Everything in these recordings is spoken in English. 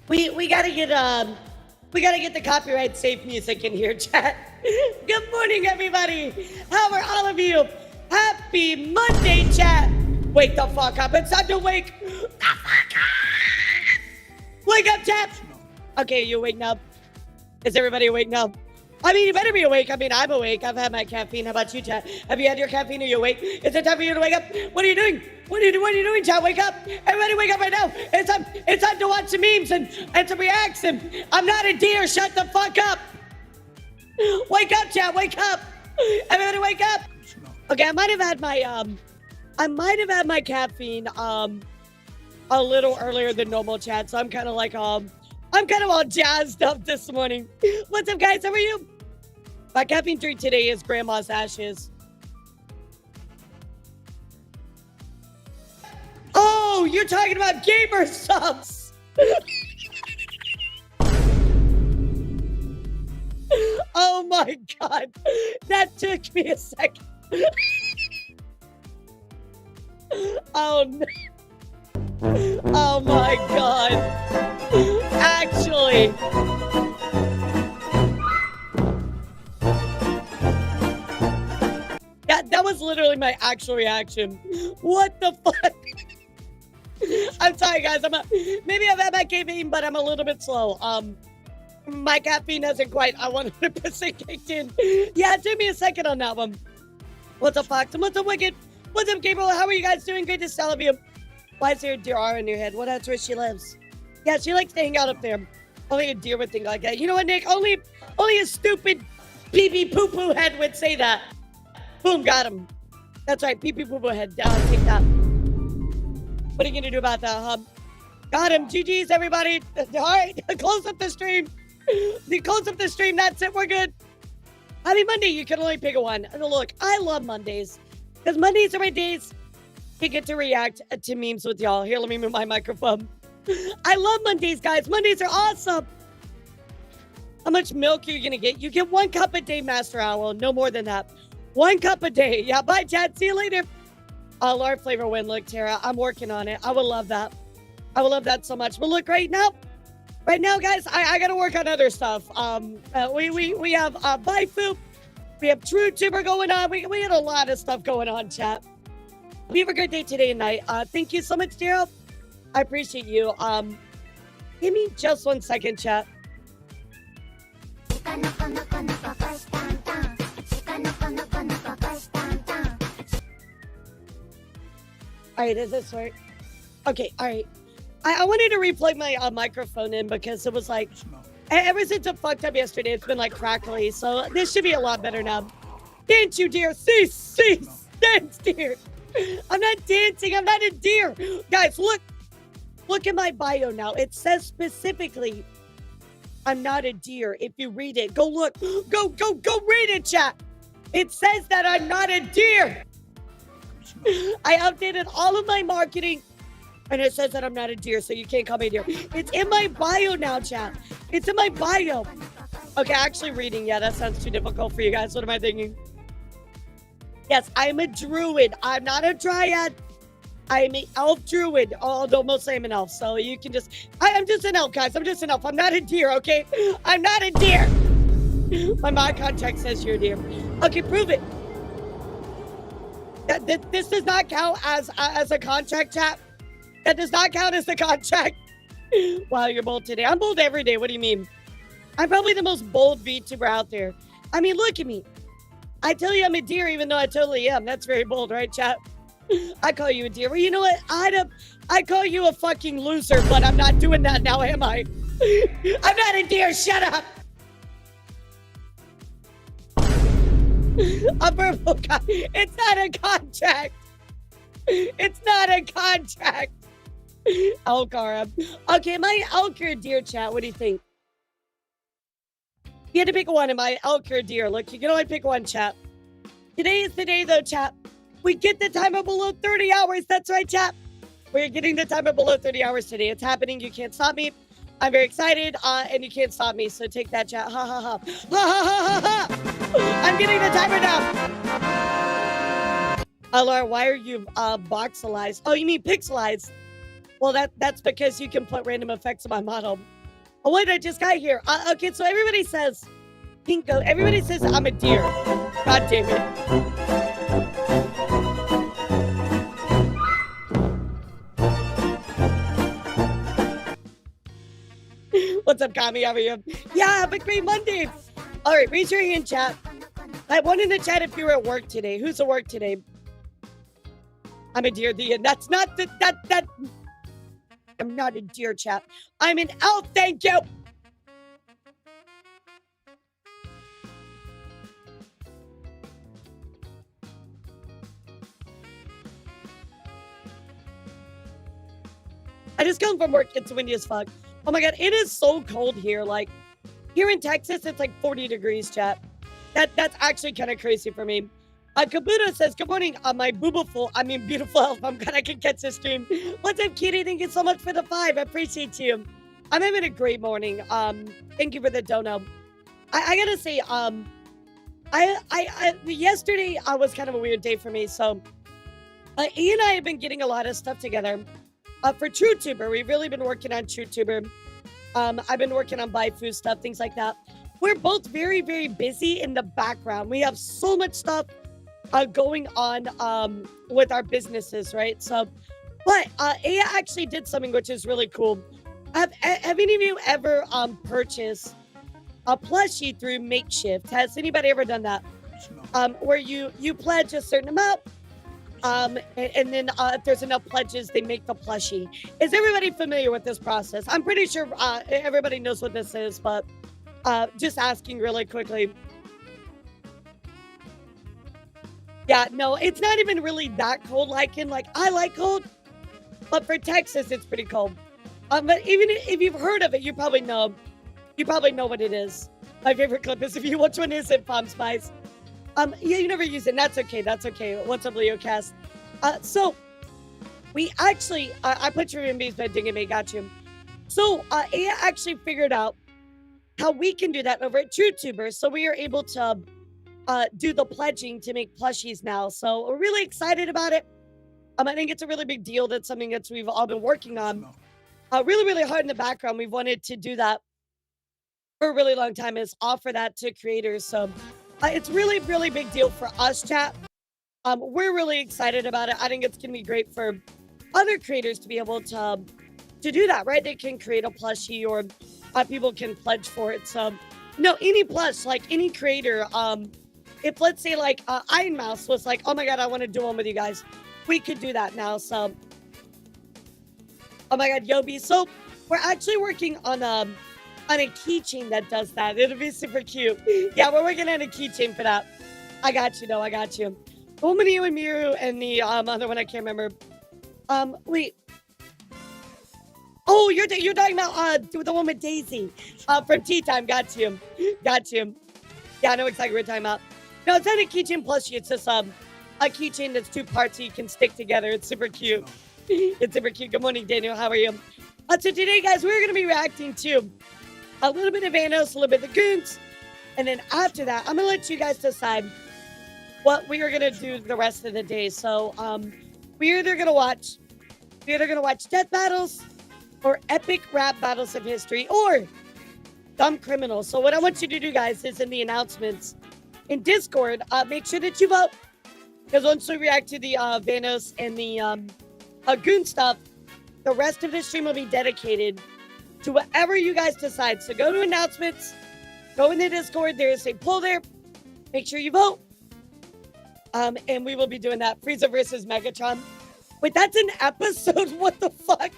We gotta get the copyright safe music in here, chat. Good morning, everybody. How are all of you? Happy Monday, chat. Wake the fuck up. It's time to wake the fuck up. Wake up, chat. Okay, you waking up? Is everybody waking up? I mean, you better be awake. I mean, I'm awake. I've had my caffeine. How about you, chat? Have you had your caffeine? Are you awake? Is it time for you to wake up? What are you doing? What are you doing, chat? Wake up. Everybody wake up right now. It's time to watch some memes and some reacts. And I'm not a deer. Shut the fuck up. Wake up, chat. Wake up. Everybody wake up. Okay, I might have had my caffeine a little earlier than normal, chat. So I'm kind of like I'm kind of all jazzed up this morning. What's up, guys? How are you? My caffeine drink today is Grandma's Ashes. Oh, you're talking about gamer subs. Oh my God. That took me a second. Oh no. Oh my God. Actually. That was literally my actual reaction. What the fuck? I'm sorry, guys. Maybe I've had my caffeine, but I'm a little bit slow. My caffeine hasn't quite 100% kicked in. Yeah, it took me a second on that one. What's up, Fox? What's up, Wicked? What's up, Gabriel? How are you guys doing? Good to see all of you. Why is there a deer R in your head? Well, that's where she lives. Yeah, she likes to hang out up there. Only a deer would think like that. You know what, Nick? Only a stupid pee-pee poo-poo head would say that. Boom, got him. That's right, pee-pee poo-poo head. Down, take that. What are you gonna do about that, huh? Got him. GG's, everybody. All right, close up the stream. Close up the stream. That's it. We're good. Happy Monday. You can only pick one. And look, I love Mondays because Mondays are my days to get to react to memes with y'all. Here, let me move my microphone. I love Mondays, guys. Mondays are awesome. How much milk are you gonna get? You get 1 cup a day, Master Owl. No more than that. 1 cup a day. Yeah, bye, chat. See you later. Large flavor win. Look, Tara, I'm working on it. I would love that. I would love that so much. But look, right now, guys, I gotta work on other stuff. We have Vtuber, we have Vtuber going on. We had a lot of stuff going on, chat. We have a good day today and night. Thank you so much, Tara. I appreciate you. Give me just 1 second, chat. All right, does this work? Okay, all right. I wanted to replug my microphone in because it was like, ever since it fucked up yesterday, it's been like crackly. So this should be a lot better now. Dance, you deer. Cease. Dance, deer. I'm not dancing. I'm not a deer. Guys, look at my bio now. It says specifically, I'm not a deer. If you read it, go look. Go read it, chat. It says that I'm not a deer. I updated all of my marketing, and it says that I'm not a deer, so you can't call me a deer. It's in my bio now, chat. It's in my bio. Okay, actually reading. Yeah, that sounds too difficult for you guys. What am I thinking? Yes, I'm a druid. I'm not a dryad. I'm an elf druid, although mostly I'm an elf, so you can just... I'm just an elf, guys. I'm just an elf. I'm not a deer, okay? I'm not a deer. My mod contract says you're a deer. Okay, prove it. This does not count as a contract, chat. That does not count as a contract. Wow, you're bold today. I'm bold every day. What do you mean? I'm probably the most bold VTuber out there. I mean, look at me. I tell you I'm a deer, even though I totally am. That's very bold, right, chat? I call you a deer. Well, you know what? I call you a fucking loser, but I'm not doing that now, am I? I'm not a deer. Shut up. A purple guy. It's not a contract. It's not a contract. el-ara. Okay, my el-ara deer, chat. What do you think? You had to pick one. Am I el-ara deer? Look, you can only pick one, chat. Today is the day, though, chat. We get the timer below 30 hours. That's right, chat. We're getting the timer below 30 hours today. It's happening. You can't stop me. I'm very excited, and you can't stop me. So take that, chat. Ha ha ha. Ha ha ha ha ha. I'm getting the timer down. el-ara, why are you voxelized? Oh, you mean pixelized? Well, that's because you can put random effects on my model. Oh, wait, I just got here. Okay, so everybody says pink goat. Everybody says I'm a deer. God damn it. What's up, Kami? How are you? Yeah, have a great Monday. All right, raise your hand, chat. I want in the chat if you're at work today. Who's at work today? I'm a deer. That's not that. I'm not a deer, chat. I'm an elf. Thank you. I just come from work. It's windy as fuck. Oh my god, it is so cold here. Like here in Texas, it's like 40 degrees, chat. That's actually kind of crazy for me. Kabuto says, good morning, my beautiful elf. I'm glad I can catch this stream. What's up, Kitty? Thank you so much for the 5. I appreciate you. I'm having a great morning. Thank you for the dono. I gotta say, yesterday was kind of a weird day for me. So, E and I have been getting a lot of stuff together. For TrueTuber, we've really been working on TrueTuber. I've been working on buy food stuff, things like that. We're both very, very busy in the background. We have so much stuff going on with our businesses, right? So, but Aya actually did something which is really cool. Have any of you ever purchased a plushie through Makeshift? Has anybody ever done that? Where you pledge a certain amount, and then if there's enough pledges, they make the plushie. Is everybody familiar with this process? I'm pretty sure everybody knows what this is, but just asking really quickly. Yeah, no, it's not even really that cold. Like I like cold, but for Texas, it's pretty cold. But even if you've heard of it, you probably know. You probably know what it is. My favorite clip is if you. Which one is it, Palm Spice? Yeah, you never use it. And that's okay. That's okay. What's up, Leo Cast? So we actually, I put your in bed, ding it, got you. So Aya actually figured out how we can do that over at TrueTuber. So we are able to do the pledging to make plushies now. So we're really excited about it. I think it's a really big deal. That's something that we've all been working on really, really hard in the background. We've wanted to do that for a really long time, is offer that to creators. So it's really, really big deal for us, chat. We're really excited about it. I think it's going to be great for other creators to be able to do that, right? They can create a plushie, or people can pledge for it. So, no, any plush, like any creator, if let's say like Iron Mouse was like, oh my god, I want to do one with you guys, we could do that now. So, oh my god, Yobi. So we're actually working on a keychain that does that. It'll be super cute. Yeah, we're working on a keychain for that. I got you, though. I got you. Omaniu and Miru and the other one I can't remember. Wait. Oh, you're talking about the one with Daisy from Tea Time. Got you. Got you. Yeah, I know exactly what you're talking about. No, it's not a keychain plushie. It's just a keychain that's 2 parts so you can stick together. It's super cute. It's super cute. Good morning, Daniel. How are you? So today, guys, we're going to be reacting to a little bit of Vanoss, a little bit of the Goons, and then after that, I'm going to let you guys decide what we are going to do the rest of the day. So we're either going to watch death battles or epic rap battles of history or dumb criminals. So what I want you to do, guys, is in the announcements in Discord, make sure that you vote, because once we react to the Vanoss and the Goon stuff, the rest of the stream will be dedicated to whatever you guys decide. So go to announcements, go in the Discord, there's a poll there, make sure you vote. And we will be doing that. Frieza versus Megatron. Wait, that's an episode? What the fuck?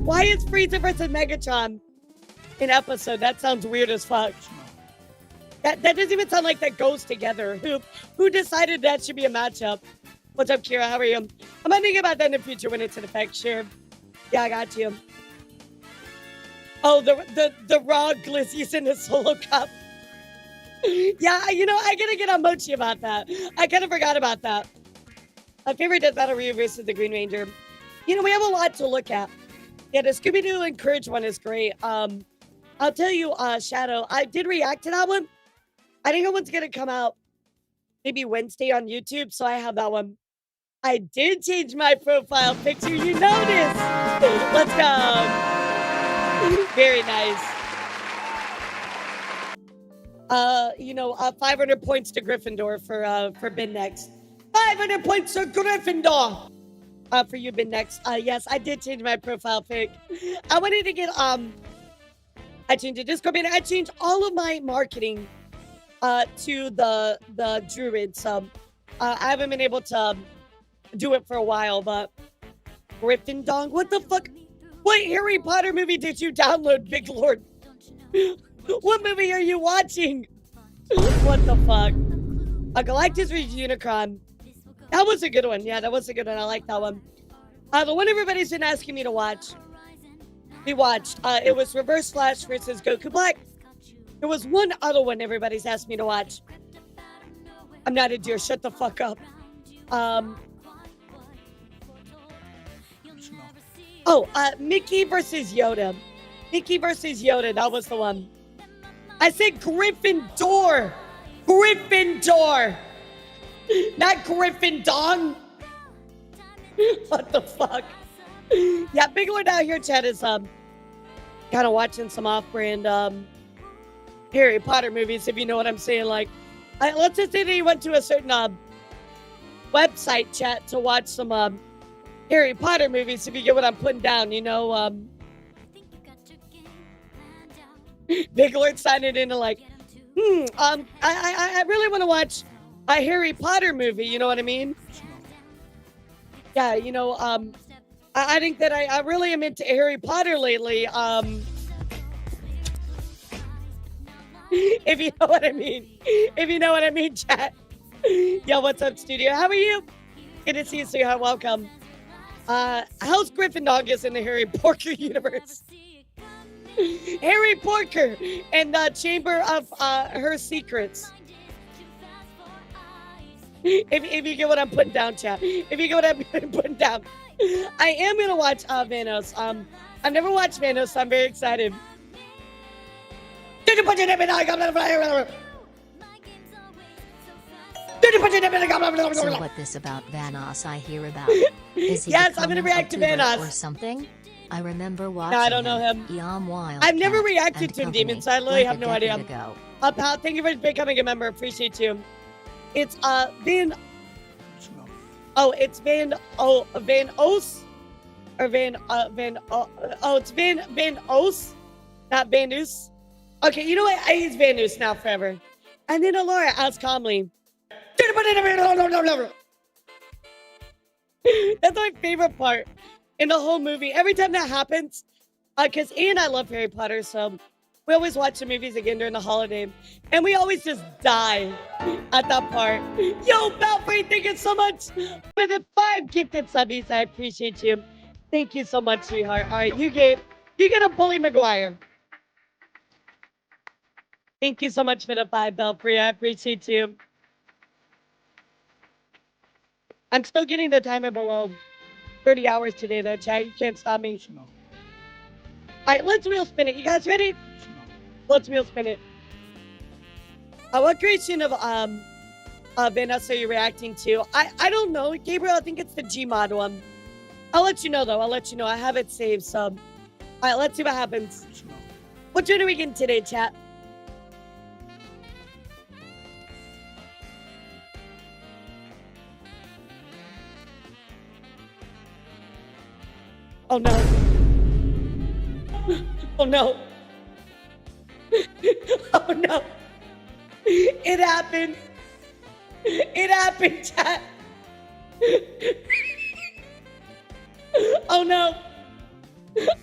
Why is Frieza versus Megatron an episode? That sounds weird as fuck. That doesn't even sound like that goes together. Who decided that should be a matchup? What's up, Kira? How are you? I might think about that in the future when it's in effect. Sure. Yeah, I got you. Oh, the raw glizzies in the solo cup. Yeah, you know, I gotta get on Mochi about that. I kind of forgot about that. My favorite Death Battle Ryu versus the Green Ranger. You know, we have a lot to look at. Yeah, the Scooby-Doo and Courage one is great. I'll tell you, Shadow, I did react to that one. I think that one's gonna come out maybe Wednesday on YouTube, so I have that one. I did change my profile picture, you noticed. Let's go. Very nice. 500 points to Gryffindor for Ben next. 500 points to Gryffindor. For you, Ben next. Yes, I did change my profile pic. I wanted to get I changed the Discord banner. I changed all of my marketing to the druid. So I haven't been able to do it for a while, but Gryffindor, what the fuck? What Harry Potter movie did you download, Big Lord? What movie are you watching? What the fuck? A Galactus vs. Unicron. That was a good one. Yeah, that was a good one. I like that one. The one everybody's been asking me to watch. We watched. It was Reverse Flash versus Goku Black. There was one other one everybody's asked me to watch. I'm not a deer. Shut the fuck up. Mickey versus Yoda. Mickey versus Yoda. That was the one. I said Gryffindor. Gryffindor. Not Gryffindor. What the fuck? Yeah, Big Lord out here, chat, is kind of watching some off-brand Harry Potter movies, if you know what I'm saying. Like, let's just say that he went to a certain website, chat, to watch some Harry Potter movies, if you get what I'm putting down, you know. Big Lord signed it into like, I really want to watch a Harry Potter movie, you know what I mean? Yeah, you know, I think that I really am into Harry Potter lately. If you know what I mean. If you know what I mean, chat. Yo, what's up, studio? How are you? Good to see you, sweetheart. Welcome. How's Gryffindor in the Harry Porker universe? Harry Porker and the Chamber of Her Secrets. If you get what I'm putting down, chat. If you get what I'm putting down. I am gonna watch Vanoss. I've never watched Vanoss, so I'm very excited. Did you put your name in? So what this about Vanoss I hear about? Is he yes, I'm gonna react to Vanoss or something? I remember watching. No, I don't know him. I've never reacted to him, Demon, so I literally have no idea. Pal, thank you for becoming a member. Appreciate you. It's Van. Oh, it's Van. Oh, Van Os, or Van. It's Van Os, not Van Oos. Okay, you know what? I use Van Oos now forever. And then Elara asked calmly. That's my favorite part in the whole movie. Every time that happens, because and I love Harry Potter, so we always watch the movies again during the holiday, and we always just die at that part. Yo, Belfry, thank you so much for the 5 gifted subbies. I appreciate you. Thank you so much, sweetheart. All right, you get a Bully McGuire. Thank you so much for the 5, Belfry. I appreciate you. I'm still getting the timer below 30 hours today, though, chat. You can't stop me. All right, let's wheel spin it. You guys ready? Let's wheel spin it. What creation of Vanoss are you reacting to? I don't know, Gabriel. I think it's the Gmod one. I'll let you know, though. I'll let you know. I have it saved, so. All right, let's see what happens. What joint are we getting today, chat? Oh no. Oh no. Oh no. It happened. It happened, chat. Oh no.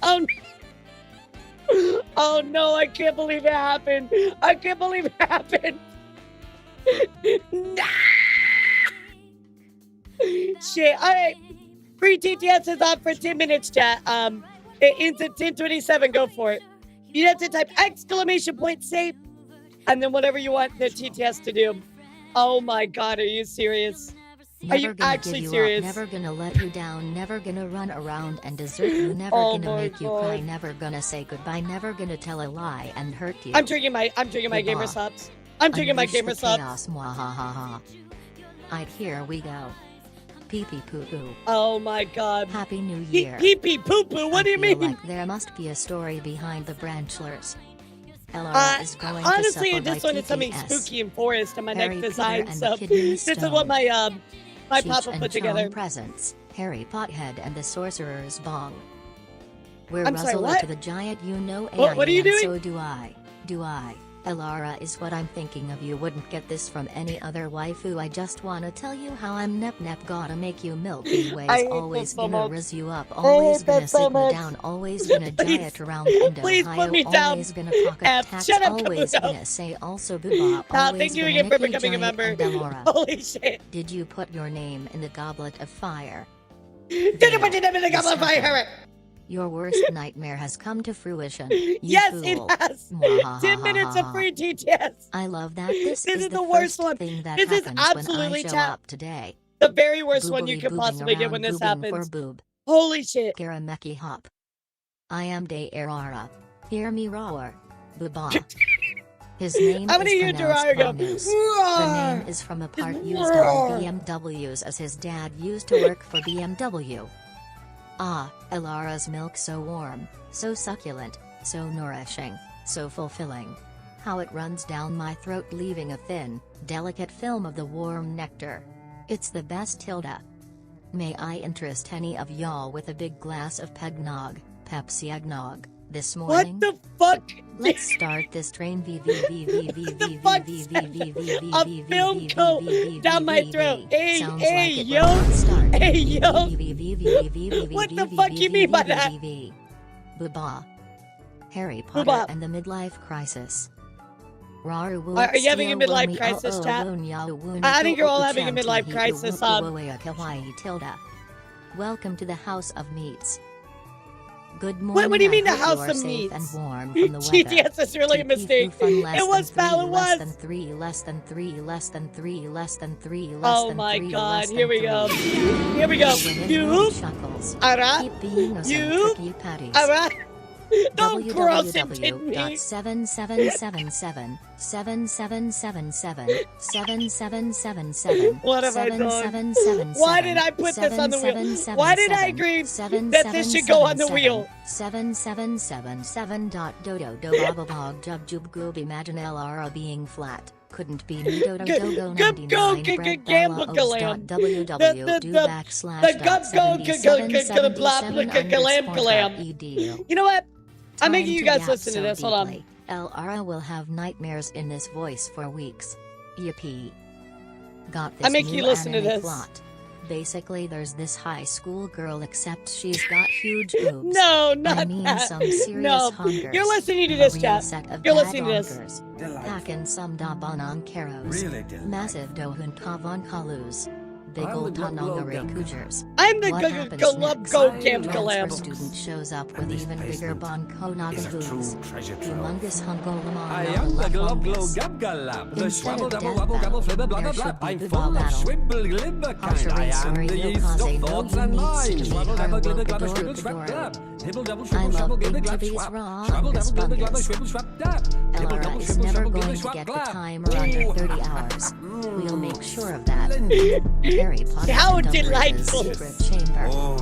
Oh no. Oh no, I can't believe it happened. I can't believe it happened. Nah. Shit. All right. Free TTS is on for 10 minutes, chat. It ends at 10:27. Go for it. You have to type exclamation point save, and then whatever you want the TTS to do. Oh my God, are you serious? Are you actually serious? Never gonna let you down. Never gonna run around and desert you. Never gonna make you cry. Never gonna say goodbye. Never gonna tell a lie and hurt you. I'm drinking my gamer subs. I'm drinking my gamer subs. Alright, here we go. Pee pee poo poo. Oh my god. Happy New Year. Pee pee poo poo, what do you I feel mean? like there must be a story behind the branchlers. Elara is going to honestly, I suffer just by wanted something TPS. spooky and forest in my Harry, next Peter, design, and so the Kidney this is Stone. what my my Cheech papa and put Chong together. presents Harry Pothead and the Sorcerer's Bong. We're I'm sorry, Ruzzle what? to the giant, you know, What are you and doing? so do I. Do I? Elara is what I'm thinking of. You wouldn't get this from any other waifu. I just wanna tell you how I'm nep gotta make you Milky Ways. I hate Always this so gonna much. riz you up. I Always hate gonna that so sit you much. down. Always gonna Please. diet around Endo. Please put me down. Always gonna pocket F. tax. Shut up, Always Kabuto. gonna say also booba. Thank Always you gonna again for make you becoming a giant member. and Elara. Holy shit. Did you put your name in the goblet of fire? Did you put your name in the goblet of fire? Your worst nightmare has come to fruition. Yes, fool. it has. 10 minutes of free TTS. I love that this is the the worst first one. thing that This is happens when I absolutely show tap. up today. The very worst one you Boobily could boobing possibly get around, when this boobing happens. For boob. Holy shit. Garameki hop. I am de Erara. Hear me roar. Booba. His name I'm gonna is hear pronounced Gerard go, Vanoss. The "Roar." name is from a part It's used roar. on BMWs as his dad used to work for BMW. Ah, Elara's milk so warm, so succulent, so nourishing, so fulfilling. How it runs down my throat, leaving a thin, delicate film of the warm nectar. It's the best, Tilda. May I interest any of y'all with a big glass of Pegnog, Pepsi eggnog, this morning? What the fuck? Let's start this train. A film coat down my throat. Hey, Sounds hey, like it yo. will not start. Hey, yo. What the fuck you mean by that? Booba. Harry Potter Booba. and the Midlife Crisis. Are you having a midlife crisis, chat? I think you're all having a midlife crisis, Welcome to the House of Meats. Good morning. What do you mean I the hope House you are of safe Meats? and warm from the weather. GTS is really a mistake. It was foul, it was. Oh my god, here we go. Here we go. You. Alright. You. Alright. Don't gross it to me. What have I done? Why did I put this on the wheel? Why did I agree that this should go on the wheel? 7777.dodo. Imagine Elara being flat. Couldn't be me. Dodo Go, gamble galam. The You know what? I'm making you guys listen to this. Hold on. El-ara will have nightmares in this voice for weeks. Yippee. Got this I make new you listen to anime this. plot. Basically, there's this high school girl, except she's got huge boobs. No, not I mean, that. some serious No, hungers. you're listening to A this, real chat. set of You're bad listening to this. honkers. Delightful. Packin' some da bonong caros. Really delightful. Massive dohun kavan kalus. Big I'm old the glub-glub tanongare gum. cougars. I'm the What go happens go next? go Cam Transfer Galam. student shows up with And this even bigger basement bon konaga is a true boobs. treasure trove. Humongous hungolamon. I am the glub glub gub gulab, the Instead swabble of double death wabble gabble battle, flibber blubber there blub. should be I'm booba full of battle. swibble glibber kind. I am the yeast of thoughts and minds. Swabble dabble glibber glubber swibble swab dab. Nibble double I swibble love swabble big glibber glub titties swab. raw Swabble and double glibber glubber sponges. swibble swab dab. Nibble Elara double is swibble never swabble going glibber to swab get the glab. timer under 30 hours. We'll make sure of that. Splendid. Harry Potter How and Dumbledore's delightful. secret chamber. Oh,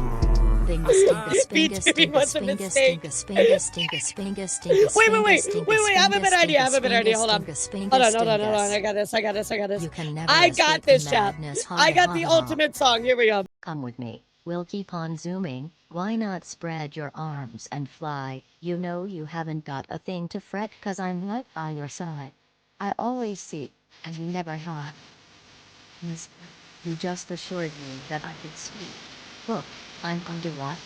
Bingus, stingus, Me spingus, too, it was a stingus, mistake. stingus, spingus, stingus, spingus, stingus, Wait, spingus, I have a better idea. I have a better idea. Hold on. spingus, Hold on. spingus. I got this. I got this. You can never I got escape this, the chat. madness. Ha, I got ha, the ha. ultimate song. Here we go. Come with me. We'll keep on zooming. Why not spread your arms and fly? You know you haven't got a thing to fret, 'cause I'm right by your side. I always see, and you never have. You just assured me that I could speak. Look, I'm under what?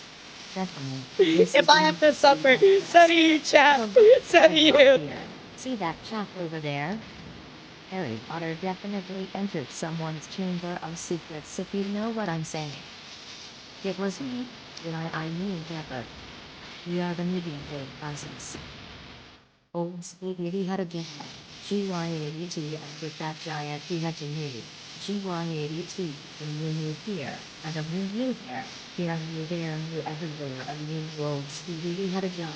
Definitely. If I have to suffer, so do you, chat. So do you. See that chap over there? Harry Potter definitely entered someone's chamber of secrets, if you know what I'm saying. It was me. I mean never. We are the medieval cousins. Old Spaghetti had a gift. GY82, and with that giant he had to move. GY82, and we move here, and a new you there. Here, you there, and you everywhere, and you old Spaghetti had a job.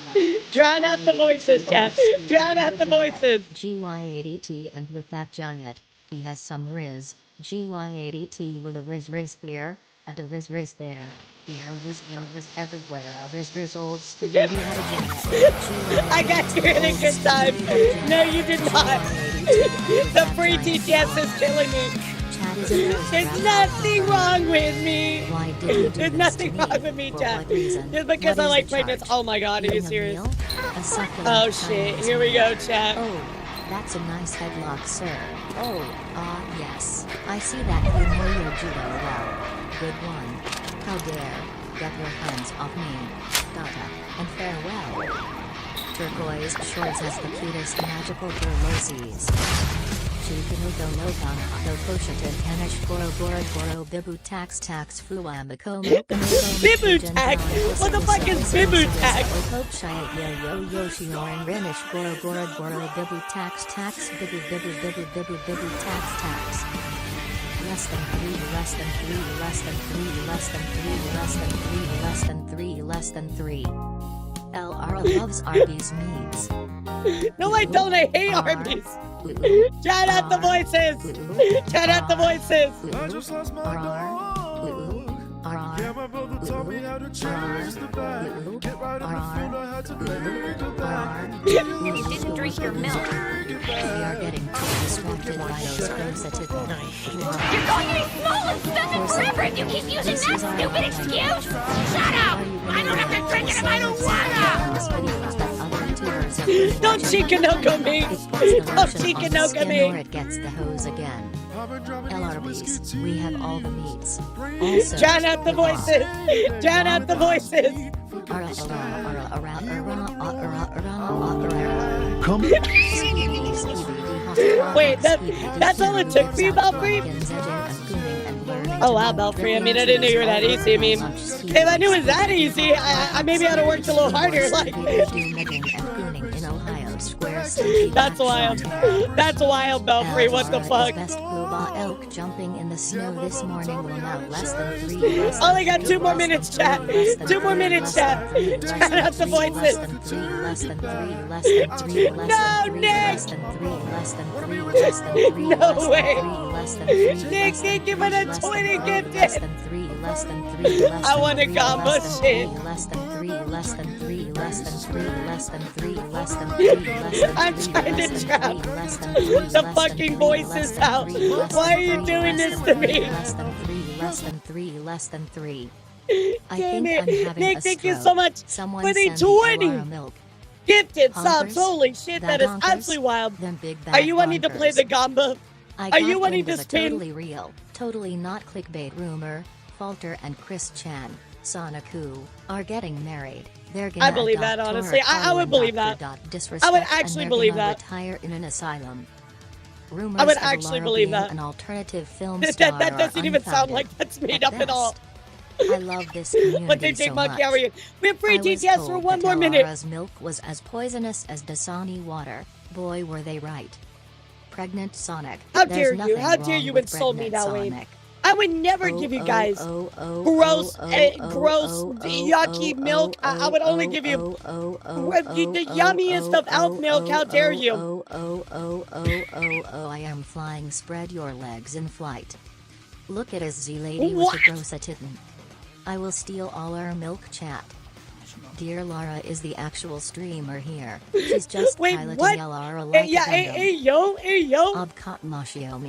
Drown out the voices, chat. Drown out the voices. GY80T, and with that giant, he has some riz. GY80T with a riz spear. And this race there. Here, this everywhere. This results to give you I got you in a good time. No, you did not. The free TTS is killing me. There's nothing wrong with me. There's nothing wrong with me, chat. Just because I like pregnancy. Oh my god, are you serious? Oh shit, here we go, chat. Oh, that's a nice headlock, sir. Oh, yes. I see that you know your judo well. Good one. How dare. Get your hands off me. Data, and farewell. Turquoise shorts has the cutest magical burloses. Chukanuko no kan hato koshatin kanish goro goro goro bibu tax fluamako Bibu tax? What the fuck is bibu tax? Hope shayat yo yo yoshi orin renish goro goro goro bibu tax bibu tax. Less than 3, less than 3, less than 3, less than 3, less than 3, less than 3, less than 3. El-ara loves Arby's meats. No, I don't. I hate Arby's. Shout out the voices. Shout out the voices. I just lost my dog. Yeah, my brother taught me how to change the vibe. Get right on the phone, I had to make a bag. You didn't drink your milk. We are getting too distracted by those things that it will. You're going to be swollen stomach forever if you keep using that stupid excuse! Shut up! I don't have to drink it if I don't wanna! Don't Shikanoko me! Don't Shikanoko me! Or it gets the hose again. LRBs, we have all the meats. Also, drown out the voices! Drown out the voices! Come. Wait, that's all it took for you, Belfry? Oh wow, Belfry, I mean, I didn't know you were that easy. I mean, if I knew it was that easy, I maybe I'd have worked a little harder, like... That's wild. That's wild, Belfry, what the fuck? Elk jumping in the snow this morning will now less than 3. Only got 2 more minutes, chat. 2 more minutes, chat. Shout out the voices. No, Nick! No way! Nick, give it a 20 gifted! I want a combo shit. I'm trying to trap the fucking voices out. Why are you doing this to me? Less than 3. Damn it. Nick, thank you so much for the 20 gifted subs. Holy shit, that is absolutely wild. Are you wanting to play the gamba? Are you wanting to spin? Totally real, totally not clickbait rumor. Falter and Chris Chan, Sonaku, are getting married. They're gonna I believe that, honestly. I would believe that. I would actually believe that. Retire in an asylum. Rumors I would actually believe that. An alternative film star that doesn't even sound like that's made up at all. I love this community But they take so Monkey, much. how are you? We have free TTS for 1 more minute. Elara's milk was as poisonous as Dasani water. Boy, were they right. Pregnant Sonic. How dare you? How dare you insult me that way? I would never give you guys gross, yucky milk. I would only give you the yummiest of elf milk. How dare you? I am flying. Spread your legs in flight. Look at us, Z lady with the gross titten. I will steal all our milk, chat. Dear Lara is the actual streamer here. She's just piloting el-ara like hey yo.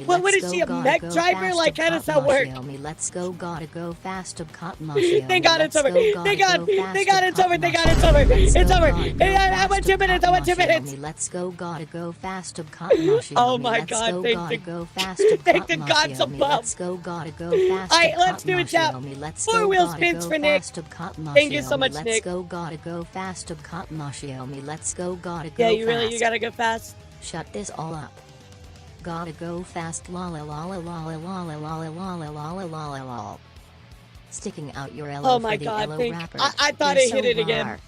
What is she, a mech driver? Like, how does that work? Let's go, gotta go fast, Thank God it's over. Thank God it's over. It's over. It's over. I went 2 minutes. Let's go, gotta go fast, oh my God, thank the gods above. Let's go, gotta go fast. Alright, let's do it, chat. 4 wheel spins for Nick. Thank you so much, Nick. Gotta go fast, let's go, gotta go yeah, fast. you gotta go fast. Shut this all up. Gotta go fast, lol. Sticking out your elbow. Oh my God, I thought I hit it again.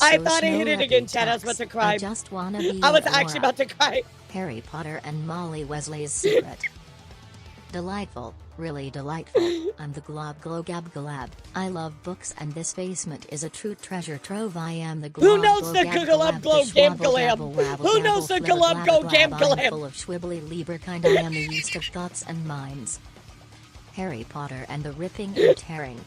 I thought I hit it again, Chad. I was about to cry. I just wanna be I was actually about to cry. Harry Potter and Molly Weasley's secret. Delightful. Really delightful. I'm the glob glogab glab. I love books and this basement is a true treasure trove. I am the glob. Who knows the glub glogab glab? Who knows the glub glogab glab? Full of schwibbly lieber kind. I am the yeast of thoughts and minds. Harry Potter and the Ripping and Tearing.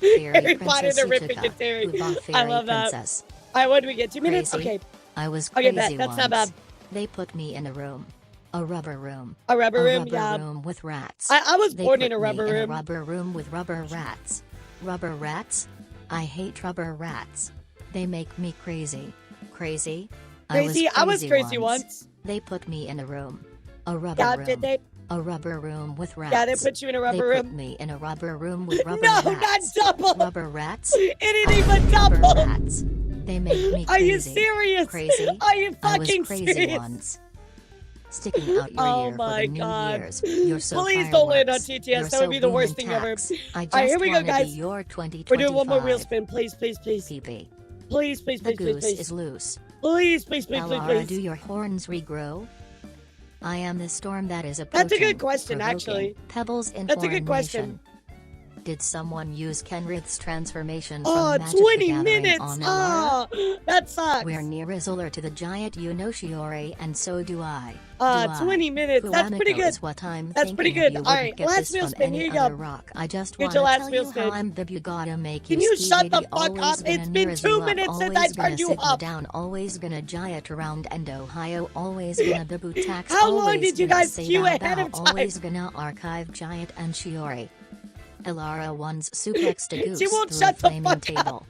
Harry Potter, the Ripping and Tearing. I love that. Princess. All right, what do we get? 2 minutes? Crazy. Okay. I was Okay, crazy bet. That's once. not bad. They put me in a room. A rubber room. A rubber room, rubber yeah. room with rats. I was They born put in a me rubber in room. a rubber room with rubber rats. Rubber rats? I hate rubber rats. They make me crazy. Crazy? Crazy? I was crazy once. They put me in a room. A rubber Yeah, room. did they? A rubber room with rats. Yeah, they put you in a rubber They room. put me in a rubber room with rubber No, rats. not double. Rubber rats? It ain't even Rubber double. rats. They make me crazy. Are you serious? Crazy? Are you I fucking was crazy serious? once. Sticking out your Oh ear for my the New God. Year's. You're so Please don't land on fireworks. TTS. You're That so would be the worst boom thing and ever. tax. I just All right, here we go, wanna be guys. your 2025. We're doing one more wheel spin. Please, please, please. PP. Please, please, The please, please, goose please. is loose. Please, please, please, please, el-ara, do please. your horns regrow? I am the storm that is That's a approaching. good question, provoking actually. Pebbles in That's a foreign good question. nation. Did someone use Kenrith's transformation Oh, from Magic the 20 Gathering minutes. on el-ara? Oh, that sucks. We're near Isolar to the giant Shiori, and so do I. Do I. 20 minutes. That's pretty Kuwanako good. is what I'm That's thinking pretty of. good. You All wouldn't right, get last this wheel from spin. any Here you other go. rock. I just Get want your to last tell wheel you spin. how I'm the gotta make Can you you shut the ski-giddy, fuck always up? gonna It's been nearest 2 you up, minutes since I always gonna turned you sit up. down, always gonna giant around and Ohio, always gonna bibu tax, How long always did you gonna guys say queue bow ahead bow, of time? always gonna archive giant and Shiori. El-ara once suplexed a goose She won't through shut a the flaming fuck table. up.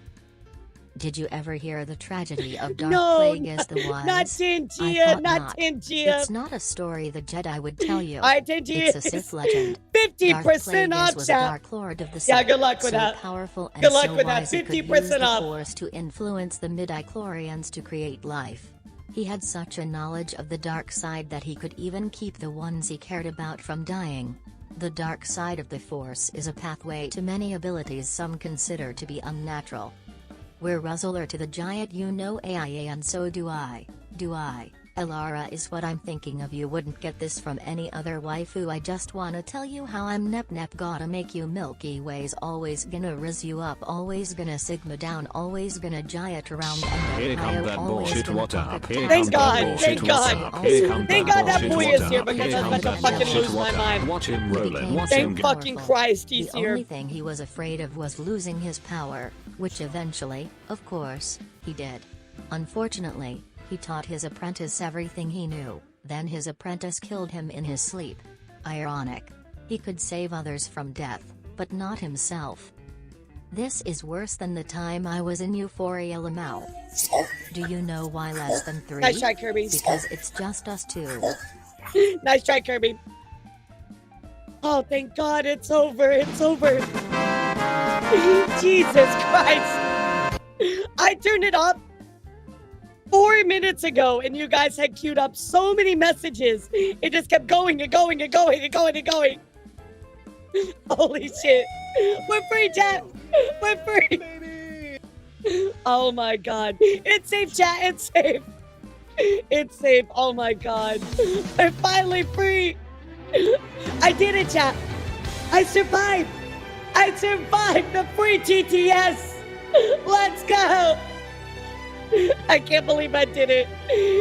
Did you ever hear the tragedy of Dark No, Plagueis the Wise? not I Tangia, thought not not. Tangia. It's not a story the Jedi would tell you. All right, Tangia It's a Sith legend. 50% Dark off, Plagueis was a chat. Dark Lord of the Sith. Yeah, good luck with so that. powerful and Good luck so with that. wise he could 50% use the off. Force to influence the midi-chlorians to create life. He had such a knowledge of the dark side that he could even keep the ones he cared about from dying. The dark side of the Force is a pathway to many abilities some consider to be unnatural. We're Ruzzler to the giant AIA, and so do I. El-ara is what I'm thinking of. You wouldn't get this from any other waifu. I just wanna tell you how I'm Nep gotta make you Milky Ways, always gonna rizz you up, always gonna sigma down, always gonna giant around and Here Ohio, comes that always bullshit gonna water. pocket Here tax. Thank comes that God, bullshit thank God. water. Here comes Thank that God that bullshit boy is water. here because Here I'm comes about to that fucking bullshit lose my water. mind. Watch him He rolling. became Watch so him Thank go. fucking powerful. Christ he's The here. only thing he was afraid of was losing his power, which eventually, of course, he did. Unfortunately, he taught his apprentice everything he knew, then his apprentice killed him in his sleep. Ironic. He could save others from death, but not himself. This is worse than the time I was in Euphoria Lamau. Do you know why less than 3? Nice try, Kirby. Because it's just us two. Nice try, Kirby. Oh, thank God it's over. It's over. Jesus Christ. I turned it off 4 minutes ago and you guys had queued up so many messages. It just kept going and going and going and going and going. Holy shit. We're free, chat. We're free. Oh my God. It's safe, chat. It's safe. It's safe. Oh my God. I'm finally free. I did it, chat. I survived. I survived the free TTS. Let's go. I can't believe I did it.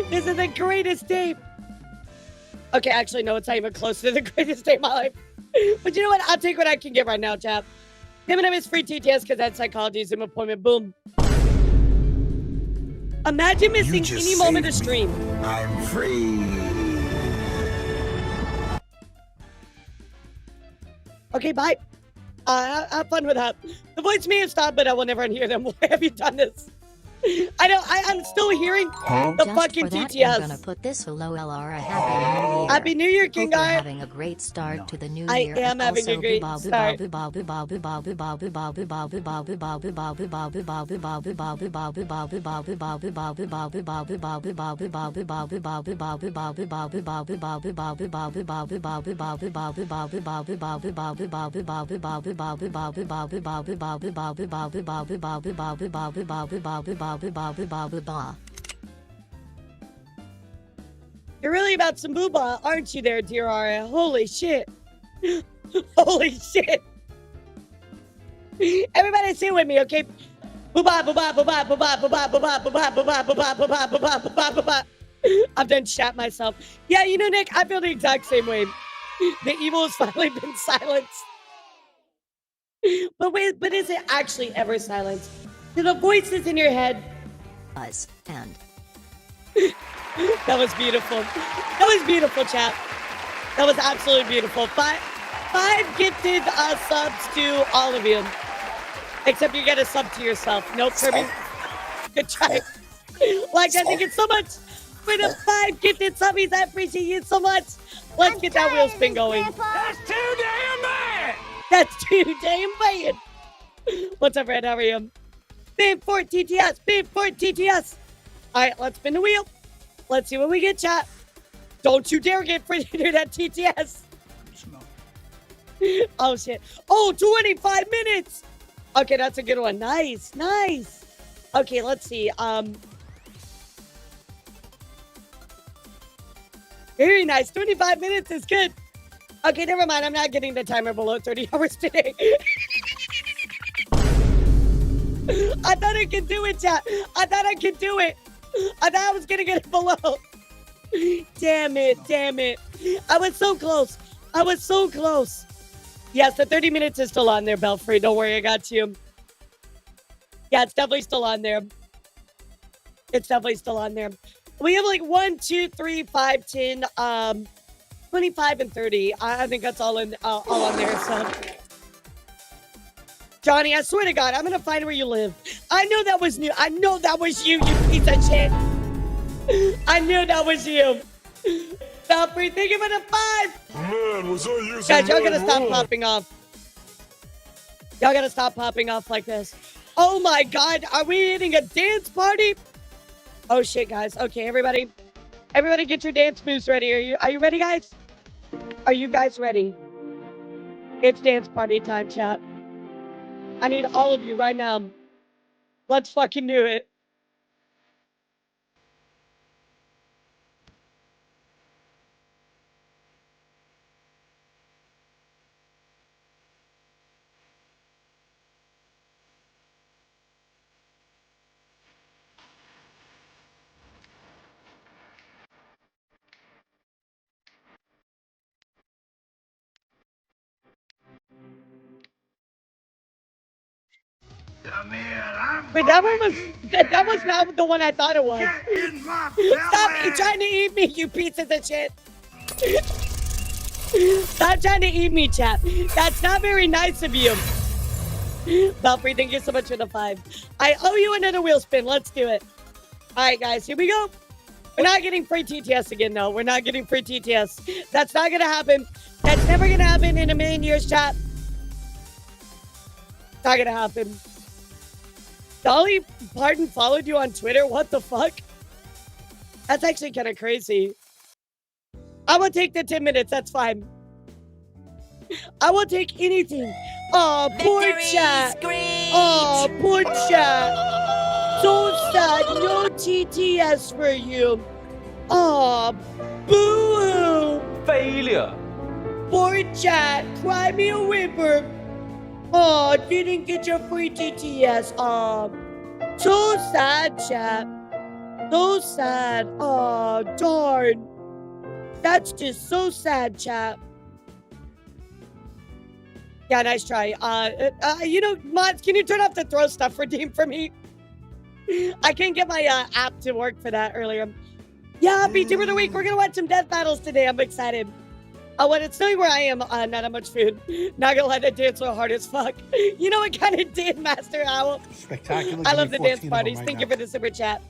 This is the greatest day. Okay, actually, no, it's not even close to the greatest day of my life. But you know what? I'll take what I can get right now, chap. Him and him is free TTS because that's psychology Zoom appointment. Boom. Imagine missing any moment of stream. I'm free. Okay, bye. Have fun with that. The voice may have stopped, but I will never unhear them. Why have you done this? I know, I'm still hearing the Just fucking for that, TTS. I'm gonna put this hello el-ara Happy New Year. Happy New Year, Hope King you're Guy. having a great start to the new I year. am having a great start. You're really about some booba, aren't you there, dear Aria? Holy shit. Holy shit. Everybody say it with me, okay? Booba, booba, booba, booba, booba, booba, booba, booba, booba, booba, booba, booba, booba. I've done chat myself. Yeah, you know, Nick, I feel the exact same way. The evil has finally been silenced. But wait, but is it actually ever silenced? Do the voices in your head? Us and That was beautiful. That was beautiful, chat. That was absolutely beautiful. Five gifted subs to all of you. Except you get a sub to yourself. Nope, Kirby. Good try. Like, I think it's so much for the 5 gifted subbies. I appreciate you so much. Let's get that wheel spin going. That's too damn bad! That's too damn bad. What's up, Red? How are you? Big Fort TTS. Big Fort TTS. All right, let's spin the wheel. Let's see what we get, chat. Don't you dare get printed at TTS. Oh, shit. Oh, 25 minutes. Okay, that's a good one. Nice, nice. Okay, let's see. Very nice. 25 minutes is good. Okay, never mind. I'm not getting the timer below 30 hours today. I thought I could do it, chat. I thought I could do it. I thought I was going to get it below. Damn it. Damn it. I was so close. I was so close. Yes, the 30 minutes is still on there, Belfry. Don't worry, I got you. Yeah, it's definitely still on there. It's definitely still on there. We have like 1, 2, 3, 5, 10, 25 and 30. I think that's all on there. So, Johnny, I swear to God, I'm gonna find where you live. I know that was new. I know that was you, you piece of shit. I knew that was you. Belfry, thank you for the 5. Man, was I using Guys, y'all gotta my stop roll? popping off. Y'all gotta stop popping off like this. Oh my God, are we hitting a dance party? Oh shit, guys. Okay, everybody get your dance moves ready. Are you ready, guys? Are you guys ready? It's dance party time, chat. I need all of you right now. Let's fucking do it. Come here, I'm Wait, that was not the one I thought it was. Get in my Stop belly! trying to eat me, you pieces of shit. Stop trying to eat me, chat. That's not very nice of you. Belfry, thank you so much for the 5. I owe you another wheel spin. Let's do it. All right, guys, here we go. We're not getting free TTS again, though. We're not getting free TTS. That's not going to happen. That's never going to happen in a million years, chat. Not going to happen. Dolly Parton followed you on Twitter? What the fuck? That's actually kind of crazy. I will take the 10 minutes. That's fine. I will take anything. Oh, poor chat. Oh, poor chat. So sad. No TTS for you. Oh, boo-hoo. Failure. Poor chat. Cry me a river. Oh, didn't get your free TTS. Oh, so sad, chat. So sad. Oh, darn. That's just so sad, chat. Yeah, nice try. You know, mods, can you turn off the throw stuff redeem for me? I can't get my app to work for that earlier. Yeah, Vtuber of the week. We're gonna watch some death battles today. I'm excited. When it's snowing where I am, not that much food. Not gonna let it dance so hard as fuck. You know what kind of did, Master Owl? Spectacular. I love the dance parties. Thank you for the super chat.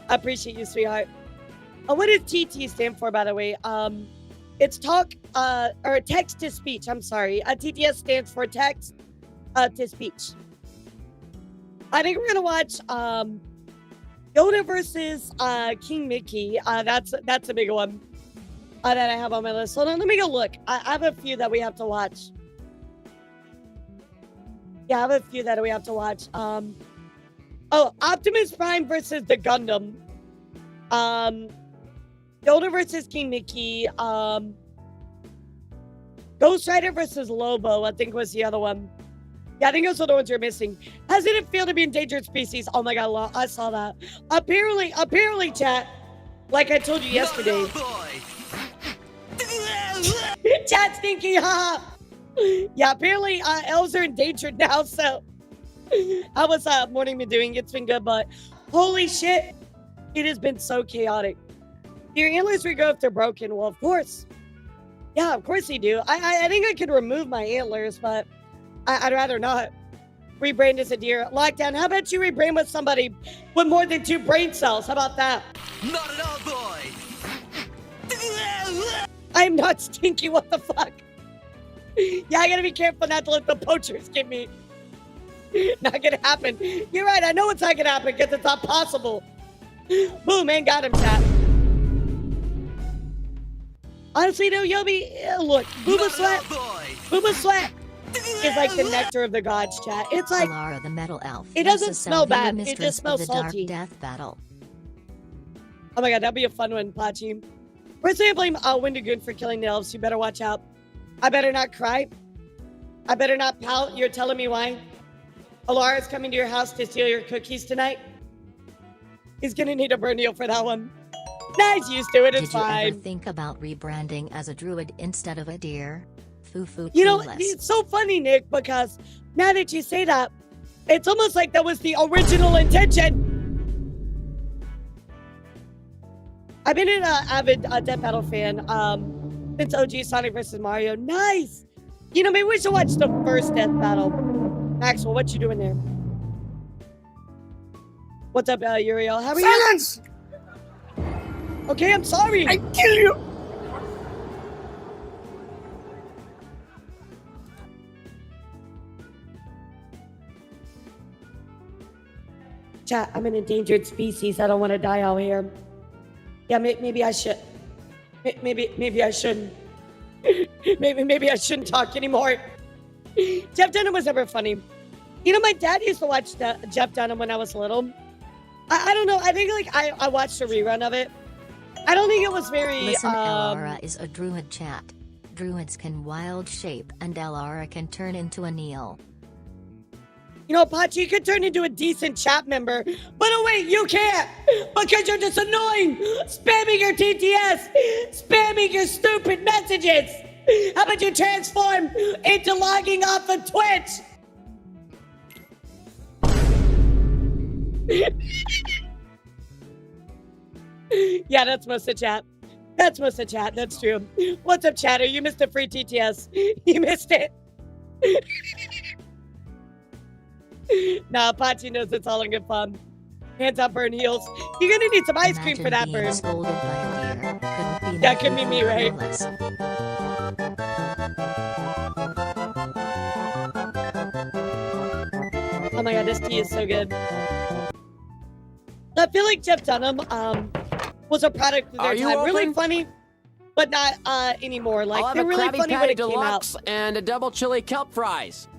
I appreciate you, sweetheart. What does TT stand for, by the way? It's talk or text to speech. I'm sorry. TTS stands for text to speech. I think we're gonna watch Yoda versus King Mickey. That's a big one that I have on my list. Hold on, let me go look. I have a few that we have to watch. Yeah, I have a few that we have to watch. Oh, Optimus Prime versus the Gundam. Yoda versus King Mickey. Ghost Rider versus Lobo, I think was the other one. Yeah, I think those are the ones you're missing. How did it feel to be endangered species? Oh my god, I saw that. Apparently, chat, like I told you yesterday, Chat stinky, haha. Yeah, apparently elves are endangered now, so how was morning been doing? It's been good, but holy shit, it has been so chaotic. Do your antlers regrow if they're broken? Well, of course. Yeah, of course they do. I think I could remove my antlers, but I'd rather not. Rebrand as a deer. Lockdown, how about you rebrand with somebody with more than 2 brain cells? How about that? Not at all, boy. I'm not stinky, what the fuck? Yeah, I gotta be careful not to let the poachers get me. Not gonna happen. You're right, I know it's not gonna happen because it's not possible. Boom, man, got him, chat. Honestly, though, Yobi, look, Booba Sweat is like the nectar of the gods, chat. It's like Elara the metal elf. It doesn't Yes, smell Sylvia, bad, it mistress just smells of the dark salty. death battle. Oh my god, that'd be a fun one, Pachi. Personally, I blame Wendigoon for killing the elves. You better watch out. I better not cry. I better not pout. You're telling me why? Elara's coming to your house to steal your cookies tonight. He's gonna need a burn deal for that one. Nice, used to it. It's Did you ever fine. think about rebranding as a druid instead of a deer? Foo-foo You know, clueless. it's so funny, Nick, because now that you say that, it's almost like that was the original intention. I've been an avid Deathbattle fan since OG Sonic vs. Mario. Nice. You know, maybe we should watch the first Deathbattle. Maxwell, what you doing there? What's up, Uriel? How are Silence! you? Okay, I'm sorry. I kill you! Chat, I'm an endangered species. I don't want to die out here. Yeah, maybe I should. Maybe I shouldn't. maybe I shouldn't talk anymore. Jeff Dunham was never funny. You know, my dad used to watch Jeff Dunham when I was little. I don't know. I think like I watched a rerun of it. I don't think it was very. Listen, el-ara is a druid chat. Druids can wild shape, and el-ara can turn into a Neil. You know, Pachi, you could turn into a decent chat member. But oh wait, you can't! Because you're just annoying! Spamming your TTS! Spamming your stupid messages! How about you transform into logging off of Twitch? Yeah, that's most of chat. That's most of chat, that's true. What's up, chatter? You missed a free TTS. You missed it. Nah, Pachi knows it's all in good fun. Hands up, burn heels. You're gonna need some ice cream for that, Imagine being burn. scolded by a deer. Couldn't be That could be me, right? clueless. Oh my god, this tea is so good. I feel like Jeff Dunham was a product of their Are you time. Really open? funny, but not anymore. Like I'll have they're a really Krabby funny when Patty it came out. Deluxe and a double chili kelp fries.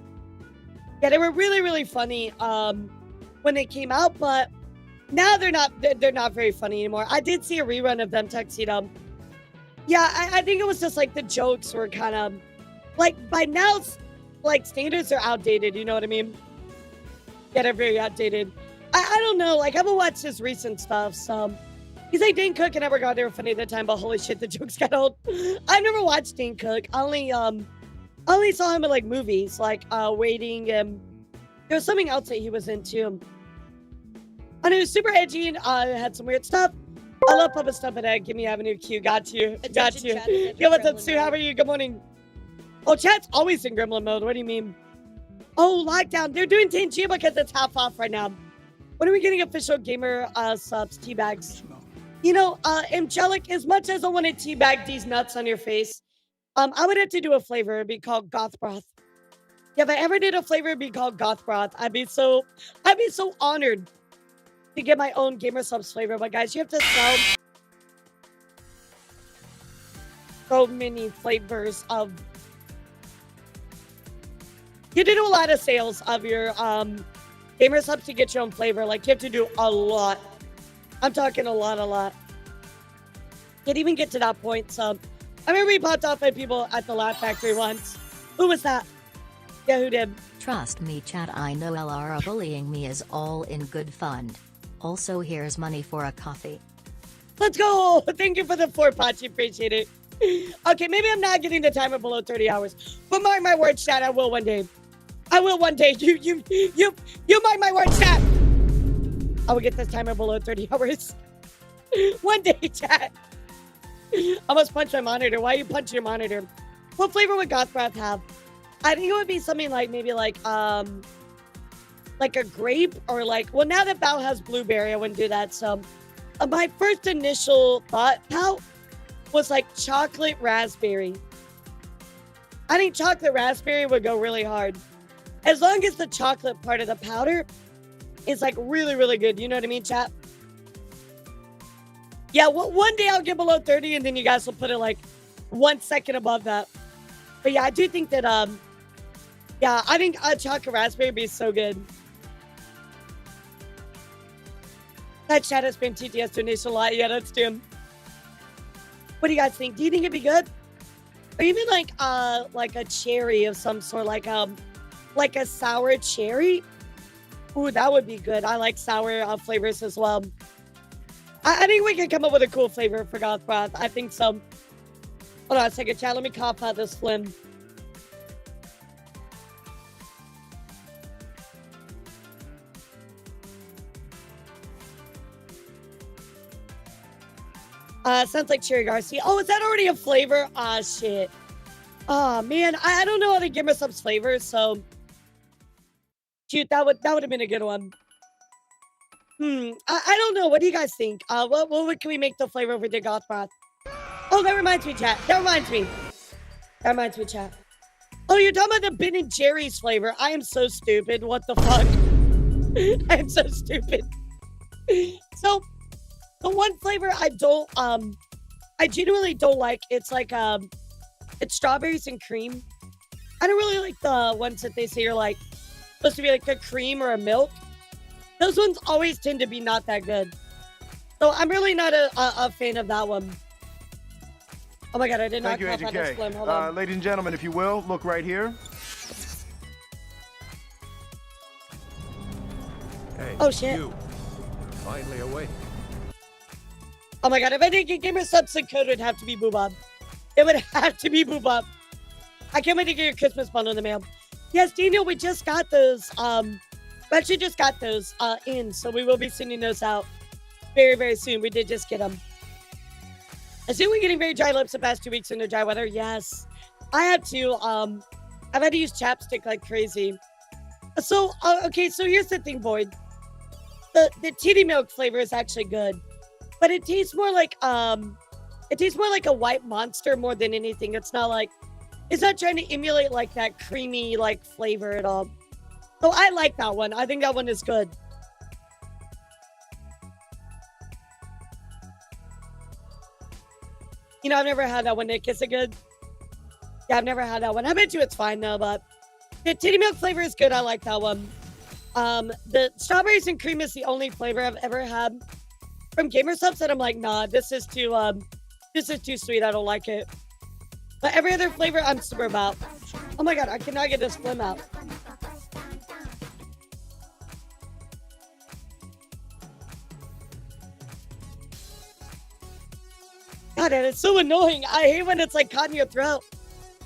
Yeah, they were really funny when they came out, but now they're not very funny anymore. I did see a rerun of them Tuxedo. Yeah, I think it was just like the jokes were kind of like by now like standards are outdated, you know what I mean? Yeah, they're very outdated. I don't know, like I haven't watched his recent stuff, so he's like Dane Cook and I regard they were funny at the time, but holy shit, the jokes got old. I've never watched Dane Cook. I only saw him in like movies, like Waiting, and there was something else that he was into. And it was super edgy and had some weird stuff. I love puppet stuff and give me Avenue Q. Got you. Yeah, what's up, Sue? How are you? Good morning. Oh, chat's always in gremlin mode. What do you mean? Oh, lockdown. They're doing 10G because it's half off right now. When are we getting official gamer subs, teabags? You know, Angelic, as much as I want to teabag these nuts on your face, I would have to do a flavor. It'd be called Goth Broth. Yeah, if I ever did a flavor, it'd be called Goth Broth. I'd be so honored to get my own gamer subs flavor. But guys, you have to sell so many flavors of. You have to do a lot of sales of your gamer subs to get your own flavor. Like you have to do a lot. I'm talking a lot. Can't even get to that point. So I remember we popped off at people at the Laugh Factory once. Who was that? Yeah, who did? Trust me, chat, I know el-ara bullying me is all in good fun. Also, here's money for a coffee. Let's go. Thank you for the 4 Pachi. Appreciate it. Okay, maybe I'm not getting the timer below 30 hours. But mark my words, chat, I will one day. I will one day. You mark my words, chat. I will get this timer below 30 hours. One day, chat. I almost punched my monitor. Why are you punching your monitor? What flavor would Goth Breath have? I think it would be something like maybe like a grape or like, well, now that Bao has blueberry, I wouldn't do that. So my first initial thought, Bao, was like chocolate raspberry. I think chocolate raspberry would go really hard. As long as the chocolate part of the powder is like really, really good. You know what I mean, chat? Yeah, well, one day I'll get below 30 and then you guys will put it like 1 second above that. But yeah, I do think that, yeah, I think chocolate raspberry would be so good. That chat has been TTS donation a lot. Yeah, that's Tim. What do you guys think? Do you think it'd be good? Or even like a cherry of some sort, like a sour cherry? Ooh, that would be good. I like sour flavors as well. I think we can come up with a cool flavor for Goth Breath. I think so. Hold on a second, chat. Let me cough out this phlegm. Sounds like Cherry Garcia. Oh, is that already a flavor? Ah, shit. Oh, man. I don't know how to give her some flavors, so... Shoot, that would have been a good one. I don't know. What do you guys think? What can we make the flavor for the Goth Breath? Oh, that reminds me, chat. That reminds me, chat. Oh, you're talking about the Ben & Jerry's flavor. I am so stupid. What the fuck? I am so stupid. So, the one flavor I genuinely don't like, it's like, it's strawberries and cream. I don't really like the ones that they say are like, supposed to be like a cream or a milk. Those ones always tend to be not that good. So I'm really not a fan of that one. Oh my god, I did not cough out this phlegm. Hold on. Ladies and gentlemen, if you will, look right here. Hey, oh shit. You. Finally awake. Oh my god, if I didn't get Gamer Subs code, it would have to be Boobab. It would have to be Boobab. I can't wait to get your Christmas bundle in the mail. Yes, Daniel, we just got those. We actually just got those in, so we will be sending those out very, very soon. We did just get them. I see we're getting very dry lips the past 2 weeks in the dry weather. Yes, I have to. I've had to use chapstick like crazy. So, okay, so here's the thing, Boyd. The titty milk flavor is actually good, but it tastes more like a white monster more than anything. It's not trying to emulate like that creamy like flavor at all. So I like that one. I think that one is good. You know, I've never had that one, Nick. Is it good? Yeah, I've never had that one. I bet you it's fine though, but the titty milk flavor is good. I like that one. The strawberries and cream is the only flavor I've ever had from Gamer Subs that I'm like, nah, this is too sweet. I don't like it. But every other flavor I'm super about. Oh my god, I cannot get this phlegm out. God, and it's so annoying. I hate when it's like caught in your throat.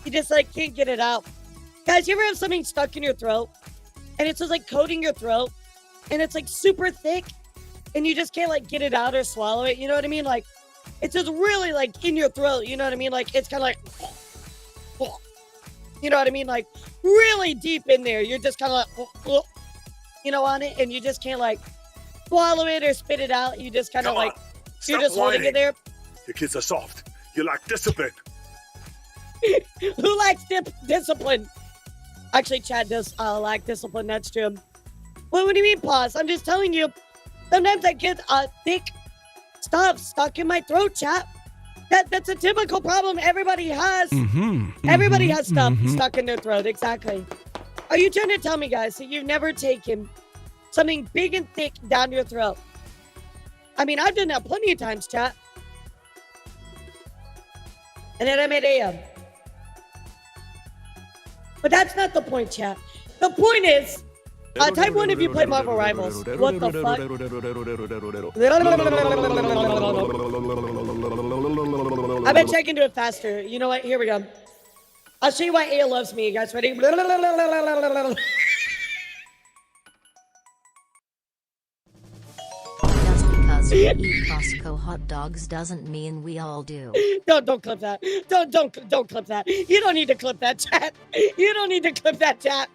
You just like can't get it out. Guys, you ever have something stuck in your throat and it's just like coating your throat and it's like super thick and you just can't like get it out or swallow it? You know what I mean? Like it's just really like in your throat. You know what I mean? Like it's kind of like, you know what I mean? Like really deep in there. You're just kind of like, you know, on it, and you just can't like swallow it or spit it out. You just kind of like, you're just holding it there. Your kids are soft. You lack discipline. Who likes discipline? Actually, Chad does lack discipline. That's true. Well, what do you mean, pause? I'm just telling you. Sometimes I get thick stuff stuck in my throat, chat. That's a typical problem everybody has. Everybody has stuff stuck in their throat. Exactly. Are you trying to tell me, guys, that you've never taken something big and thick down your throat? I mean, I've done that plenty of times, chat. And then I'm at AM. But that's not the point, chat. The point is, type 1 if you play Marvel Rivals. What the fuck? I bet you I can do it faster. You know what? Here we go. I'll show you why A loves me. You guys ready? Just because we eat Costco hot dogs doesn't mean we all do. Don't clip that. Don't clip that. You don't need to clip that, chat. You don't need to clip that, chat.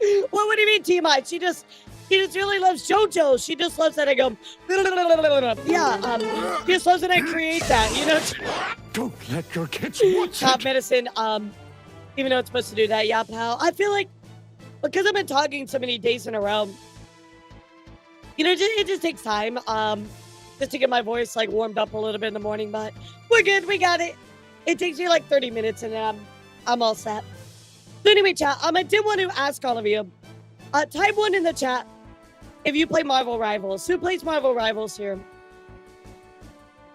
Well, what do you mean, TMI? She just really loves JoJo. She just loves that I go. Yeah. She just loves that I create that. You know. Don't let your kids watch Top it. medicine. Even though it's supposed to do that, yeah, pal. I feel like because I've been talking so many days in a row. You know, it just takes time. Just to get my voice like warmed up a little bit in the morning, but we're good. We got it. It takes me like 30 minutes, and I'm all set. So anyway, chat. I did want to ask all of you. Type 1 in the chat if you play Marvel Rivals. Who plays Marvel Rivals here?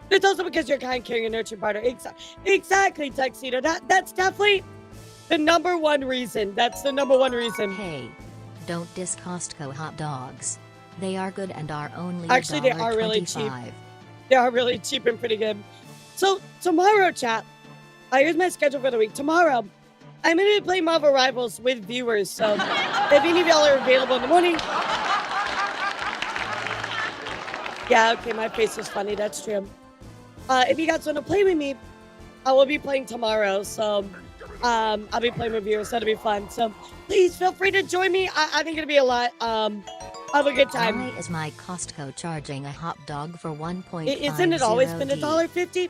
It's also because you're kind, caring, and nurtured partner. Exactly, Tuxedo. That's definitely the number one reason. That's the number one reason. Hey, don't diss Costco hot dogs. They are good and are only Actually, they are really cheap. $1.25. They are really cheap and pretty good. So tomorrow, chat. Here's my schedule for the week. Tomorrow, I'm going to be playing Marvel Rivals with viewers. So if any of y'all are available in the morning. Yeah, okay, my face is funny. That's true. If you guys want to play with me, I will be playing tomorrow. So I'll be playing with viewers. That'll be fun. So please feel free to join me. I think it'll be a lot. Have a good time. Why is my Costco charging a hot dog for $1.50? Isn't it always been $1.50?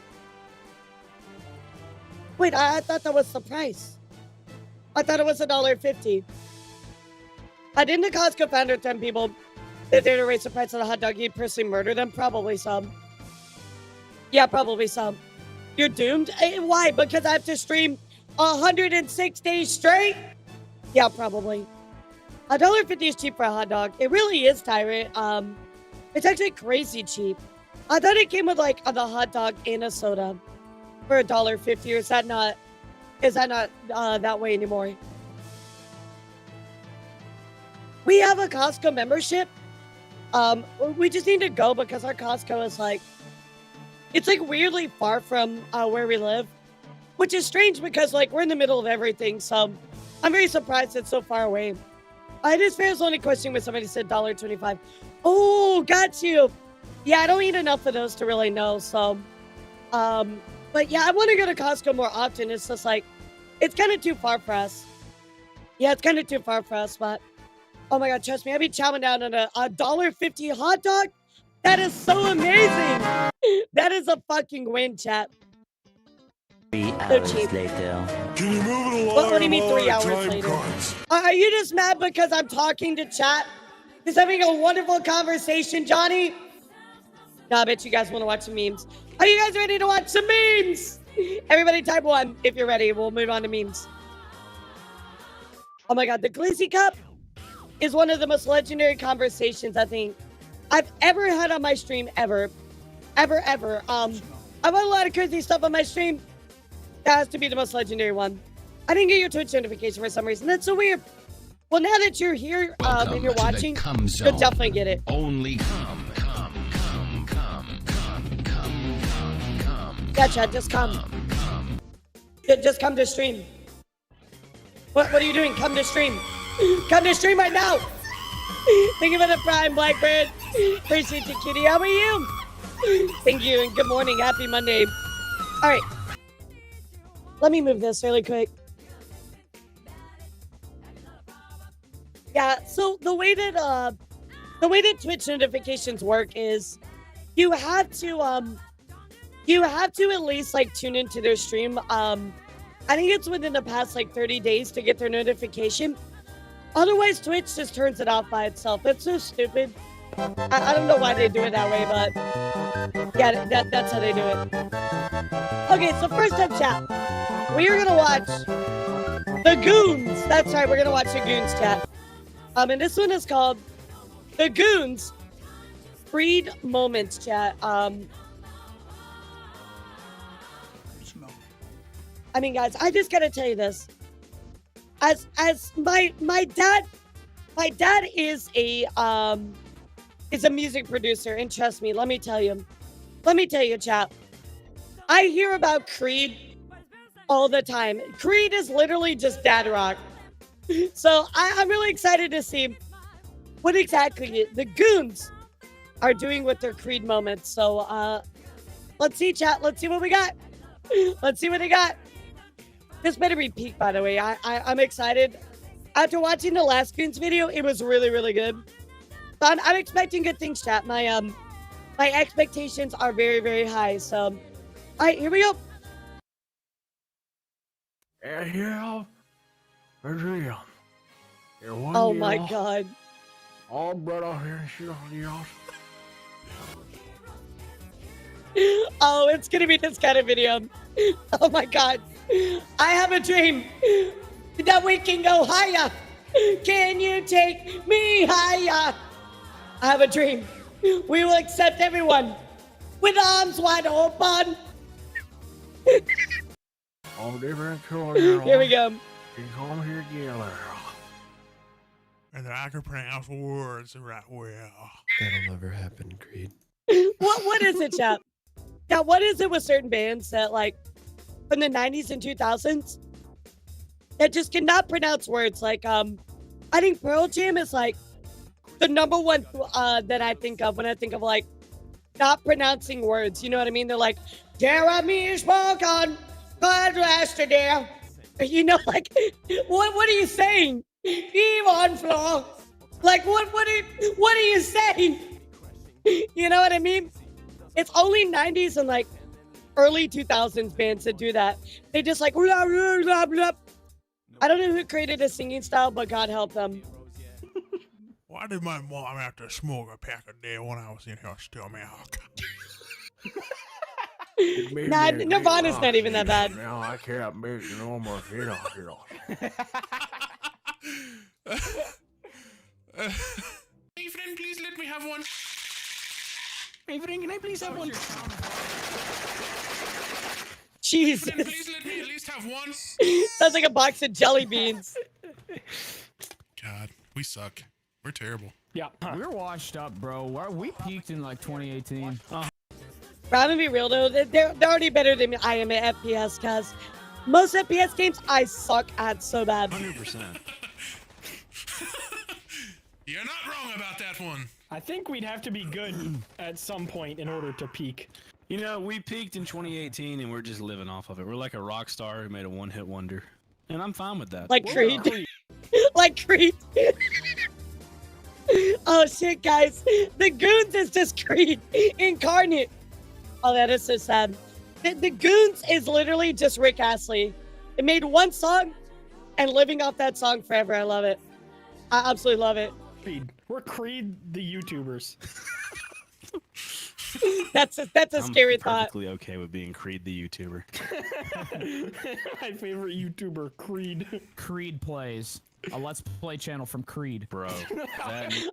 Wait, I thought that was the price. I thought it was $1.50. Didn't the Costco founder tell people that they're to raise the price of the hot dog, you'd personally murder them? Probably some. Yeah, probably some. You're doomed? Why? Because I have to stream 106 days straight? Yeah, probably. $1.50 is cheap for a hot dog. It really is, Tyrant. It's actually crazy cheap. I thought it came with like the hot dog and a soda for $1.50. Or is that not? Is that not that way anymore? We have a Costco membership. We just need to go because our Costco is like, it's like weirdly far from where we live, which is strange because like we're in the middle of everything. So I'm very surprised it's so far away. It is fair. It's only question when somebody said $1.25. Oh, got you. Yeah, I don't eat enough of those to really know. So, but yeah, I want to go to Costco more often. It's just like, it's kind of too far for us. Yeah, it's kind of too far for us, but oh my God, trust me, I'd be chowing down on a $1.50 hot dog. That is so amazing. That is a fucking win, chat. 3 hours later. Can you move it along? What do you mean 3 hours later? Are you just mad because I'm talking to chat? Just having a wonderful conversation, Johnny? No, I bet you guys want to watch some memes. Are you guys ready to watch some memes? Everybody type 1 if you're ready. We'll move on to memes. Oh my God, the Glizzy Cup is one of the most legendary conversations I think I've ever had on my stream ever. I've had a lot of crazy stuff on my stream. That has to be the most legendary one. I didn't get your Twitch notification for some reason. That's so weird. Well, now that you're here and you're watching, you'll definitely get it. Only come. Yeah, Chad, just come. Just come to stream. What are you doing? Come to stream. Come to stream right now. Thank you for the Prime, Blackbird. Appreciate you, kitty. How are you? Thank you, and good morning. Happy Monday. All right. Let me move this really quick. Yeah, so the way that Twitch notifications work is you have to at least like tune into their stream. I think it's within the past like 30 days to get their notification. Otherwise, Twitch just turns it off by itself. It's so stupid. I don't know why they do it that way, but yeah, that's how they do it. Okay, so first up, chat. We are gonna watch The Goons. That's right, we're gonna watch The Goons, chat. And this one is called The Goons Freed Moments, chat. I mean, guys, I just gotta tell you this. As my dad is a music producer, and trust me, let me tell you, chat. I hear about Creed all the time. Creed is literally just dad rock. So I'm really excited to see what exactly the goons are doing with their Creed moments. So let's see, chat. Let's see what we got. Let's see what they got. This better be peak, by the way. I'm excited. After watching the last Goons video, it was really, really good. So I'm expecting good things, chat. My expectations are very, very high. So, all right, here we go. Yeah. Oh my god. All brought out here and shit on the house. Oh, it's gonna be this kind of video. Oh my god. I have a dream that we can go higher. Can you take me higher? I have a dream. We will accept everyone with arms wide open. All different colors. Here we go. You come here, Elara. And I can pronounce words right well. That'll never happen, Creed. What is it, chat? Now, what is it with certain bands that, like, from the 90s and 2000s that just cannot pronounce words? Like, I think Pearl Jam is, like, the number one that I think of when I think of, like, not pronouncing words. You know what I mean? They're like, Jeremy spoken, God yesterday. You know, like, what are you saying? Eve on floor. Like, what are you saying? You know what I mean? It's only 90s and, like, early 2000s bands that do that. They just, like, blah, blah, blah, blah. I don't know who created a singing style, but God help them. Why did my mom have to smoke a pack a day when I was in her stomach? Nah, Nirvana's not even that bad. Now I can't make no more shit on here. Hey friend, please let me have one. Hey, friend, can I please have one? Jesus. Friend, please let me at least have one. Sounds like a box of jelly beans. God, we suck. We're terrible. Yeah, we're washed up, bro. We peaked in like 2018. I'm gonna be real though, they're already better than I am at FPS, cause most FPS games I suck at so bad. 100%. You're not wrong about that one. I think we'd have to be good at some point in order to peak. You know, we peaked in 2018 and we're just living off of it. We're like a rock star who made a one-hit wonder. And I'm fine with that. Like Creed. Like Creed. Oh shit, guys. The Goons is just Creed incarnate. Oh, that is so sad. The Goons is literally just Rick Astley. It made one song and living off that song forever. I love it. I absolutely love it. Creed. We're Creed the YouTubers. That's a scary thought. I'm perfectly okay with being Creed the YouTuber. My favorite YouTuber, Creed. Creed plays. A Let's Play channel from Creed. Bro.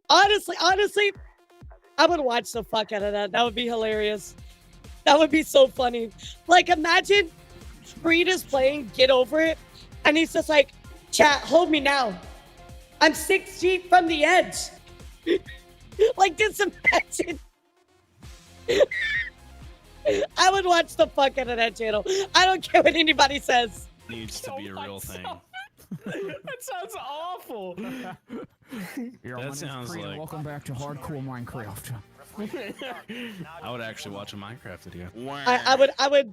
Honestly, I would watch the fuck out of that. That would be hilarious. That would be so funny. Like, imagine Creed is playing Get Over It, and he's just like, chat, hold me now. I'm 6 feet from the edge. Like, just imagine. I would watch the fuck out of that channel. I don't care what anybody says. Needs to be a real thing. That sounds awful. That sounds like... Welcome back to Hardcore Minecraft. I would actually watch a Minecraft video. I would,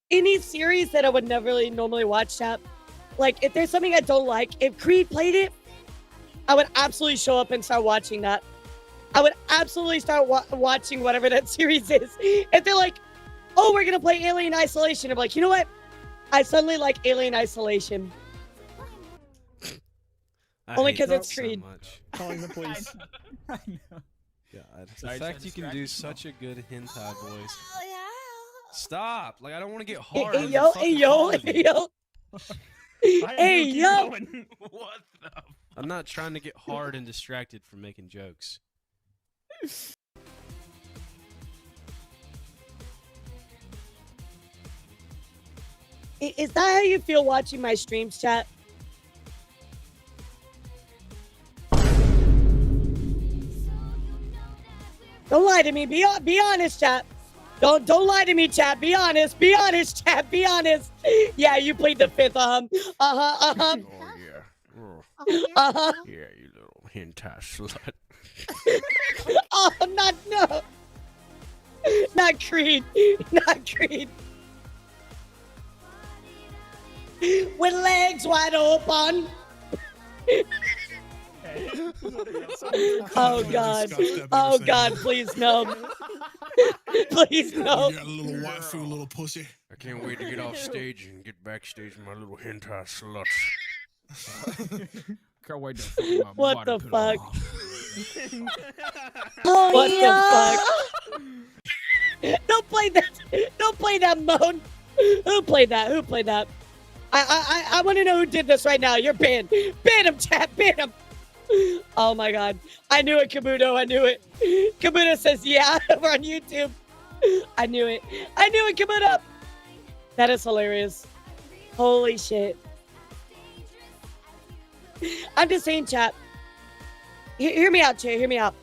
any series that I would never really normally watch, chat, like, if there's something I don't like, if Creed played it, I would absolutely show up and start watching that. I would absolutely start watching whatever that series is. If they're like, oh, we're going to play Alien Isolation, I'm like, you know what? I suddenly like Alien Isolation. Only because it's Creed. So much. Calling the police. I know. God. The fact you can do such a good hentai voice. Stop! Like, I don't want to get hard. Hey yo, hey yo, hey yo. Hey yo. What the? I'm not trying to get hard and distracted from making jokes. Is that how you feel watching my streams, chat? Don't lie to me. Be honest, chat. Don't lie to me, chat. Be honest, chat. Be honest. Yeah, you played the fifth. Oh yeah. Oh, Uh-huh. yeah, you little hentai slut. Oh, no. Not Creed. Not Creed. With legs wide open. Oh God. Oh God, please no. Please no. You got a little waifu, little pussy. I can't wait to get off stage and get backstage with my little hentai sluts. Can't wait to fuck my What the body fuck? Oh, What yeah. the fuck? Don't play that. Don't play that moan. Who played that? Who played that? I want to know who did this right now. You're banned. Ban him, chat. Ban him. Oh my God. I knew it, Kabuto. I knew it. Kabuto says, yeah, we're on YouTube. I knew it. I knew it, Kabuto. That is hilarious. Holy shit. I'm just saying, chat. Hear me out, chat. Hear me out.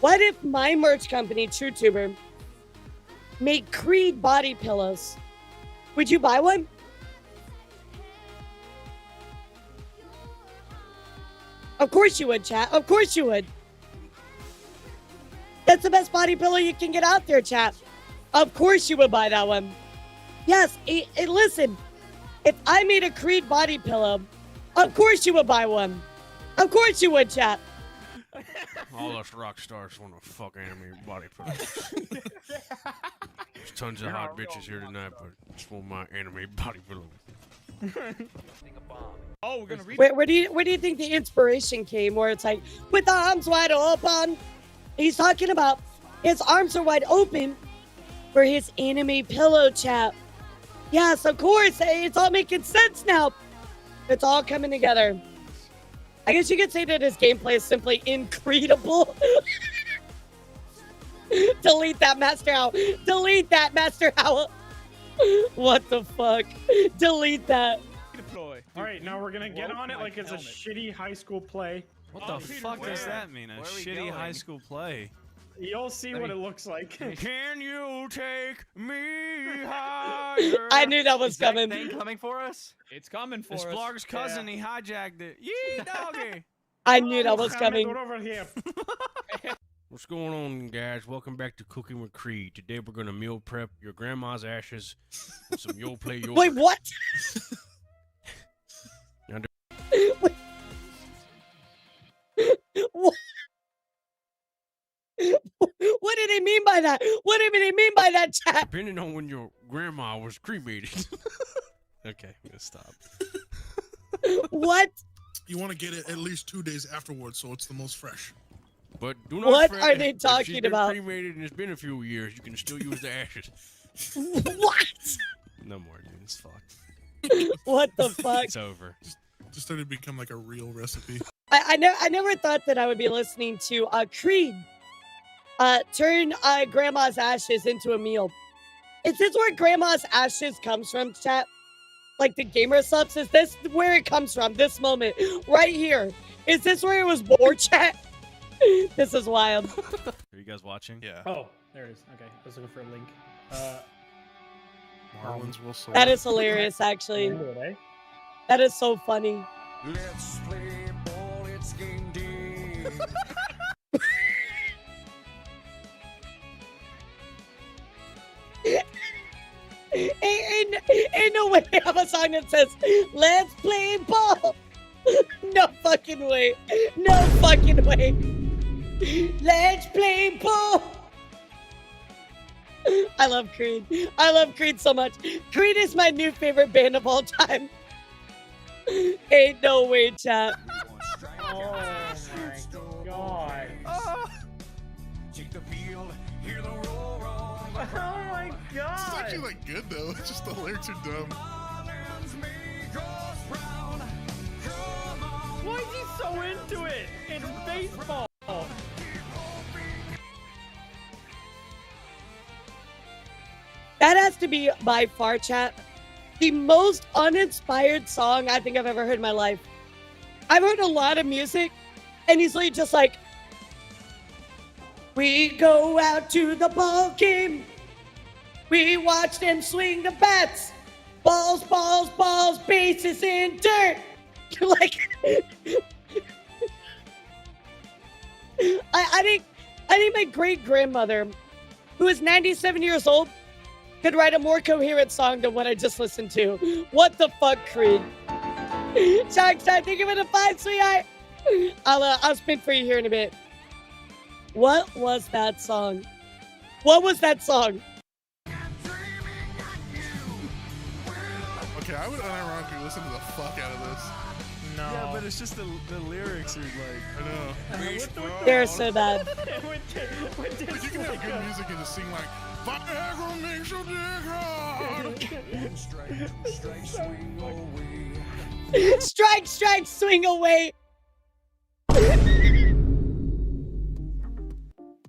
What if my merch company, Vtuber, made Creed body pillows? Would you buy one? Of course you would, chat. Of course you would. That's the best body pillow you can get out there, chat. Of course you would buy that one. Yes, listen. If I made a Creed body pillow, of course you would buy one. Of course you would, chat. All us rock stars want to fuck anime body pillows. There's tons of hot bitches here tonight, but just want my anime body pillow. Oh, we're gonna read. Where do you think the inspiration came? Where it's like, with arms wide open. He's talking about his arms are wide open for his anime pillow, chat. Yes, of course. It's all making sense now. It's all coming together. I guess you could say that his gameplay is simply incredible. Delete that, Master Owl. Delete that, Master Owl. What the fuck? Delete that. All right, now we're gonna get on it like it's a shitty high school play. What the fuck does that mean? A shitty high school play? You'll see what it looks like. Can you take me higher? I knew that was coming. Thing coming for us? It's coming for It's us. Blarg's cousin. He hijacked it. Yee, doggy. I knew that was coming. Over here. What's going on, guys? Welcome back to Cooking with Creed. Today we're gonna meal prep your grandma's ashes with some Yo Play Yo. Wait, what? What did he mean by that? What did he mean by that, chat? Depending on when your grandma was cremated. Okay, I'm gonna stop. What? You want to get it at least 2 days afterwards, so it's the most fresh. But do not What fret, are they if talking she's been about? cremated and it's been a few years, you can still use the ashes. What? No more, dude. It's fucked. What the fuck? It's over. Just started to become like a real recipe. I never thought that I would be listening to Creed turn grandma's ashes into a meal. Is this where grandma's ashes comes from, chat? Like the gamer subs? Is this where it comes from? This moment right here. Is this where it was born, chat? This is wild. Are you guys watching? Yeah. Oh, there it is. Okay, I was looking for a link. Marlins will select. That is hilarious, actually. That is so funny. Let's play ball, it's game day. Ain't no way I have a song that says, let's play ball. No fucking way. No fucking way. Let's play ball. I love Creed. I love Creed so much. Creed is my new favorite band of all time. Ain't no way, chat. Oh my god. Take the field, hear the roar on the Oh my god. It's actually like good though. It's just the lyrics are dumb. Why is he so into it? It's baseball. That has to be by far, chat, the most uninspired song I think I've ever heard in my life. I've heard a lot of music, and he's like just like, we go out to the ball game, We watched him swing the bats. Balls, balls, balls, bases in dirt. Like, I think my great grandmother, who is 97 years old, could write a more coherent song than what I just listened to. What the fuck, Creed? Shark, thank you for the 5, sweetheart. I'll spin for you here in a bit. What was that song? What was that song? Okay, I would unironically listen to the fuck out of this. No. Yeah, but it's just the lyrics are like, I know. They're so bad. But you can have good music and just sing like, Viagra makes your dick hard. Strike, strike, swing away.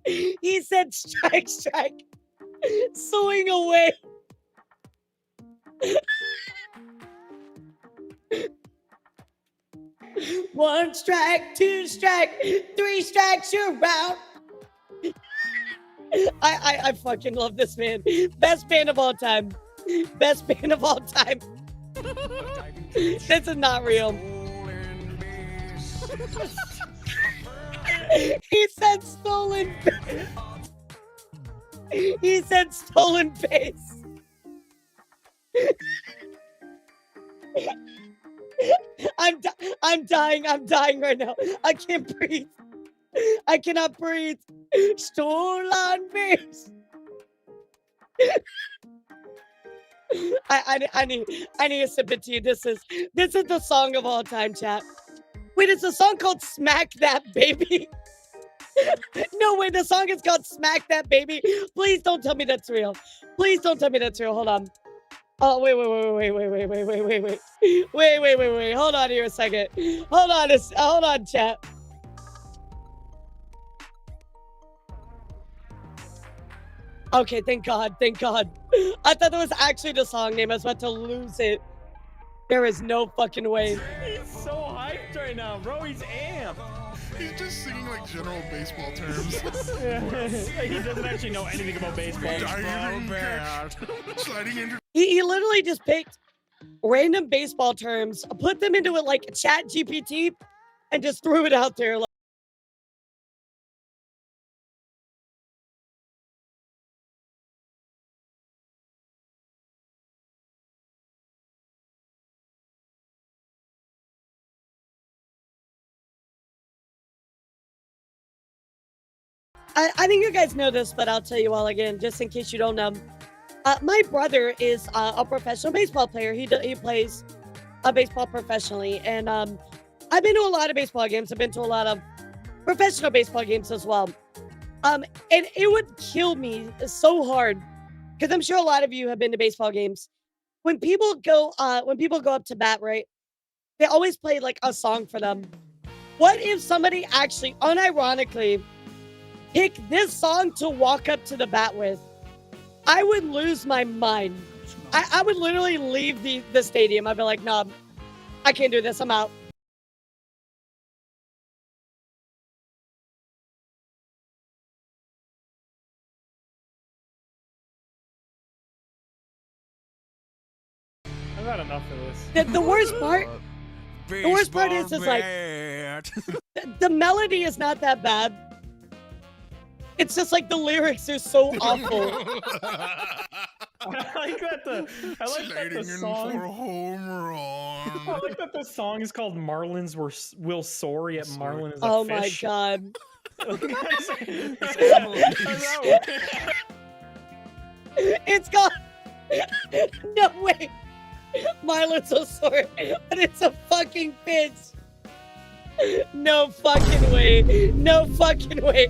He said strike, strike, swing away. One strike, 2 strike, 3 strikes, you're out. I fucking love this man. Best band of all time. Best band of all time. This is not real. He said stolen. He said stolen base. I'm dying right now. I can't breathe. I cannot breathe. Stolen base. I need a sip of tea. This is the song of all time, chat. Wait, it's a song called Smack That Baby. No, wait, the song is called Smack That Baby. Please don't tell me that's real. Please don't tell me that's real. Hold on. Oh, wait. Hold on here a second. Hold on, chat. Okay, thank God. I thought that was actually the song name. I was about to lose it. There is no fucking way. He's so hyped right now, bro. He's amped. He's just singing like general baseball terms. He doesn't actually know anything about baseball. He literally just picked random baseball terms, put them into it like Chat GPT, and just threw it out there. I think you guys know this, but I'll tell you all again, just in case you don't know. My brother is a professional baseball player. He plays baseball professionally, and I've been to a lot of baseball games. I've been to a lot of professional baseball games as well. And it would kill me so hard, because I'm sure a lot of you have been to baseball games. When people go up to bat, right? They always play like a song for them. What if somebody actually, unironically, pick this song to walk up to the bat with? I would lose my mind. I would literally leave the stadium. I'd be like, nah, I can't do this. I'm out. I've had enough of this. The worst part is like, the melody is not that bad. It's just like the lyrics are so awful. I like that the song. For a home run. I like that the song is called Marlins Will Soar, yet Marlin is a Oh fish. my God. It's called. No way. Marlon's so sorry, but it's a fucking fish. No fucking way. No fucking way.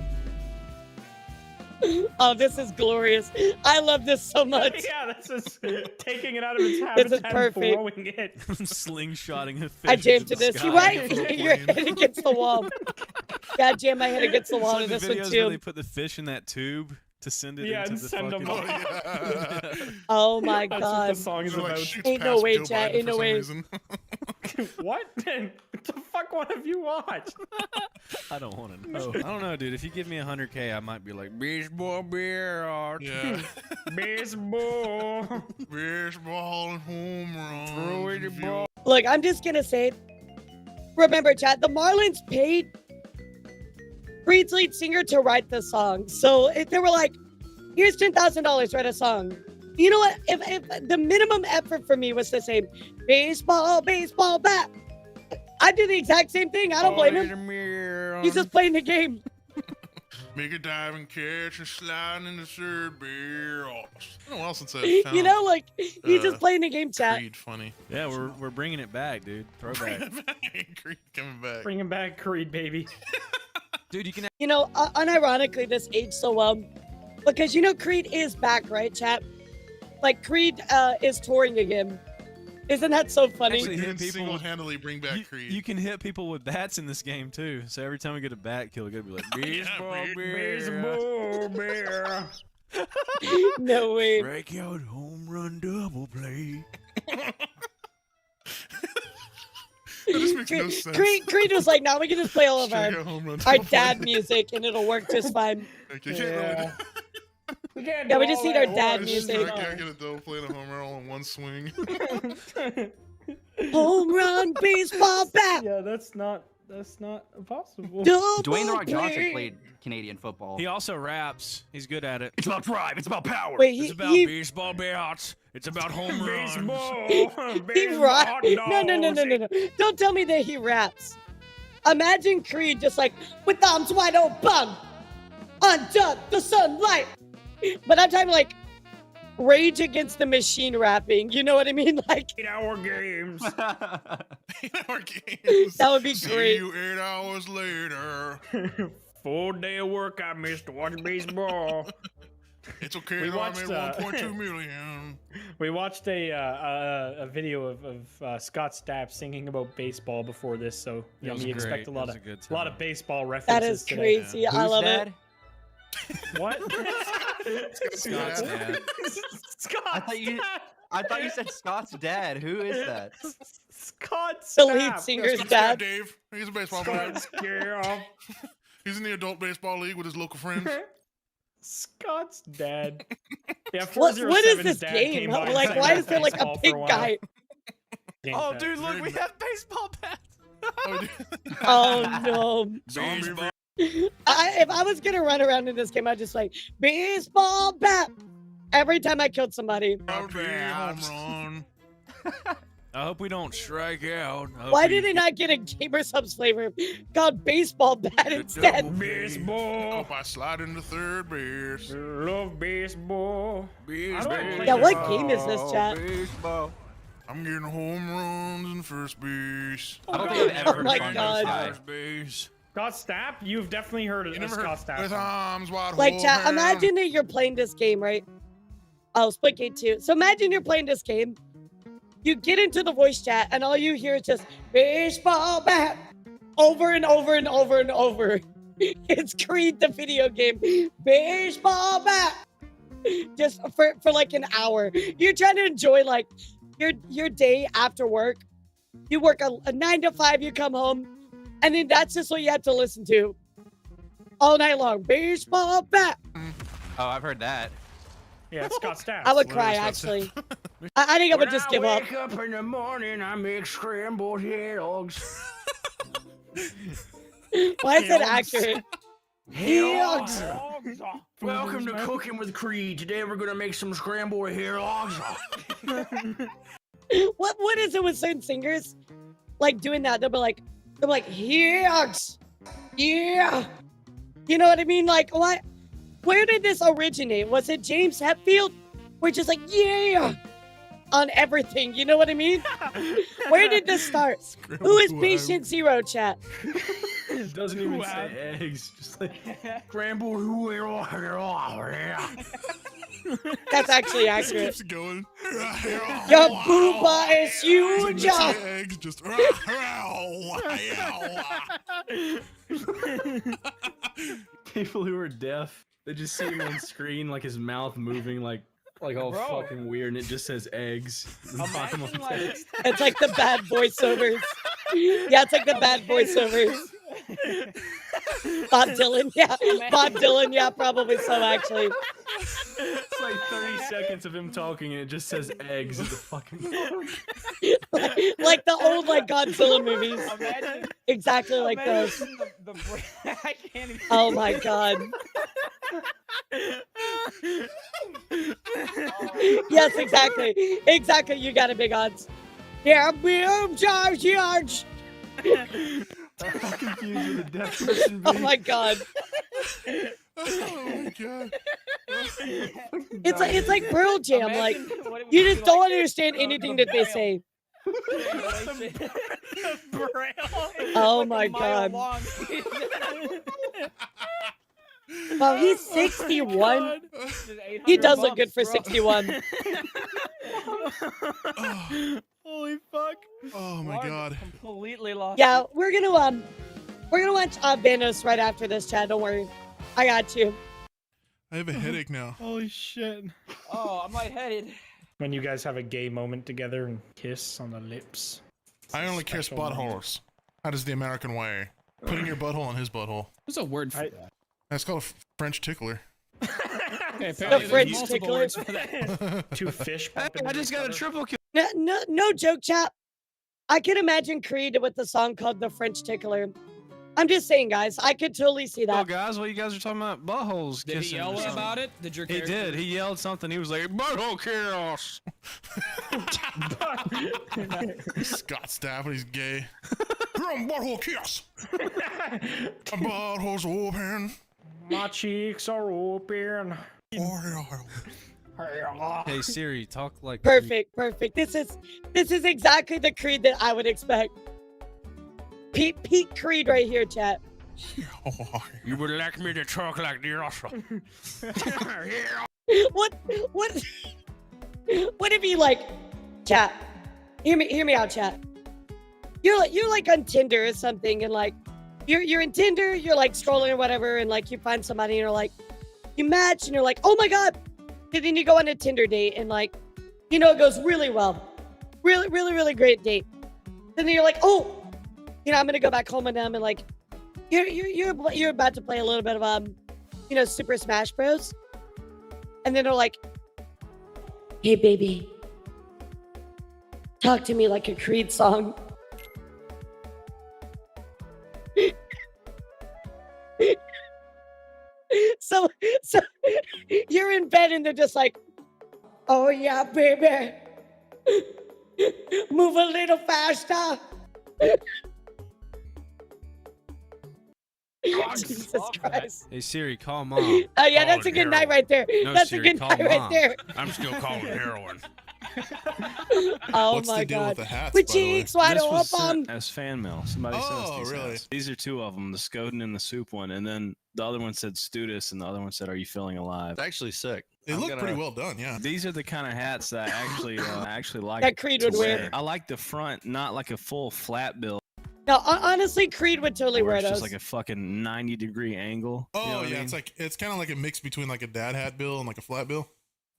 Oh, this is glorious. I love this so much. Yeah, this is taking it out of its This is habitat and perfect. throwing it. slingshotting a fish. I jammed to into the this. You're sky. right. Your head against the wall. God jam my head against the It's wall like to the this one videos where they too. put the fish in that tube to send it Yeah, into and the send fucking... them Oh my That's what God. the song is Like, about. shoots Ain't no past way, Joe chat. Biden Ain't for no some way. reason. What? the fuck one of you watch? I don't want to know. I don't know, dude. If you give me 100K, I might be like, baseball beer art. Yeah. Baseball. Baseball and home runs. Throw it the ball. Look, I'm just gonna say it. Remember, chat, the Marlins paid Creed's lead singer to write the song. So if they were like, here's $10,000, write a song. You know what? If the minimum effort for me was to say, baseball, baseball, bat, I'd do the exact same thing. I don't blame him. He's just playing the game. Make a dive and catch and slide in the third base. I don't know what else it said. You know, like, he's just playing the game, chat. Creed, funny. Yeah, we're bringing it back, dude. Throwback. Creed coming back. Bringing back Creed, baby. Dude, you can. You know, unironically, this aged so well. Because, you know, Creed is back, right, chat? Like, Creed is touring again. Isn't that so funny? Actually, You hit can people single-handedly bring back Creed. You can hit people with bats in this game too. So every time we get a bat kill, we gotta be like baseball beer. Baseball beer. No way. Strikeout, home run, double play. That just makes no sense. Creed was like, now we can just play all of Strikeout, home run, our double play. dad music and it'll work just fine. Like, you can't really Yeah, we just need our dad music. Strikeout, get a double play and a home run all in one swing. Home run, baseball bat. Yeah, that's not possible. Dwayne The Rock Johnson played Canadian football. He also raps. He's good at it. It's about drive. It's about power. Wait, It's about baseball bats. It's about home runs. He raps. No. Don't tell me that he raps. Imagine Creed just like, with arms wide open, under the sunlight. But I'm talking like Rage Against the Machine rapping. You know what I mean? Like 8-hour games. 8-hour games. That would be See great. you 8 hours later. Full day of work I missed to watch baseball. It's okay. We though, I watched, made 1.2 million. We watched a video of Scott Stapp singing about baseball before this, so you was know, you great. expect a It lot was of a good lot of time. baseball references. That is today. crazy. I love it. What? Scott's dad. I thought you said Scott's dad. Who is that? Scott The Stapp. lead singer's Scott's dad. Dave. He's a baseball player. Scott Stapp. He's in the adult baseball league with his local friends. Scott's dad. Yeah, What is 407's this dad game? came by and Like, sang why about is there like a baseball for pink while. guy? Oh, dude, look, we have baseball bats. Oh no. Baseball. If I was gonna run around in this game, I'd just like baseball bat every time I killed somebody. Home run. I hope we don't strike out. Why did it not get a Gamer Subs flavor called baseball bat instead? Baseball. Hope I slide into third base. Love baseball. Yeah, what game is this, chat? I'm getting home runs in first base. I don't think I've ever Oh my heard God. First base. Scott Stapp? You've definitely heard of You never Scott heard Stapp. with arms wide Like, chat, open. imagine that you're playing this game, right? Oh, Splitgate 2. So imagine you're playing this game. You get into the voice chat, and all you hear is just baseball bat over and over and over and over. It's Creed the video game. Baseball bat. Just for like an hour. You're trying to enjoy like your day after work. You work a 9 to 5, you come home, and then that's just what you have to listen to all night long. Baseball bat. Oh, I've heard that. Yeah, it's Scott Stapp. I would cry, actually. I think I would just give up. Wake up in the morning, I make scrambled eggs. Why is that accurate? Eggs. Welcome to Cooking with Creed. Today we're gonna make some scrambled eggs. What is it with certain singers? Like doing that, they'll be like, yes, yeah. You know what I mean? Like, what? Where did this originate? Was it James Hetfield? We're just like, yeah, on everything. You know what I mean? Where did this start? Who is Patient Zero, chat? It doesn't even say eggs. Just like scrambled That's actually accurate. Keeps going. Your booba is huge. Eggs just. People who are deaf, they just see him on screen, like his mouth moving, like all Bro. fucking weird, and it just says eggs. The bottom of the text. It's like the bad voiceovers. Yeah, it's like the bad voiceover. Bob Dylan, yeah. Bob Dylan, yeah, probably so, actually. It's like 30 seconds of him talking and it just says eggs in the fucking phone. Like the old like Godzilla movies. Exactly like those. I can't even. Oh my god. Yes, exactly. Exactly, you got it, big odds. Yeah, boom, charge, charge. I'm confused with the deaf person. Oh my god. Oh my god. It's like Pearl Jam, like you just don't understand anything that they say. Oh my god. Wow, he's 61. He does look good for 61. Holy fuck. Oh my god. Completely lost. Yeah, we're gonna watch Vanoss right after this, Chad. Don't worry, I got you. I have a headache now. Holy shit. Oh, I'm lightheaded. When you guys have a gay moment together and kiss on the lips. I only kiss buttholes. That is the American way. Putting your butthole in his butthole. There's a word for that. That's called a French tickler. Okay, The French tickler. Two fish. I just got a triple kill. No joke, chap. I can imagine Creed with the song called "The French Tickler." I'm just saying, guys. I could totally see Oh, that. guys, what you guys are talking about? Buttholes Did he kissing. yell or something. about it? Did your He character? did. He yelled something. He was like, "Butthole chaos." Scott Stapp when he's gay. You're on butthole kiss. My butthole's open. My cheeks are open. Hey Siri, talk like Perfect. This is exactly the Creed that I would expect. Pete Creed right here, chat. You would like me to talk like the Russia. What if you like, chat? Hear me out, chat. You're like on Tinder or something, and like you're in Tinder, you're like scrolling or whatever, and like you find somebody and you're like, you match and you're like, oh my god. And then you go on a Tinder date and like, you know, it goes really well. Really great date. And then you're like, oh, you know, I'm gonna go back home with them and like you're about to play a little bit of you know, Super Smash Bros. And then they're like, hey baby, talk to me like a Creed song. So you're in bed and they're just like, oh yeah, baby. Move a little faster. Jesus Christ. Hey Siri, call mom. Oh yeah, that's a good night right there. No, That's Siri, a good call night right mom. there. I'm still calling heroin. Oh What's my the deal god. with the hats, With by the way? cheeks wide This was open. sent as fan mail. Somebody sent us Oh, these really? hats. These are two of them, the Skoden and the soup one. And then the other one said Studis, and the other one said, are you feeling alive? It's actually sick. They look pretty well done, yeah. These are the kind of hats that I actually like. That Creed to would wear. I like the front, not like a full flat bill. No, honestly, Creed would totally Where wear it's those. just like a fucking 90-degree angle. Oh You know what I yeah, mean? it's kind of like a mix between like a dad hat bill and like a flat bill.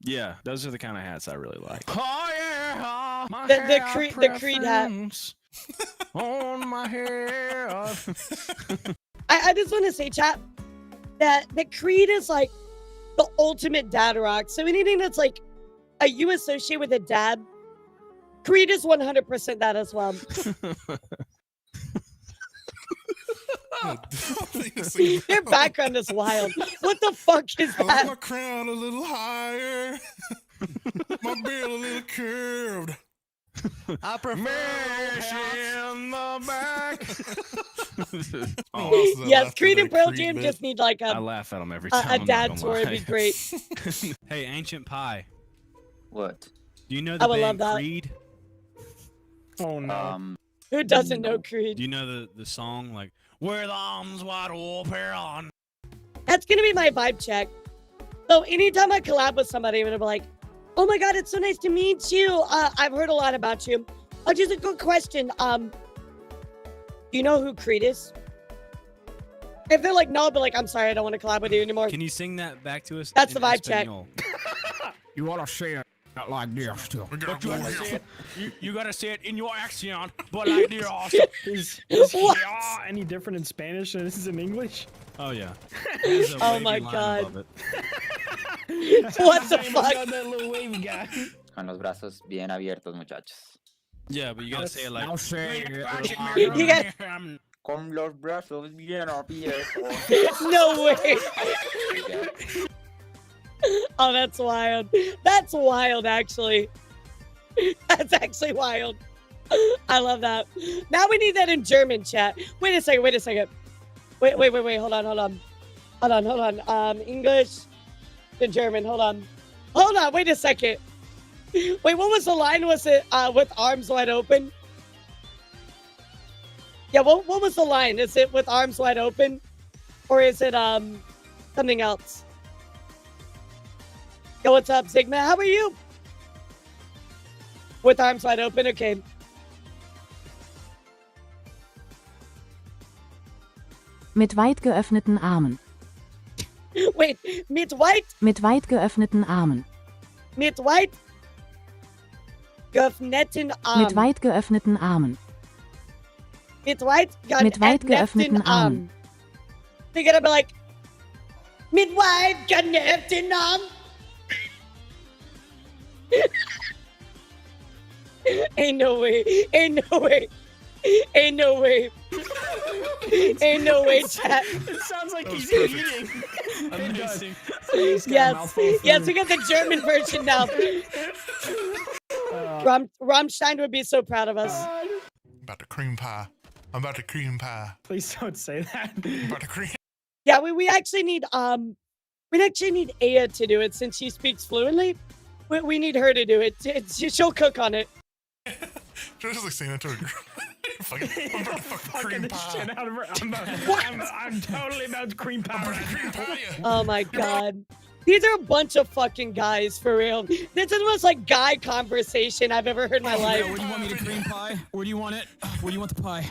Yeah, those are the kind of hats I really like. Oh yeah, my the Creed hat. On my hair. I just want to say, chat, that the Creed is like the ultimate dad rock. So anything that's like you associate with a dad, Creed is 100% that as well. Your background is wild. What the fuck is I like my that? crown a little higher, my bill a little curved. I prefer in the back. Yes, Creed and Pearl Jam just need like I a laugh at them every time. a dad tour. It'd be great. Hey, Ancient Pie. What? Do you know I the would love band that. Creed? Oh no. Who doesn't know Creed? Do you know the song like "Where the arms wide open"? That's gonna be my vibe check. So anytime I collab with somebody, I'm gonna be like, "Oh my god, it's so nice to meet you. I've heard a lot about you. Oh, just a good question. Do you know who Creed is?" If they're like, "No," I'll be like, "I'm sorry, I don't want to collab with you anymore." Can you sing that back to us? That's in the vibe check. Espanol? You wanna see Like this. But you gotta say it. You gotta say it in your accent, but like this. Is What? yeah any different in Spanish than this is in English? Oh yeah. Oh my god. What the fuck? That little wavy guy. Con los brazos bien abiertos, muchachos. Yeah, but you gotta say it like. I'll say it. You got Con los brazos bien abiertos. no way. Oh, that's wild. That's wild, actually. That's actually wild. I love that. Now we need that in German, chat. Wait a second. Wait. Hold on. English to German. Hold on. Wait a second. Wait, what was the line? Was it with arms wide open? Yeah, what was the line? Is it with arms wide open? Or is it something else? Yo, what's up, Sigma? How are you? With arms wide open? Okay. Mit weit geöffneten Armen. Wait, mit weit geöffneten Armen. Mit weit geöffneten Armen. Mit weit geöffneten Armen. Mit weit geöffneten Armen. They're gonna be like, mit weit geöffneten Armen. Ain't no way, chat. It sounds like he's eating. Amazing. Yes, we got the German version now. Rammstein would be so proud of us. About the cream pie. I'm about to cream pie. Please don't say that. I'm about to cream. Yeah, we actually need Aya to do it since she speaks fluently. We need her to do it. She'll cook on it. She's just like saying it to her girl. I'm about to fucking cream the pie. shit out of her. I'm totally about to cream pie. Oh my god. These are a bunch of fucking guys, for real. This is the most like guy conversation I've ever heard in my life. Where do you want me to cream pie? Where do you want it? Where do you want the pie?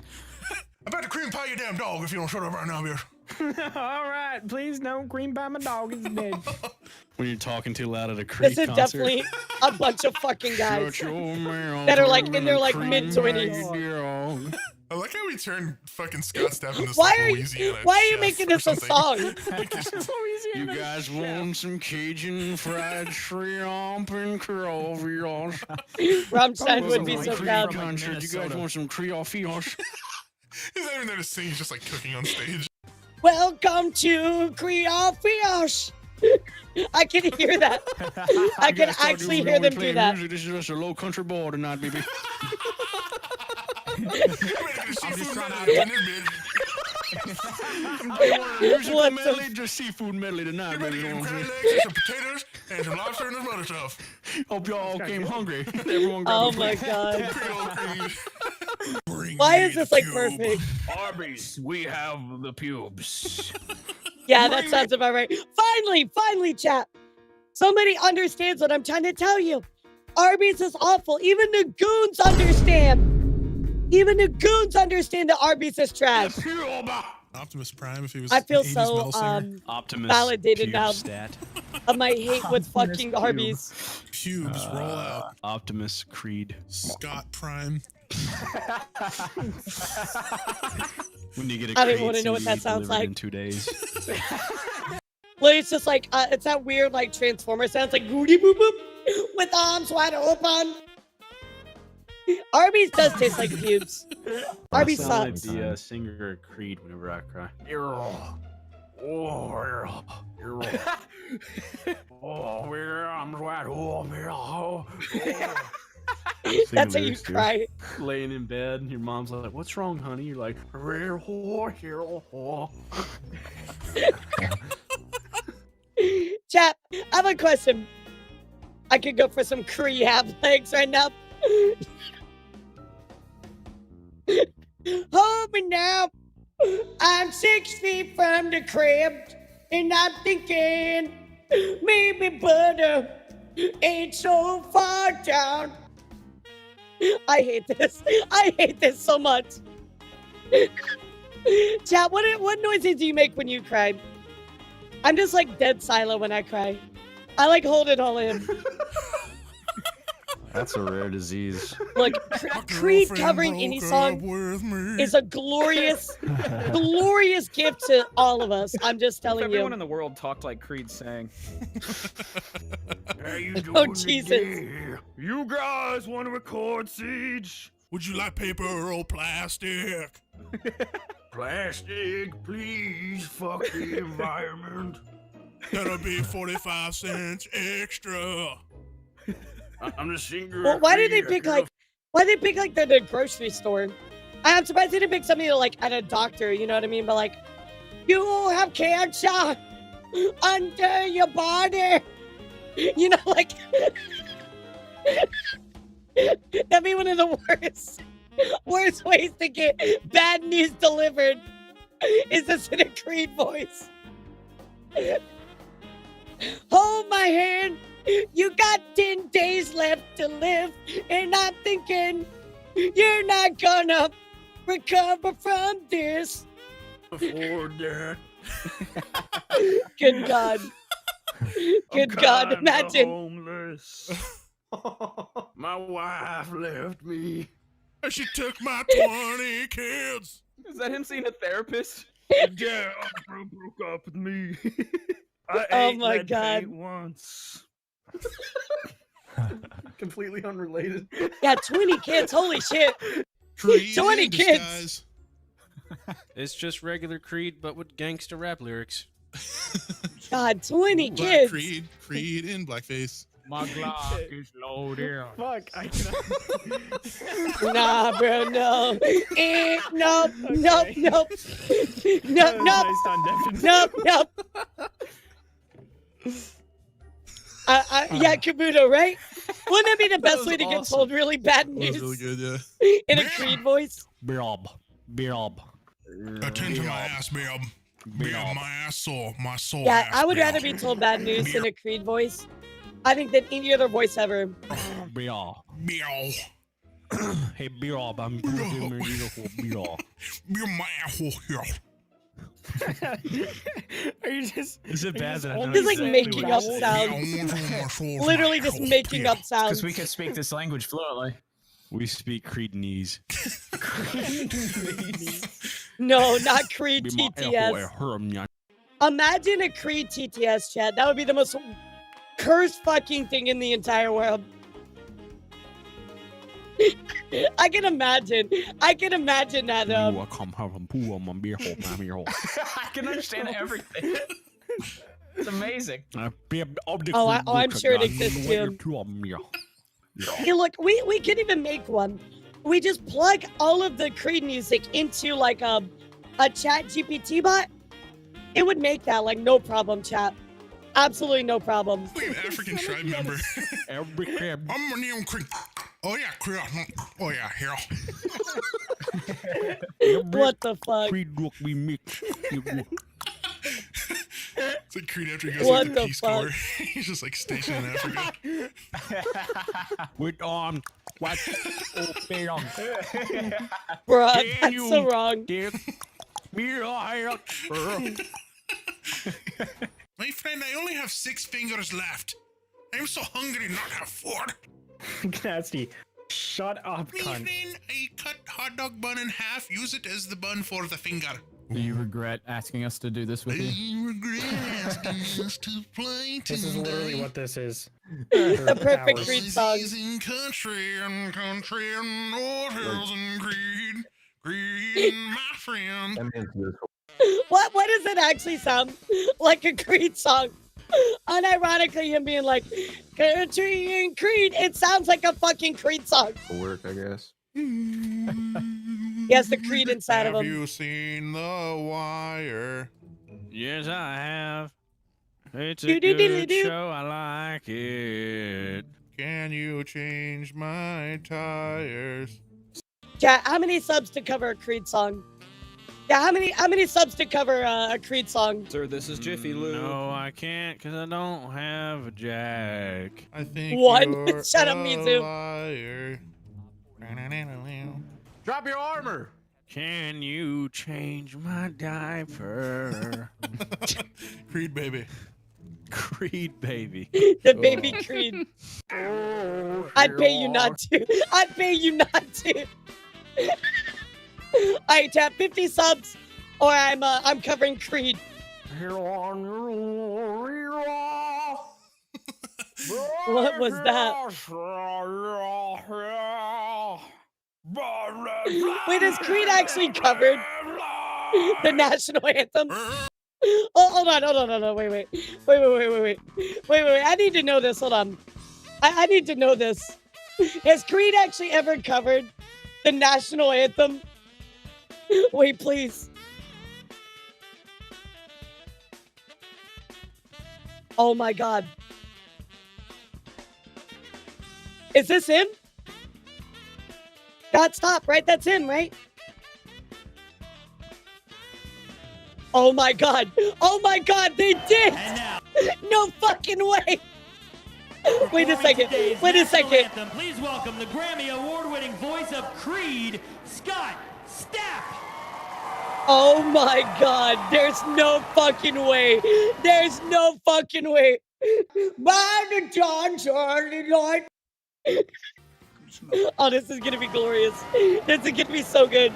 I'm about to cream pie your damn dog if you don't shut up right now, bitch. All right, please don't cream pie my dog. It's dead. When you're talking too loud at a Creed This is concert. definitely a bunch of fucking guys that are like in their like mid-20s. I like how we turned fucking Scott Stapp into Why like are Louisiana. you making this a song? You guys want some Cajun fried shrimp and Creole? Rammstein would be so proud. Concert. You guys want some Creole fish? He's not even there to sing, he's just like cooking on stage. Welcome to Creole Fish. I can hear that. I can actually hear them do that. This is just a low country boy tonight, baby. I'm just trying to musical medley, just seafood medley tonight, baby. Some crab legs, some potatoes, and some lobster and some other stuff. Hope y'all came hungry. Everyone Oh my god. Why is this like perfect? Arby's, we have the pubes. Yeah, that sounds about right. Finally, chat. Somebody understands what I'm trying to tell you. Arby's is awful. Even the goons understand. Even the goons understand that Arby's is trash. Optimus Prime, if he was I feel an 80s so metal singer. Optimus validated now stat. of my hate with fucking Arby's. Pubes roll out. Optimus Creed. Scott Prime. When you get a I don't Creed want to know what that CD sounds delivered like. in 2 days. Well, it's just like it's that weird like Transformer sounds like goody boop boop with arms wide open. Arby's does taste like pubes. Arby's sound sucks. like the singer of Creed whenever I cry. That's how you cry. Laying in bed, and your mom's like, "What's wrong, honey?" You're like, Chat, I have a question. I could go for some crab legs right now. Hold me now. I'm 6 feet from the crib, and I'm thinking maybe butter ain't so far down. I hate this. I hate this so much. Chat, what noises do you make when you cry? I'm just like dead silent when I cry. I like hold it all in. That's a rare disease. Look, Creed covering any song is a glorious, glorious gift to all of us. I'm just If telling everyone you. in the world talked like Creed sang. How you doing Oh, Jesus. today? You guys want to record Siege? Would you like paper or plastic? Plastic, please. Fuck the environment. That'll be 45 cents extra. I'm the singer. Well, why did they pick like? Why did they pick like the grocery store? I'm surprised they didn't pick something like at a doctor. You know what I mean? But like, you have cancer under your body. You know, like that'd be one of the worst ways to get bad news delivered. Is this in a Creed voice? Hold my hand. You got 10 days left to live, and I'm thinking you're not gonna recover from this. Afford that. Good God. Good God, kinda imagine. Homeless. My wife left me. She took my 20 kids. Is that him seeing a therapist? Yeah, broke up with me. I Oh ate my lead God. paint once. Completely unrelated. Yeah, 20 kids, holy shit. Creed 20 in kids. disguise. It's just regular Creed, but with gangster rap lyrics. God, 20 Black kids. Creed in blackface. My Glock is loaded. Fuck, I cannot. Nah, bro, no. Nope, nope, Okay. nope. Nope, nope. Based on definition. Nope, nope. Yeah, Kabuto, right? Wouldn't that be the best was way to get awesome. told really bad That was really news good, yeah. in a Creed voice? Blob. Blob. Attend to my ass, babe. Babe, my asshole. My soul. Yeah, ass, I would babe. rather be told bad news in a Creed voice, I think, than any other voice ever. Blob. Meow. Hey, Blob, I'm beautiful. Blob. You're my asshole here. Are you just? Is it bad that I don't Just like exactly making what up it is? sounds. Literally just making up sounds. Because we can speak this language fluently. We speak Creednese. No, not Creed Be my TTS. asshole, Imagine a Creed TTS chat. That would be the most cursed fucking thing in the entire world. I can imagine. I can imagine that. You are come have some poo on my beer hole, my beer hole. I can understand everything. It's amazing. I'm sure it exists too. Hey, look, we could even make one. We just plug all of the Creed music into like a chat GPT bot. It would make that like no problem, chat. Absolutely no problem. Like an African tribe member. Every crab. I'm a name Creed. Oh yeah, Creed. Oh yeah, here. What the fuck? Creed look we mix. It's like Creed after he goes What like the the Peace fuck? Corps. He's just like stationed in Africa. With what? Oh, bam. Bruh, Can that's you so wrong. Dick. My friend, I only have 6 fingers left. I'm so hungry not have 4. Nasty. Shut up, My cunt. friend, I cut hot dog bun in half. Use it as the bun for the finger. Do you regret asking us to do this with you? I regret asking us to play This is literally what this is. The perfect Hours. Creed song. Amazing country and North Hills and Creed, my friend. What does it actually sound like a Creed song? Unironically, him being like, country and Creed. It sounds like a fucking Creed song. Work, I guess. He has the Creed inside of Have him. you seen The Wire? Yes, I have. It's a Do-do-do-do-do. good show. I like it. Can you change my tires? Chat, how many subs to cover a Creed song? Yeah, how many subs to cover a Creed song? Sir, this is Jiffy Lube. No, I can't because I don't have a jack. I think One. you're Shut up, a Mizu. liar. Drop your armor. Can you change my diaper? Creed, baby. Creed baby. The baby Creed. I'd pay you not to. I'd pay you not to. I tap 50 subs, or I'm covering Creed. What was that? Wait, is Creed actually covered the national anthem? Oh, hold on, wait. I need to know this. Hold on. I need to know this. Has Creed actually ever covered the national anthem? Wait, please. Oh my God. Is this him? God, stop, right? That's him, right? Oh my God. Oh my God, they did! No fucking way! Wait a second. Wait a second. Anthem, please welcome the Grammy Award-winning voice of Creed, Scott Stapp. Oh my God. There's no fucking way. There's no fucking way. By the dawn's early light. Oh, this is gonna be glorious. This is gonna be so good.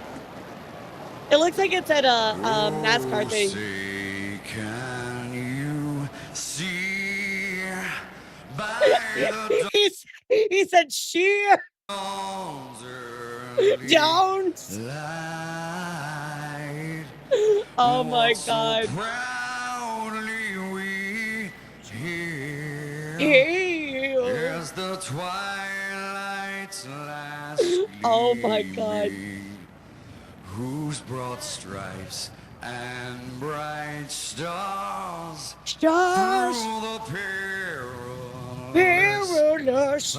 It looks like it's at a NASCAR thing. Say, can you see by the He said sheer Jones. light? Oh my So God. proudly we hear Ew. as the twilight's last Oh my God. gleaming, whose broad stripes and bright stars Stars. through the Perilous.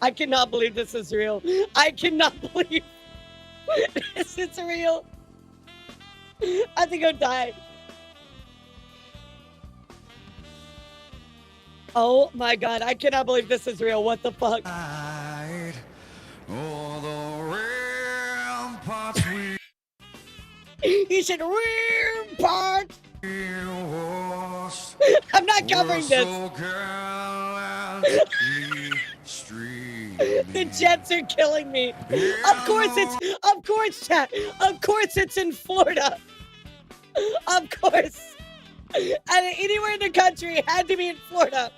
I cannot believe this is real. I cannot believe this is real. I think I'll die. Oh my God, I cannot believe this is real. What the fuck? Oh, the ramparts we He said rampart. watched I'm not covering were this. so gallantly streaming. The Jets are killing me. Of course chat. Of course it's in Florida. Of course. And anywhere in the country, it had to be in Florida.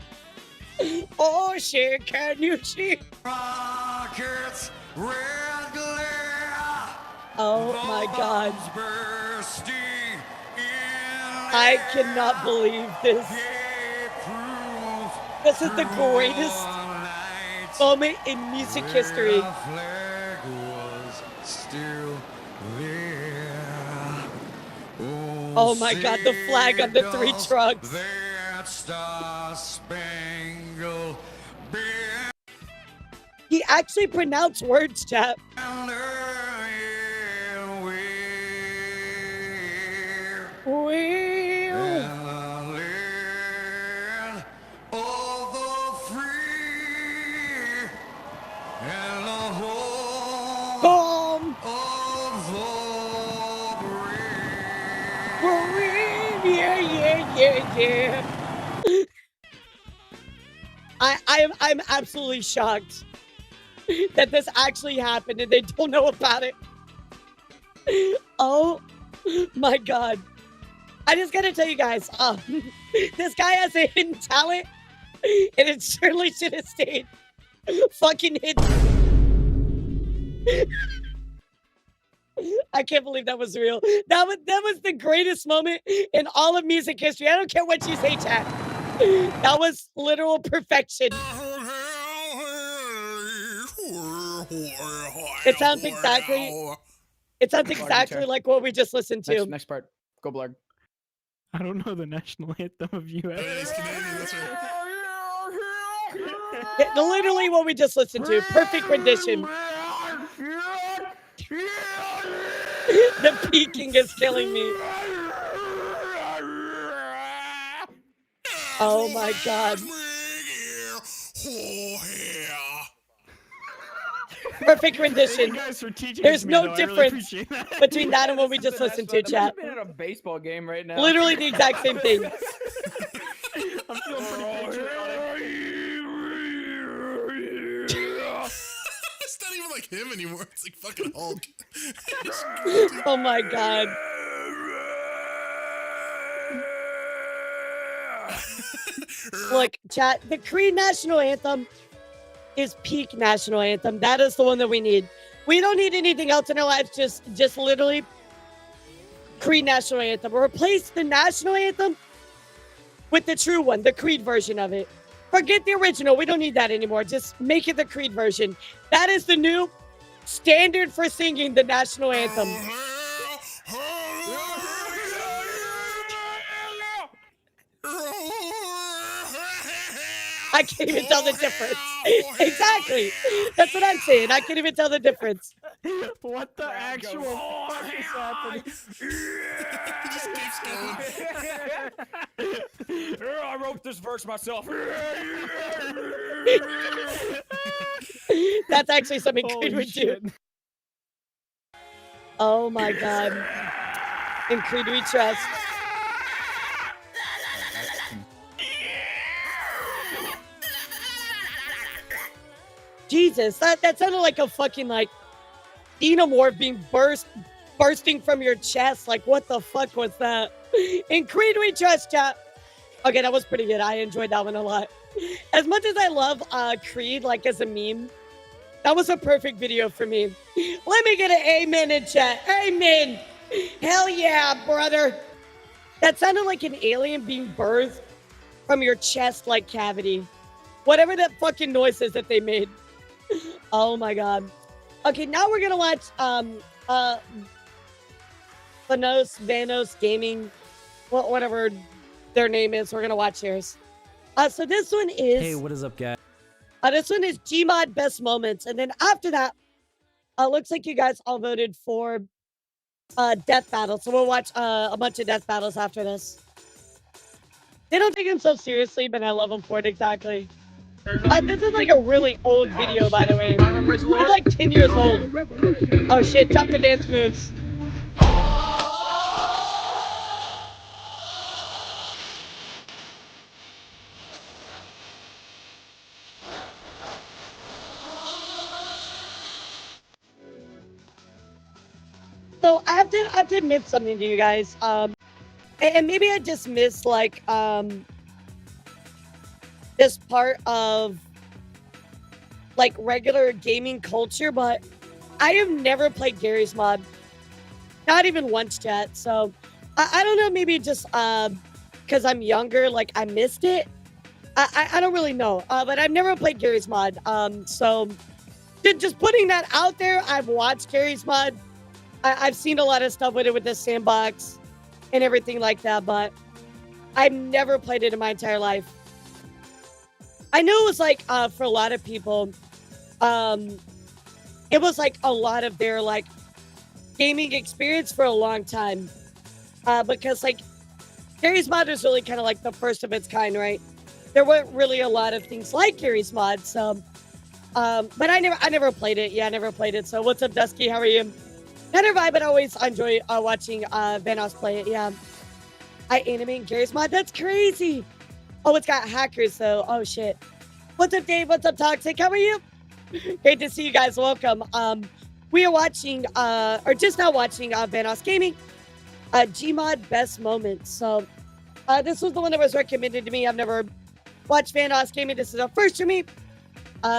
Oh shit, can you see? Rockets, red glare, Oh my God. bombs bursting in I cannot believe this. This is the greatest moment in music history. the flag was still there. Oh my God, the flag on the 3 trucks. That star-spangled banner He actually pronounced words, chat. Well, and the land of the free and the home of the brave. Yeah. I'm absolutely shocked that this actually happened and they don't know about it. Oh my God. I just gotta tell you guys, this guy has a hidden talent and it certainly should have stayed fucking hidden. I can't believe that was real. That was the greatest moment in all of music history. I don't care what you say, chat. That was literal perfection. It sounds exactly like what we just listened to. Next part. Go Blarg. I don't know the national anthem of US. Literally what we just listened to. Perfect rendition. The peaking is killing me. Oh my God. Perfect Thank rendition. you guys for teaching There's it to me, no though. I really difference appreciate that. between that and what we just listened to, chat. I've been at a baseball game right now. Literally the exact same thing. I'm feeling pretty patriotic. It's not even like him anymore. It's like fucking Hulk. Oh my god. Look, chat, the Creed national anthem is peak national anthem. That is the one that we need. We don't need anything else in our lives. Just literally Creed national anthem. Replace the national anthem with the true one, the Creed version of it. Forget the original. We don't need that anymore. Just make it the Creed version. That is the new standard for singing the national anthem. I can't even tell the difference. Exactly. That's what I'm saying. I can't even tell the difference. What the actual fuck is happening? He just keeps going. I wrote this verse myself. That's actually something Creed would do. Oh my god. In Creed we trust. Jesus, that sounded like a fucking like xenomorph being bursting from your chest. Like what the fuck was that? In Creed we trust, chat. Okay, that was pretty good. I enjoyed that one a lot. As much as I love Creed like as a meme, that was a perfect video for me. Let me get an amen in chat. Amen. Hell yeah, brother. That sounded like an alien being birthed from your chest like cavity. Whatever that fucking noise is that they made. Oh my god. Okay, now we're gonna watch Vanoss Gaming, whatever their name is. We're gonna watch theirs. So this one is Hey, what is up, guys? this one is Gmod Best Moments, and then after that, looks like you guys all voted for Death Battle. So we'll watch a bunch of Death Battles after this. They don't take themselves seriously, but I love them for it exactly. This is like a really old video, by the way. It's like 10 years old. Oh shit, top the dance moves. So I have to admit something to you guys. And maybe I just missed like this part of like regular gaming culture, but I have never played Gary's mod, not even once, chat. So I don't know, maybe just because I'm younger, like I missed it. I don't really know, but I've never played Gary's mod. So just putting that out there, I've watched Gary's mod. I've seen a lot of stuff with it with the sandbox and everything like that, but I've never played it in my entire life. I know it was like for a lot of people, it was like a lot of their like gaming experience for a long time, because like Gary's mod is really kind of like the first of its kind, right? There weren't really a lot of things like Gary's mod, so but I never played it. Yeah, I never played it. So what's up, Dusky? How are you? Kind of vibe, but I always enjoy watching Vanoss play it. Yeah, I animate Gary's mod. That's crazy. Oh, it's got hackers though. Oh shit. What's up, Dave? What's up, Toxic? How are you? Great to see you guys. Welcome. We are watching, or just now watching Vanoss Gaming, Gmod Best Moments. So this was the one that was recommended to me. I've never watched Vanoss Gaming. This is a first for me.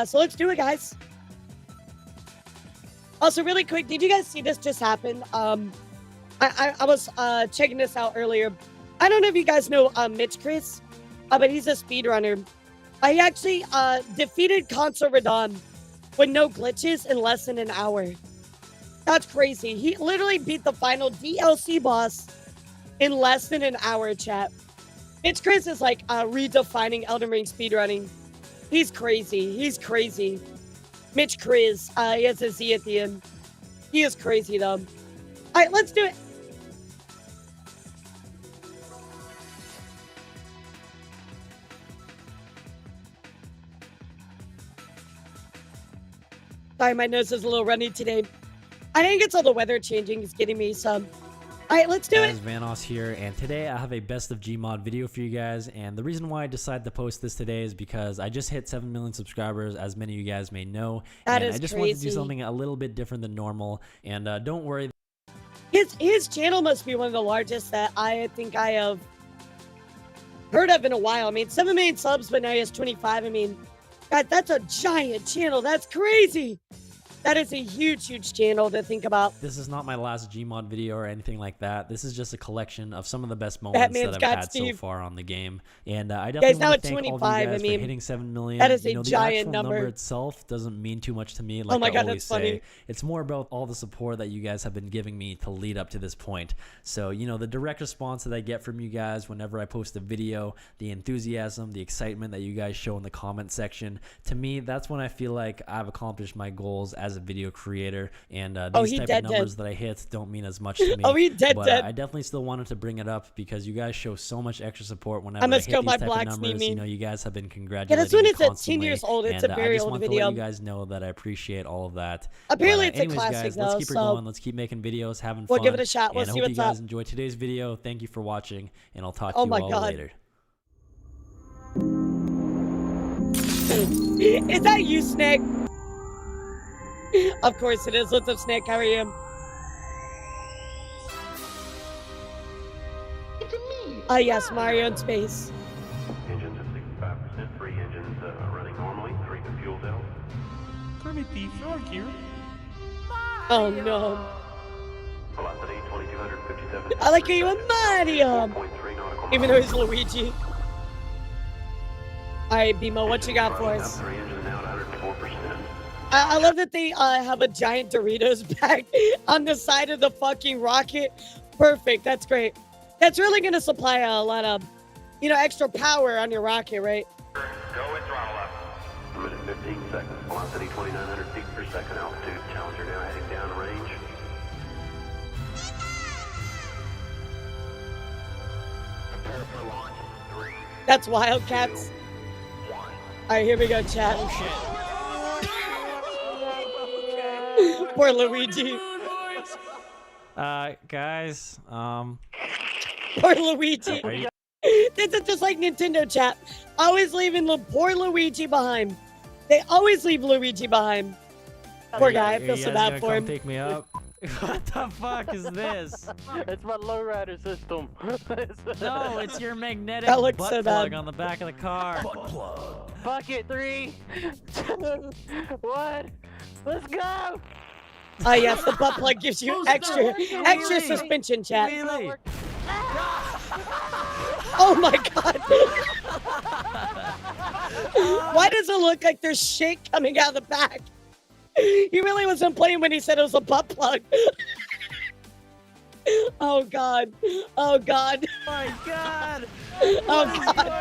So let's do it, guys. Also, really quick, did you guys see this just happen? I was checking this out earlier. I don't know if you guys know Mitch Chris, but he's a speedrunner. He actually defeated Console Radon with no glitches in less than an hour. That's crazy. He literally beat the final DLC boss in less than an hour, chat. Mitch Chris is like redefining Elden Ring speedrunning. He's crazy. He's crazy. Mitch Chris. He has a Z at the end. He is crazy, though. All right, let's do it. Sorry, my nose is a little runny today. I think it's all the weather changing is getting me some. All right, let's do it. Vanoss here, and today I have a best of Gmod video for you guys. And the reason why I decided to post this today is because I just hit 7 million subscribers, as many of you guys may know. That and is I just crazy. wanted to do something a little bit different than normal. And don't worry. His channel must be one of the largest that I think I have heard of in a while. I mean, 7 million subs, but now he has 25. I mean, God, that's a giant channel. That's crazy. That is a huge, huge channel to think about. This is not my last Gmod video or anything like that. This is just a collection of some of the best moments that I've had so far on the game. And I definitely want to thank all of you guys for hitting 7 million. That is a the giant actual number number itself doesn't mean too much to me, like oh my I God, always that's funny. say. It's more about all the support that you guys have been giving me to lead up to this point. So, you know, the direct response that I get from you guys whenever I post a video, the enthusiasm, the excitement that you guys show in the comment section, to me, that's when I feel like I've accomplished my goals as a video creator. And these type of numbers that I hit don't mean as much to me. Oh, he dead. I definitely still wanted to bring it up because you guys show so much extra support whenever I must hit go these my type blacks of numbers. need me. You know, you guys have been congratulating Yeah, this one me is at 10 constantly, years old. It's and, a very I just old want video. to let you guys know that I appreciate all of that. Apparently, it's a anyways, classic, guys, let's though, keep her so going. Let's keep making videos, having we'll fun. give it a shot. We'll and see I hope what's you guys up. enjoyed today's video. Thank you for watching, and I'll talk to Oh you my all God. later. Is that you, Snake? Of course it is. What's up, Snake? How are you? Yes, Mario in space. Engines at 65%, 3 engines running normally, 3 with fuel cells. Kermit the Frog here. Oh no. Velocity 2257. I like how you went Mario. Even though he's Luigi. Alright, Bimo, what you got for us? 3 engines now at 104%. I love that they have a giant Doritos bag on the side of the fucking rocket. Perfect. That's great. That's really going to supply a lot of, you know, extra power on your rocket, right? Go with throttle up. A minute 15 seconds. Velocity 2,900 feet per second. Altitude. Challenger now heading down range. Prepare for launch. 3. That's Wildcats. Alright, here we go, chat. Poor Luigi. Guys, Poor Luigi. This is just like Nintendo, chat. Always leaving the poor Luigi behind. They always leave Luigi behind. Poor guy, I feel so bad for him. Pick me up. What the fuck is this? It's my lowrider system. No, it's your magnetic That looks butt so plug bad. on the back of the car. Bucket 3, 2, 1. Let's go. Yes, the butt plug gives you extra suspension, chat. Oh my God. Why does it look like there's shit coming out of the back? He really wasn't playing when he said it was a butt plug. Oh God. Oh God. Oh my God. Oh God.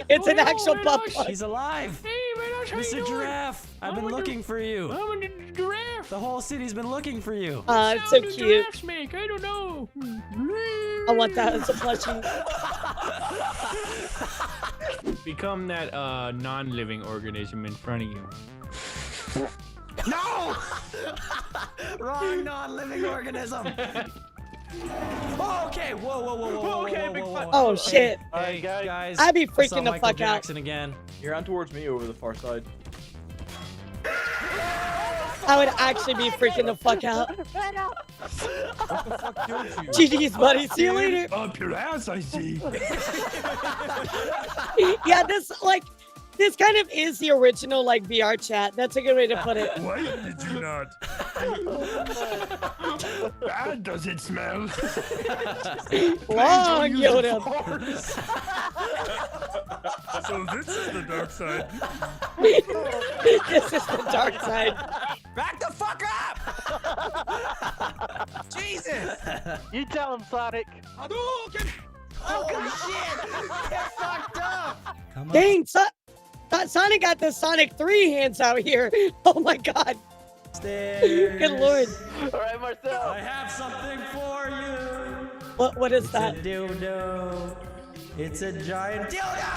It's an actual butt plug. He's alive. Hey, Vanoss, how Mr. you doing? Giraffe, I've been looking for you. I'm a giraffe. The whole city's been looking for you. It's so How do cute. giraffes make? I don't know. I want that as a plushie. Become that non-living organism in front of you. No! Wrong non-living organism. Oh, okay. Whoa. Okay, big fun. Oh shit. Hey, guys. I'd be I saw freaking the Michael fuck out. Jackson again. You're on towards me over the far side. I would actually be freaking the fuck out. What the fuck killed you? GG's, buddy. See you later. Up your ass, I see. Yeah, this kind of is the original like VR chat. That's a good way to put it. Why did you not? Bad does it smell? Long Yoda. So this is the dark side. This is the dark side. Back the fuck up! Jesus! You tell him, Sonic. Oh shit! Get fucked up! Dang, Sonic got the Sonic 3 hands out here. Oh my God. Stairs. Good Lord. All right, Marcel. I have something for you. What is that? It's a dildo. It's a giant dildo.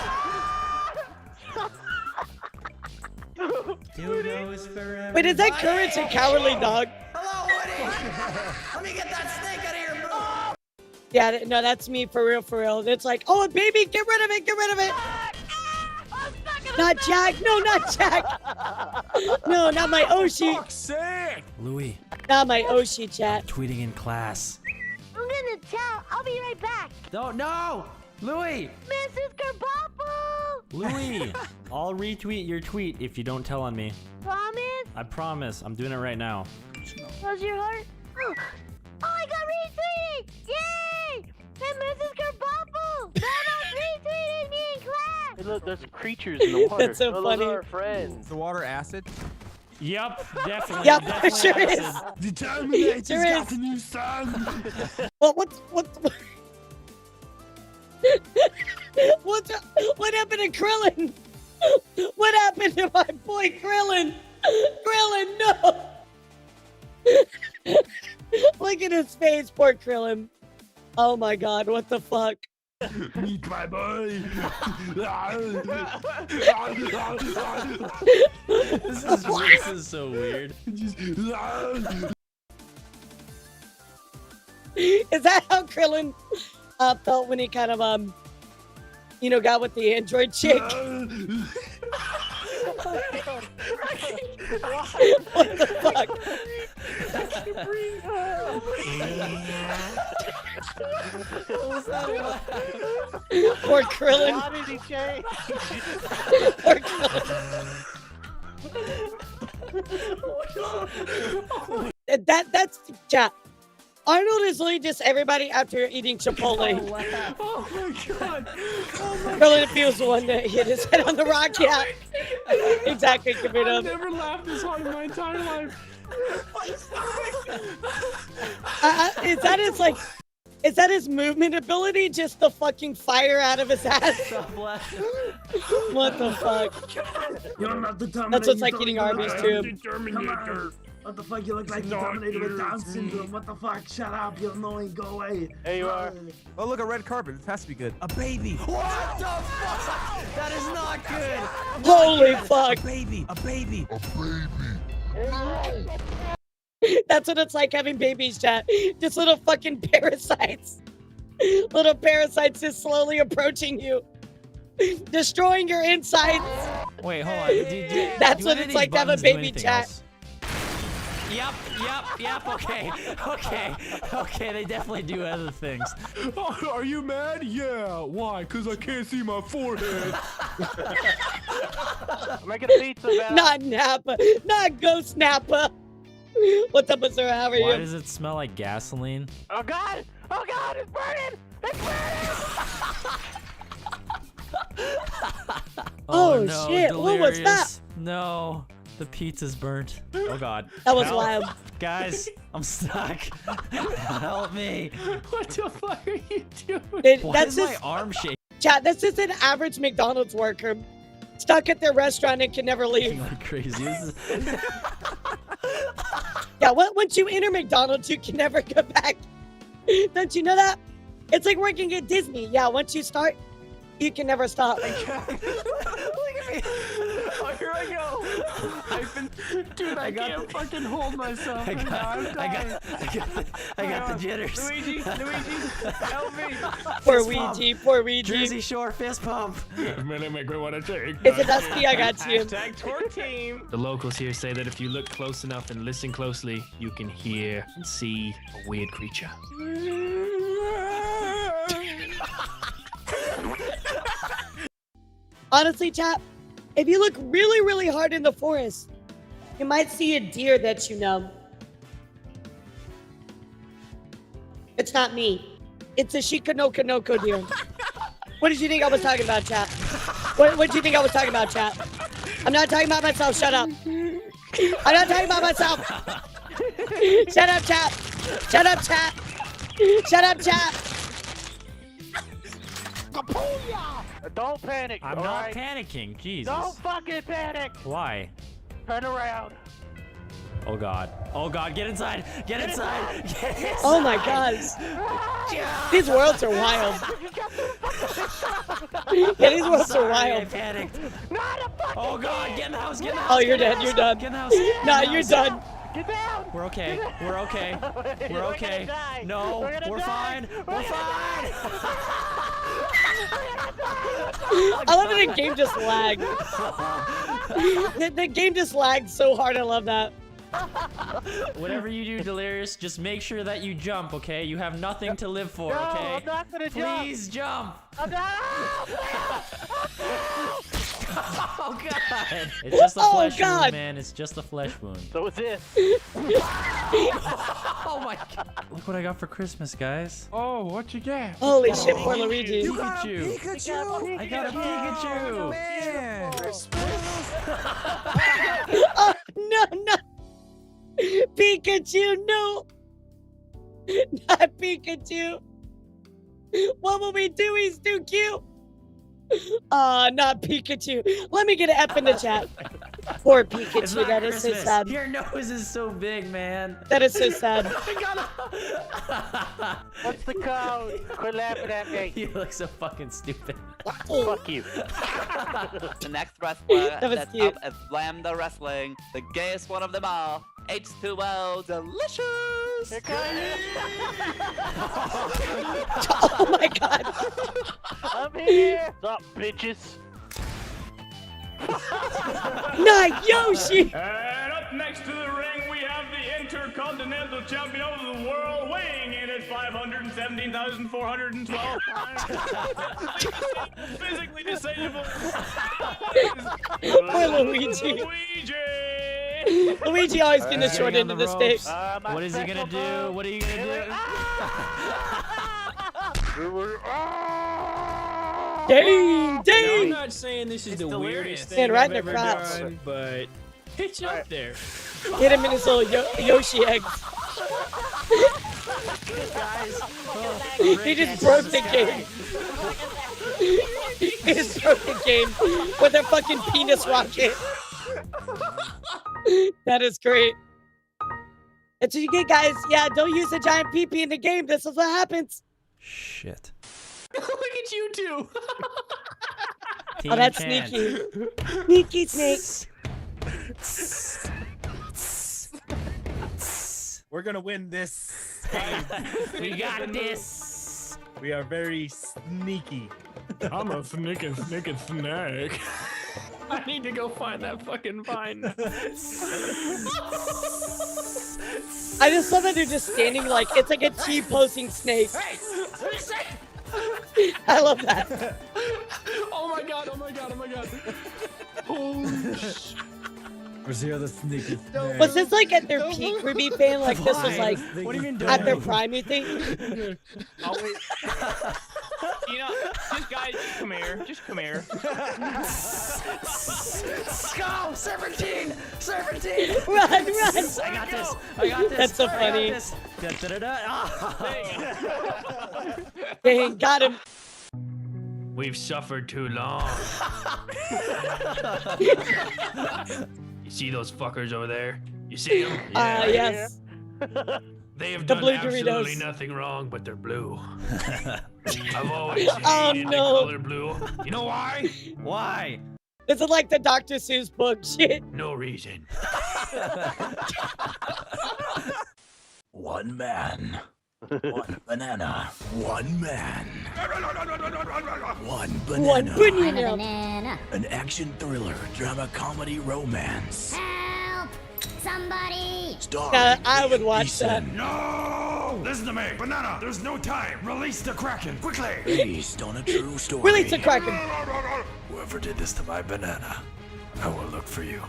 You'll know it's forever. Wait, is that Courage and Cowardly Dog? Hello, Woody! Let me get that snake out of here, bro! Yeah, no, that's me for real, for real. It's like, oh, baby, get rid of it, get rid of it. Not Jack, no, not Jack. No, not my Oshi. Louis, Not my Oshi, chat. tweeting in class. I'm gonna tell. I'll be right back. No, Louis. Mrs. Kerbuffle! Louis, I'll retweet your tweet if you don't tell on me. Promise? I promise. I'm doing it right now. How's your heart? Oh, I got retweeted! Yay! And Mrs. Kerbuffle! Vanoss retweeted me in class! Hey, look, there's creatures in the water. That's so Those funny. are our friends. The water acid? Yup, definitely. Yep, definitely it sure is. acid. The Terminator's Sure got is. a new son. Well, what happened to Krillin? What happened to my boy Krillin? Krillin, no! Look at his face, poor Krillin. Oh my god, what the fuck? Meet my boy. This is so weird. Is that how Krillin felt when he kind of got with the android chick? What the fuck? Poor Krillin. How did he change? Poor Krillin. That's chat. Arnold is literally just everybody after eating Chipotle. Oh my god! Krillin feels the one that hit his head on the rock. Yeah, exactly. Give it I've up. never laughed this hard in my entire life. Is that his movement ability? Just the fucking fire out of his ass? What the fuck? You're not the Terminator. That's what's like eating Arby's too. Terminator. What the fuck? You look like the Terminator with Down syndrome. What the fuck? Shut up. You're annoying. Go away. There you are. Oh, look, a red carpet. It has to be good. A baby. What the fuck? That is not good. Holy fuck. A baby. A baby. That's what it's like having babies, chat. Just little fucking parasites. Little parasites just slowly approaching you. Destroying your insides. Wait, hold on. That's what it's like to have a baby, chat. Yep, okay, they definitely do other things. Oh, are you mad? Yeah. Why? Because I can't see my forehead. I'm making a pizza, man. Not Nappa. Not Ghost Nappa. What's up, sir? How are you? Why does it smell like gasoline? Oh god! Oh god! It's burning! It's burning! Oh, no, shit. What was that? delirious. No, the pizza's burnt. Oh god. That was Help. wild. Guys, I'm stuck. Help me. What the fuck are you doing? Why That's is my just, arm shaking chat, that's just an average McDonald's worker. Stuck at their restaurant and can never leave. like crazy? This is... Yeah, once you enter McDonald's, you can never go back. Don't you know that? It's like working at Disney. Yeah, once you start, you can never stop. Look at me. Oh, here I go. Dude, I can't fucking hold myself. I got the jitters. Luigi, help me. Poor Ouija, poor Ouija. Jersey Shore fist pump. Really make me want to take. Is it Dusty? I got you. Hashtag Torque Team. The locals here say that if you look close enough and listen closely, you can hear and see a weird creature. Honestly, chat, if you look really, really hard in the forest, you might see a deer that you know. It's not me. It's a Shikanoko deer. What did you think I was talking about, chat? What did you think I was talking about, chat? I'm not talking about myself. Shut up. I'm not talking about myself. Shut up, chat. Shut up, chat. Shut up, chat. Don't panic. I'm not panicking. Jesus. Don't fucking panic. Why? Turn around. Oh god. Oh god, get inside! Get inside! Get inside! Oh my gosh. These worlds are wild. Yeah, these worlds are I wild. panicked. Oh god, get in the house, get in the house! Oh, you're get in dead. the You're house, done. Get in the house. Get in Nah, the you're house. done. Get down! We're okay. We're okay. We're okay. die. No, We're gonna we're die. fine. We're fine. I love that the game just lagged. The game just lagged so hard. I love that. Whatever you do, Delirious, just make sure that you jump, okay? You have nothing to live for, No, okay? I'm not gonna jump. Please jump. I'm not. Oh god. It's just a flesh wound, man. It's just a flesh wound. So is this. Oh my god. Look what I got for Christmas, guys. Oh, what you get? Holy shit, poor Luigi. Pikachu. Pikachu! I got a Pikachu. Man! Oh, no, no. Pikachu, no. Not Pikachu. What will we do? He's too cute. Not Pikachu. Let me get an F in the chat. Poor It's Pikachu. not That is so Christmas. sad. Your nose is so big, man. That is so sad. What's the code? Quit laughing at me. You look so fucking stupid. Fuck you. The next wrestler That was that's cute. up at Lambda Wrestling, the gayest one of them all, H2O Delicious! Oh my god. I'm here. What's up, bitches? Not Yoshi. And up next to the ring, we have the Intercontinental Champion of the World, weighing in at 517,412 pounds. Physically disabled. Poor Luigi. Luigi always getting the short end of the stick. What is he gonna do? What are you gonna do? Dang, I'm dang. not saying this is the weirdest Man, thing right I've in the ever crotch. done, but it's up there. Hit him in his little Yoshi eggs. He just broke the game. He just broke the game with a fucking penis rocket. That is great. That's what you get, guys. Yeah, don't use a giant pee-pee in the game. This is what happens. Shit. Look at you two. Oh, that's sneaky. Sneaky snake. We're gonna win this. We got this. We are very sneaky. I'm a sneaking snack. I need to go find that fucking vine. I just love that they're just standing like it's like a T-posing snake. I love that. Oh my god, oh my god, oh my god. Oh shit. Where's the other sneaky snake? Was this like at their peak Ruby fan? Like this was like What are you doing? at their prime, you think? Oh wait. You know, just guys, just come here. Just come here. Go! 17! 17! Run, run! I got this! I got this! That's so I got funny. this. Da-da-da-da. Ah. Dang, got him. We've suffered too long. You see those fuckers over there? You see them? Yes. They have The done blue absolutely Doritos. nothing wrong, but they're blue. I've always Oh, hated no. the color blue. You know why? Why? This is like the Dr. Seuss book shit. No reason. One man. One banana. One man. One banana. One banana. An action thriller, drama, comedy, romance. Help! Somebody! Starring I would watch that. No! Listen to me, Banana. There's no time. Release the Kraken quickly. Based on a true story. Release the Kraken. Whoever did this to my banana, I will look for you.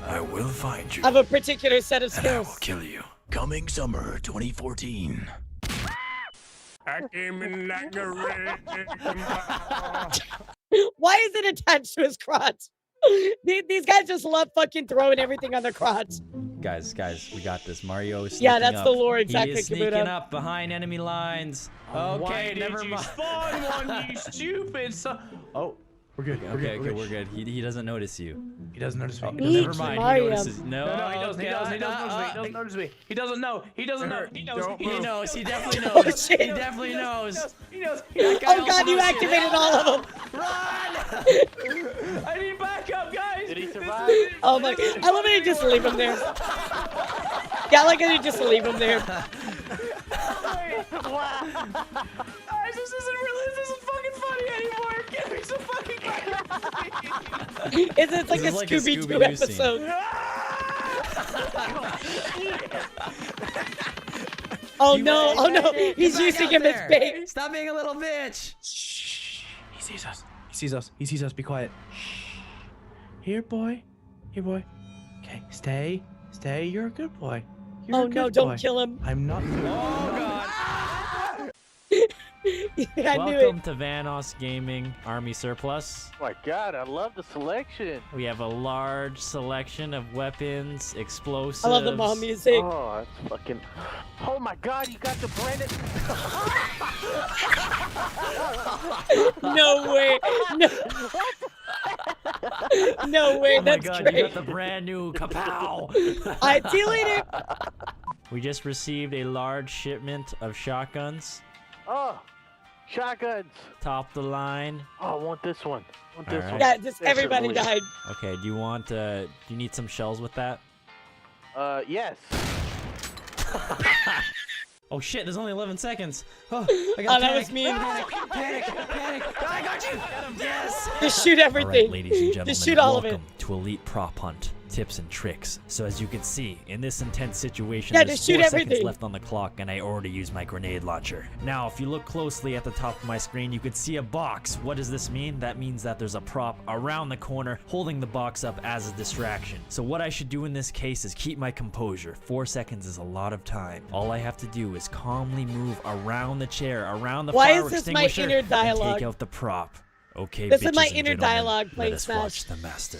I will find you. I have a particular set of and I will skills. kill you. Coming summer 2014. I came in like a wrecking ball. Why is it attached to his crotch? These guys just love fucking throwing everything on their crotch. Guys, we got this. Mario is Yeah, sneaking that's up. the lore exactly, He is sneaking Kabuto. up behind enemy lines. Why Okay, did never you mind. spawn one, you stupid son? Oh, We're good. Okay, we're good. He doesn't notice you. He doesn't notice me. Never mind. He notices. No, he doesn't. He doesn't notice me. He doesn't know. He doesn't know. He knows. He knows. He definitely Oh, knows. shit. He definitely knows. He knows. Oh god, you activated all of them. I need backup, guys. Did he survive? Oh my! I love how you just leave him there. Yeah, I like how you just leave him there. Guys, this isn't fucking funny anymore. Give me some fucking backup. It's like a Scooby-Doo episode. Oh no! Oh no! He's using him as bait. Stop being a little bitch. Shh. He sees us. He sees us. He sees us. Be quiet. Here, boy. Here, boy. Okay, stay. Stay. You're a good boy. You're Oh a good no! boy. Don't kill him. I'm not. Oh god. I knew Welcome to Vanoss Gaming Army Surplus. Oh my god, I love the selection. We have a large selection of weapons, explosives. I love the mom music. Oh, that's fucking. Oh my god, you got the Brandon. No way! No. No way! Oh my That's god, great. you got the brand new kapow. I see you later. We just received a large shipment of shotguns. Oh, shotguns. Top the line. Oh, I want this one. I want this Alright. one. Yeah, just everybody Definitely. died. Okay, do you want do you need some shells with that? Yes. Oh shit, there's only 11 seconds. Oh, I Oh, got that was mean. Panic. I got you. Yes. Just shoot everything. All right, ladies and gentlemen, Just shoot all of it. welcome to Elite Prop Hunt. Tips and tricks. So as you can see, in this intense situation, Yeah, there's just shoot 4 seconds everything. left on the clock, and I already used my grenade launcher. Now, if you look closely at the top of my screen, you can see a box. What does this mean? That means that there's a prop around the corner holding the box up as a distraction. So what I should do in this case is keep my composure. 4 seconds is a lot of time. All I have to do is calmly move around the chair, around the Why fire is this my extinguisher, inner and dialogue? take out the prop. Okay, This is my bitches and inner gentlemen, dialogue playing let us Smash. watch the master.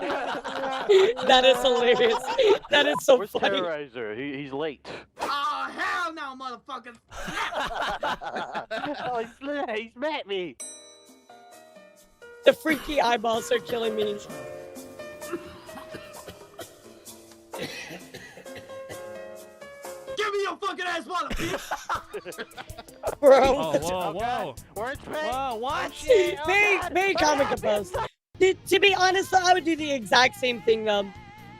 That is hilarious. That is so Where's funny. Terrorizer? He's late. Oh, hell no, motherfucker. Oh, he's met me. The freaky eyeballs are killing me. Give me your fucking ass, motherfucker. Bro. Oh, whoa. Orange paint. Whoa, what? Very common composed. To be honest, though, I would do the exact same thing, though.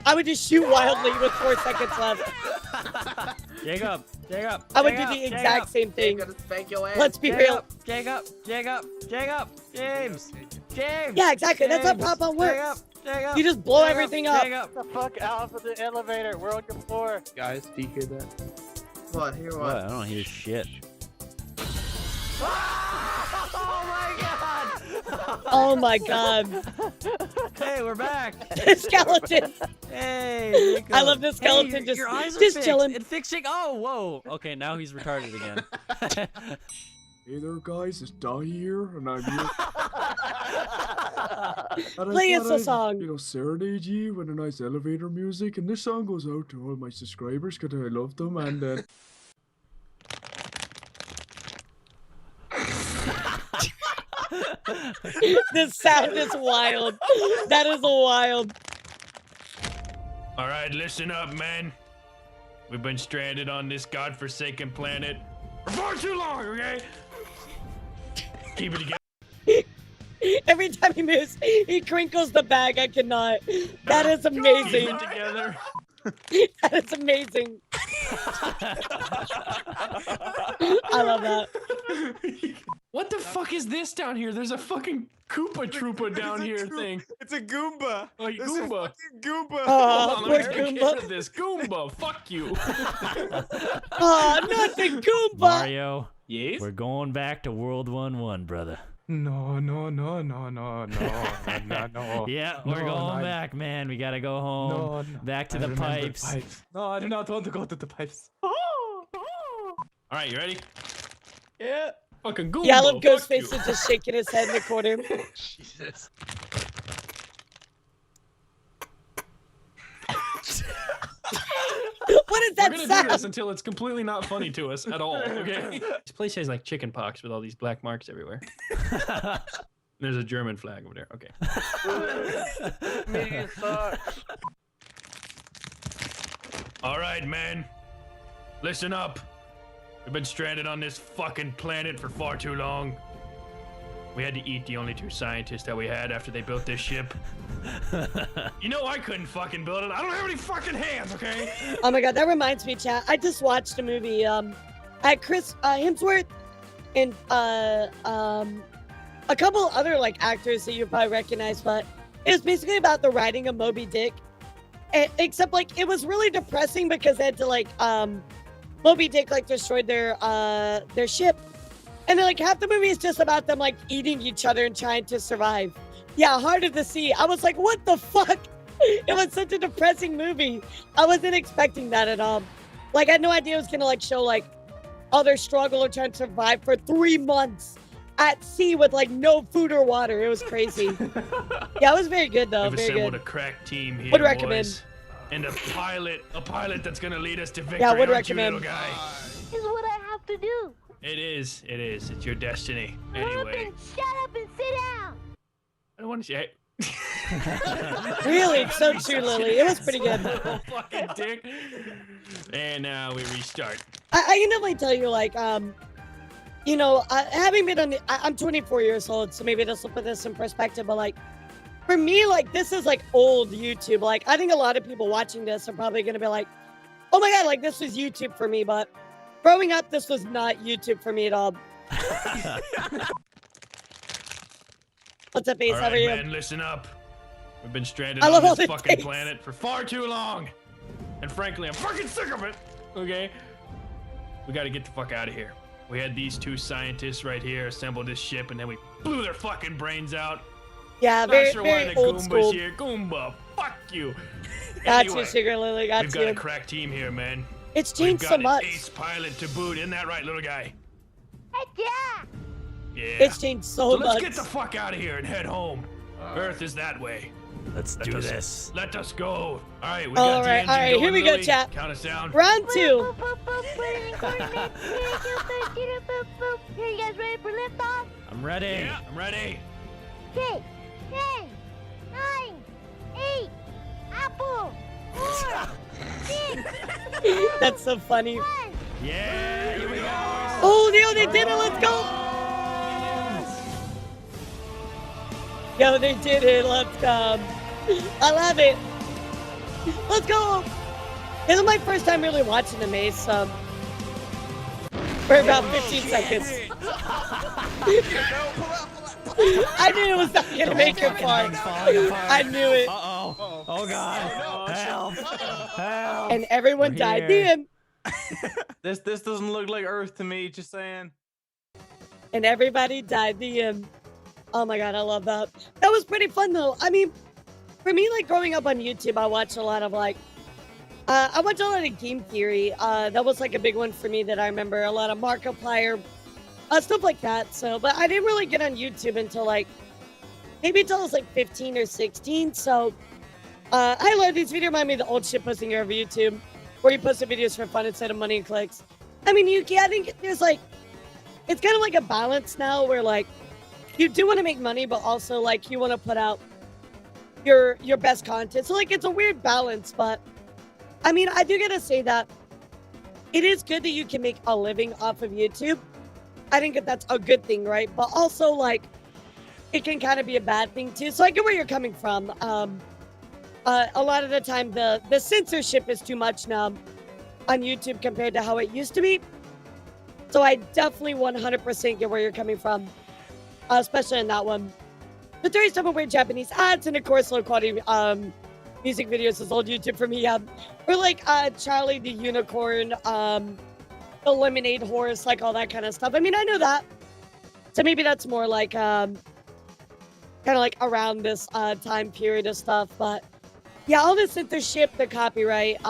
I would just shoot wildly with 4 seconds left. Jacob. I would do the exact same thing. Let's be real. James. Yeah, exactly. That's how prop hunt works. You just blow everything up. Get the fuck out of the elevator. We're on your floor. Guys, do you hear that? What? Hear What? what? I don't hear shit. Oh my god. Hey, we're back. Skeleton. Hey, Jacob. I love this skeleton. Hey, just your eyes are just fixed. chilling. And fixing. Oh, whoa. Okay, now he's retarded again. Hey there, guys. It's Dahi here, and I'm here. And I Play us thought a I'd, song. You know, serenade you with a nice elevator music, and this song goes out to all my subscribers because I love them, and This sound is wild. That is wild. All right, listen up, man. We've been stranded on this godforsaken planet for far too long, okay? Keep it together. Every time he moves, he crinkles the bag. I cannot. That is amazing. Keep it together. That is amazing. I love that. What the fuck is this down here? There's a fucking Koopa Troopa down here thing. it's a Goomba. Oh, Goomba. Goomba. Oh, I'm poor gonna get rid Goomba. of this Goomba. Fuck you. Oh, not the Goomba. Mario, Yes? we're going back to World 1-1, brother. No. Yeah, we're going back, man. We gotta go home. No, back to I the remember pipes. No, I do not want to go to the pipes. All right, you ready? Yeah. Fucking Goomba. Yeah, I love fuck you. Ghostface just shaking his head in the corner. Jesus. What is that We're gonna sound? do this until it's completely not funny to us at all. Okay. This place has like chicken pox with all these black marks everywhere. There's a German flag over there. Okay. Media sucks. All right, man. Listen up. We've been stranded on this fucking planet for far too long. We had to eat the only 2 scientists that we had after they built this ship. You know I couldn't fucking build it. I don't have any fucking hands, okay? Oh my god, that reminds me, chat. I just watched a movie. I had Chris Hemsworth and a couple other like actors that you probably recognize, but it was basically about the writing of Moby Dick. Except like it was really depressing because they had to like Moby Dick like destroyed their ship. And then like half the movie is just about them like eating each other and trying to survive. Yeah, Heart of the Sea. I was like, what the fuck? It was such a depressing movie. I wasn't expecting that at all. Like I had no idea it was gonna like show like all their struggle of trying to survive for 3 months at sea with like no food or water. It was crazy. Yeah, it was very good though. We've Very assembled good. a crack team here, Would recommend. boys. And a pilot that's gonna lead us to victory. Yeah, would aren't you, recommend. little guy? This is what I have to do. It is. It's your destiny. Shut Anyway, up and sit down. I don't want to say. Really, it's so true, Lily. It was pretty good. Little fucking dick. And now we restart. I can definitely tell you, like, you know, having been on I'm 24 years old, so maybe this will put this in perspective, but like, for me, like, this is like old YouTube. Like, I think a lot of people watching this are probably gonna be like, oh my god, like, this was YouTube for me, but growing up, this was not YouTube for me at all. What's up, Ace? All How are right, you? man, listen up. We've been stranded I love on all this the fucking dates. planet for far too long. And frankly, I'm fucking sick of it. Okay? We gotta get the fuck out of here. We had these 2 scientists right here assemble this ship, and then we blew their fucking brains out. Yeah, Not very, sure why very the old Goomba's school. here. Goomba, fuck you. Got Anyway, you, Sugar Lily. Got we've you. got a crack team here, man. It's We've changed got so an much. ace pilot to boot. Isn't that right, little guy? Heck yeah. Yeah. It's changed so Let's much. get the fuck out of here and head home. Earth is that way. Let's do this. Let us go. All right, we All got right, the engine here going, we go, Lily. chat. Count us down. Round 2. Here, you guys ready for liftoff? I'm ready. Yeah, I'm ready. Okay, 10, 9, 8, apple, 4, 6, That's so funny. Yeah, here we go. Oh, yo, they did it. Let's go. Yo, they did it. Let's go. I love it. Let's go. This is my first time really watching the Mace. For about 15 seconds. I knew it was not gonna make it far. I knew it. Uh-oh. Oh, God. Help. Help. And everyone We're died. here. The end. This doesn't look like Earth to me. Just saying. And everybody died. The end. Oh my god, I love that. That was pretty fun though. I mean, for me, like growing up on YouTube, I watched a lot of like, I watched a lot of game theory. That was like a big one for me that I remember. A lot of Markiplier, stuff like that. So, but I didn't really get on YouTube until like, maybe until I was like 15 or 16. So, I love these videos. Remind me of the old shit posting over YouTube, where you posted videos for fun instead of money and clicks. I mean, Yuki, I think there's like, it's kind of like a balance now where like, you do want to make money, but also like you want to put out your best content. So like it's a weird balance, but I mean, I do gotta say that it is good that you can make a living off of YouTube. I think that that's a good thing, right? But also like it can kind of be a bad thing too. So I get where you're coming from. A lot of the time the censorship is too much now on YouTube compared to how it used to be. So I definitely 100% get where you're coming from. Especially in that one. But there is some weird Japanese ads and of course low quality music videos is old YouTube for me. Or like Charlie the Unicorn, the Lemonade Horse, like all that kind of stuff. I mean, I know that. So maybe that's more like kind of like around this time period of stuff. But yeah, all the censorship, the copyright,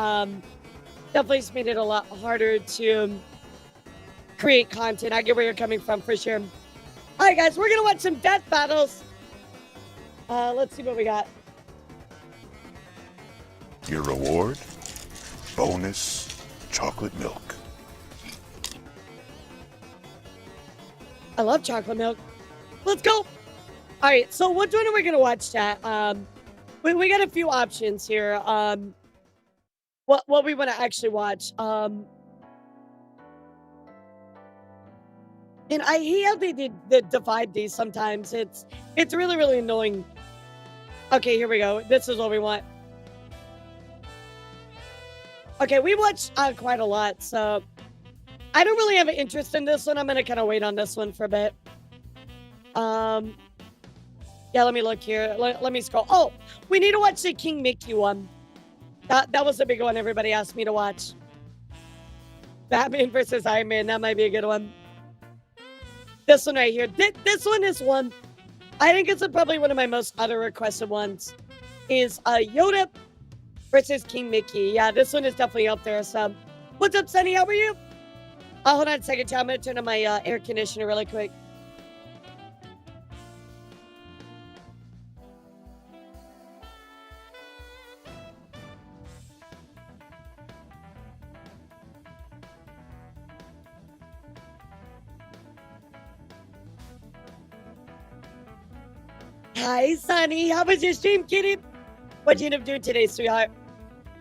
definitely just made it a lot harder to create content. I get where you're coming from for sure. All right, guys, we're gonna watch some death battles. Let's see what we got. Your reward? bonus chocolate milk. I love chocolate milk. Let's go. All right, so which one are we gonna watch, chat? We got a few options here. What we want to actually watch. And I hate how they divide these sometimes. It's really annoying. Okay, here we go. This is what we want. Okay, we watched quite a lot, so I don't really have an interest in this one. I'm gonna kind of wait on this one for a bit. Yeah, let me look here. Let me scroll. Oh, we need to watch the King Mickey one. That was the big one everybody asked me to watch. Batman versus Iron Man. That might be a good one. This one right here. This one is one. I think it's probably one of my most other requested ones. Is Yoda versus King Mickey. Yeah, this one is definitely up there. So, what's up, Sunny? How are you? Hold on a second, chat. I'm gonna turn on my air conditioner really quick. Hi, Sunny. How was your stream, kitty? What'd you end up doing today, sweetheart?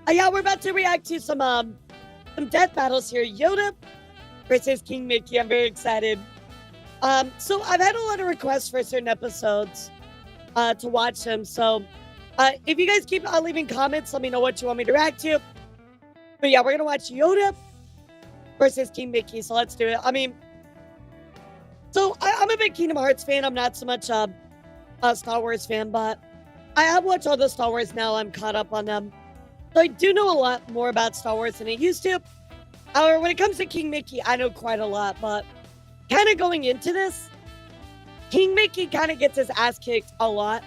Yeah, we're about to react to some death battles here. Yoda versus King Mickey. I'm very excited. So I've had a lot of requests for certain episodes to watch them. So if you guys keep leaving comments, let me know what you want me to react to. But yeah, we're gonna watch Yoda versus King Mickey. So let's do it. I mean, so I'm a big Kingdom Hearts fan. I'm not so much a Star Wars fan, but I have watched all the Star Wars now. I'm caught up on them. So I do know a lot more about Star Wars than I used to. However, when it comes to King Mickey, I know quite a lot, but kind of going into this, King Mickey kind of gets his ass kicked a lot.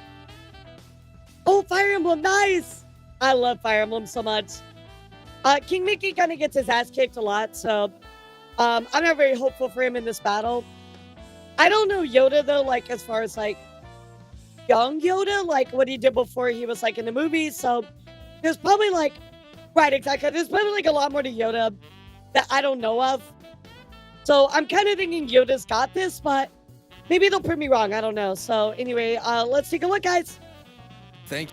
Oh, Fire Emblem, nice! I love Fire Emblem so much. King Mickey kind of gets his ass kicked a lot, so I'm not very hopeful for him in this battle. I don't know Yoda, though, like, as far as, like, young Yoda, like what he did before he was like in the movies. So there's probably like, right, exactly. There's probably like a lot more to Yoda that I don't know of. So I'm kind of thinking Yoda's got this, but maybe they'll prove me wrong. I don't know. So anyway, let's take a look, guys. Thank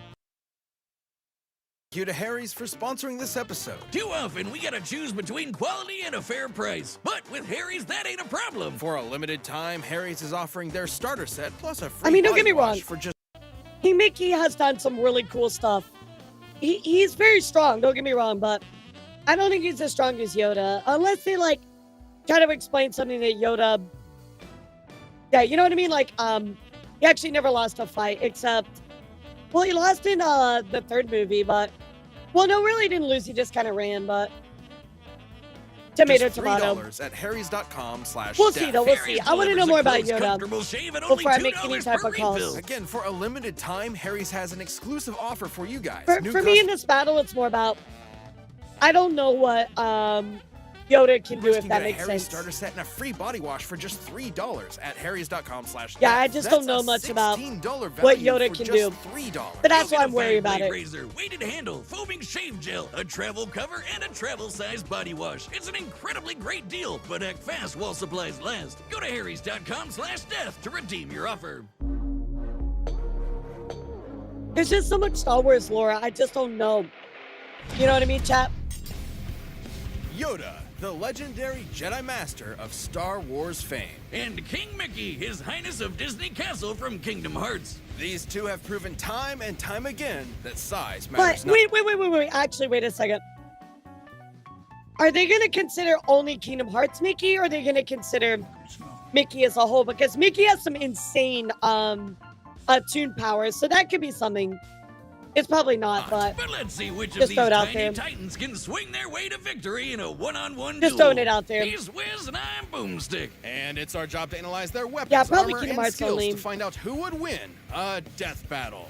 you to Harry's for sponsoring this episode. Too often, we gotta choose between quality and a fair price. But with Harry's, that ain't a problem. For a limited time, Harry's is offering their starter set plus a free I mean, don't body get me wrong. wash for just... King Mickey has done some really cool stuff. He's very strong, don't get me wrong, but I don't think he's as strong as Yoda. Unless they, like, kind of explain something that Yoda... Yeah, you know what I mean? Like, he actually never lost a fight, except... Well, he lost in the third movie, but... Well, no, really didn't lose. He just kind of ran, but... Tomato, tomato. $3 at harrys.com/death. We'll see, though. We'll see. I want to know more about Yoda before I make any type of calls. Again, for a limited time, Harry's has an exclusive offer for you guys. For me in this battle, it's more about... I don't know what Yoda can do, if that makes Harry's sense. starter set and a free body wash for just $3 at harrys.com/death. Yeah, I just don't know much about what Yoda can do. But that's why I'm worried about it. Razor, weighted handle, foaming shave gel, a travel cover, and a travel-sized body wash. It's an incredibly great deal, but act fast while supplies last. Go to harrys.com/death to redeem your offer. There's just so much Star Wars lore, I just don't know. You know what I mean, chat? Yoda, the legendary Jedi Master of Star Wars fame. And King Mickey, His Highness of Disney Castle from Kingdom Hearts. These two have proven time and time again that size But matters not. wait. Actually, wait a second. Are they going to consider only Kingdom Hearts Mickey, or are they going to consider Mickey as a whole? Because Mickey has some insane tune powers, so that could be something. It's probably not, but let's see which of just these throw it out tiny there. titans can swing their way to victory in a one-on-one Just duel. throwing it out there. He's Wiz and I'm Boomstick. And it's our job to analyze their weapons, Yeah, probably armor, Kingdom and Hearts skills only. to find out who would win a death battle.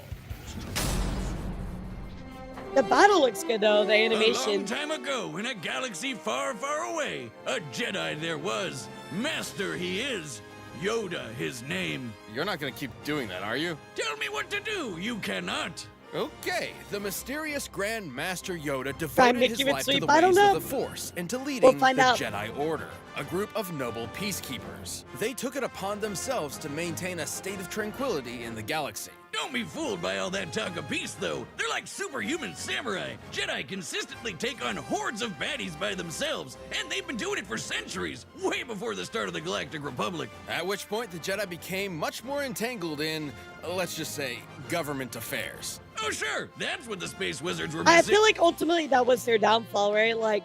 The battle looks good, though, the A animation. long time ago, in a galaxy far, far away, a Jedi there was. Master he is. Yoda his name. You're not gonna keep doing that, are you? Tell me what to do. You cannot. Okay, the mysterious Grand Master Yoda Prime devoted Mickey his would life to sleep, the I don't ways know. of the Force and to leading We'll the find out. Jedi Order, a group of noble peacekeepers. They took it upon themselves to maintain a state of tranquility in the galaxy. Don't be fooled by all that talk of peace, though. They're like superhuman samurai. Jedi consistently take on hordes of baddies by themselves, and they've been doing it for centuries, way before the start of the Galactic Republic. At which point, the Jedi became much more entangled in, let's just say, government affairs. Oh, sure, that's what the space wizards were I missing. feel like ultimately that was their downfall, right? Like,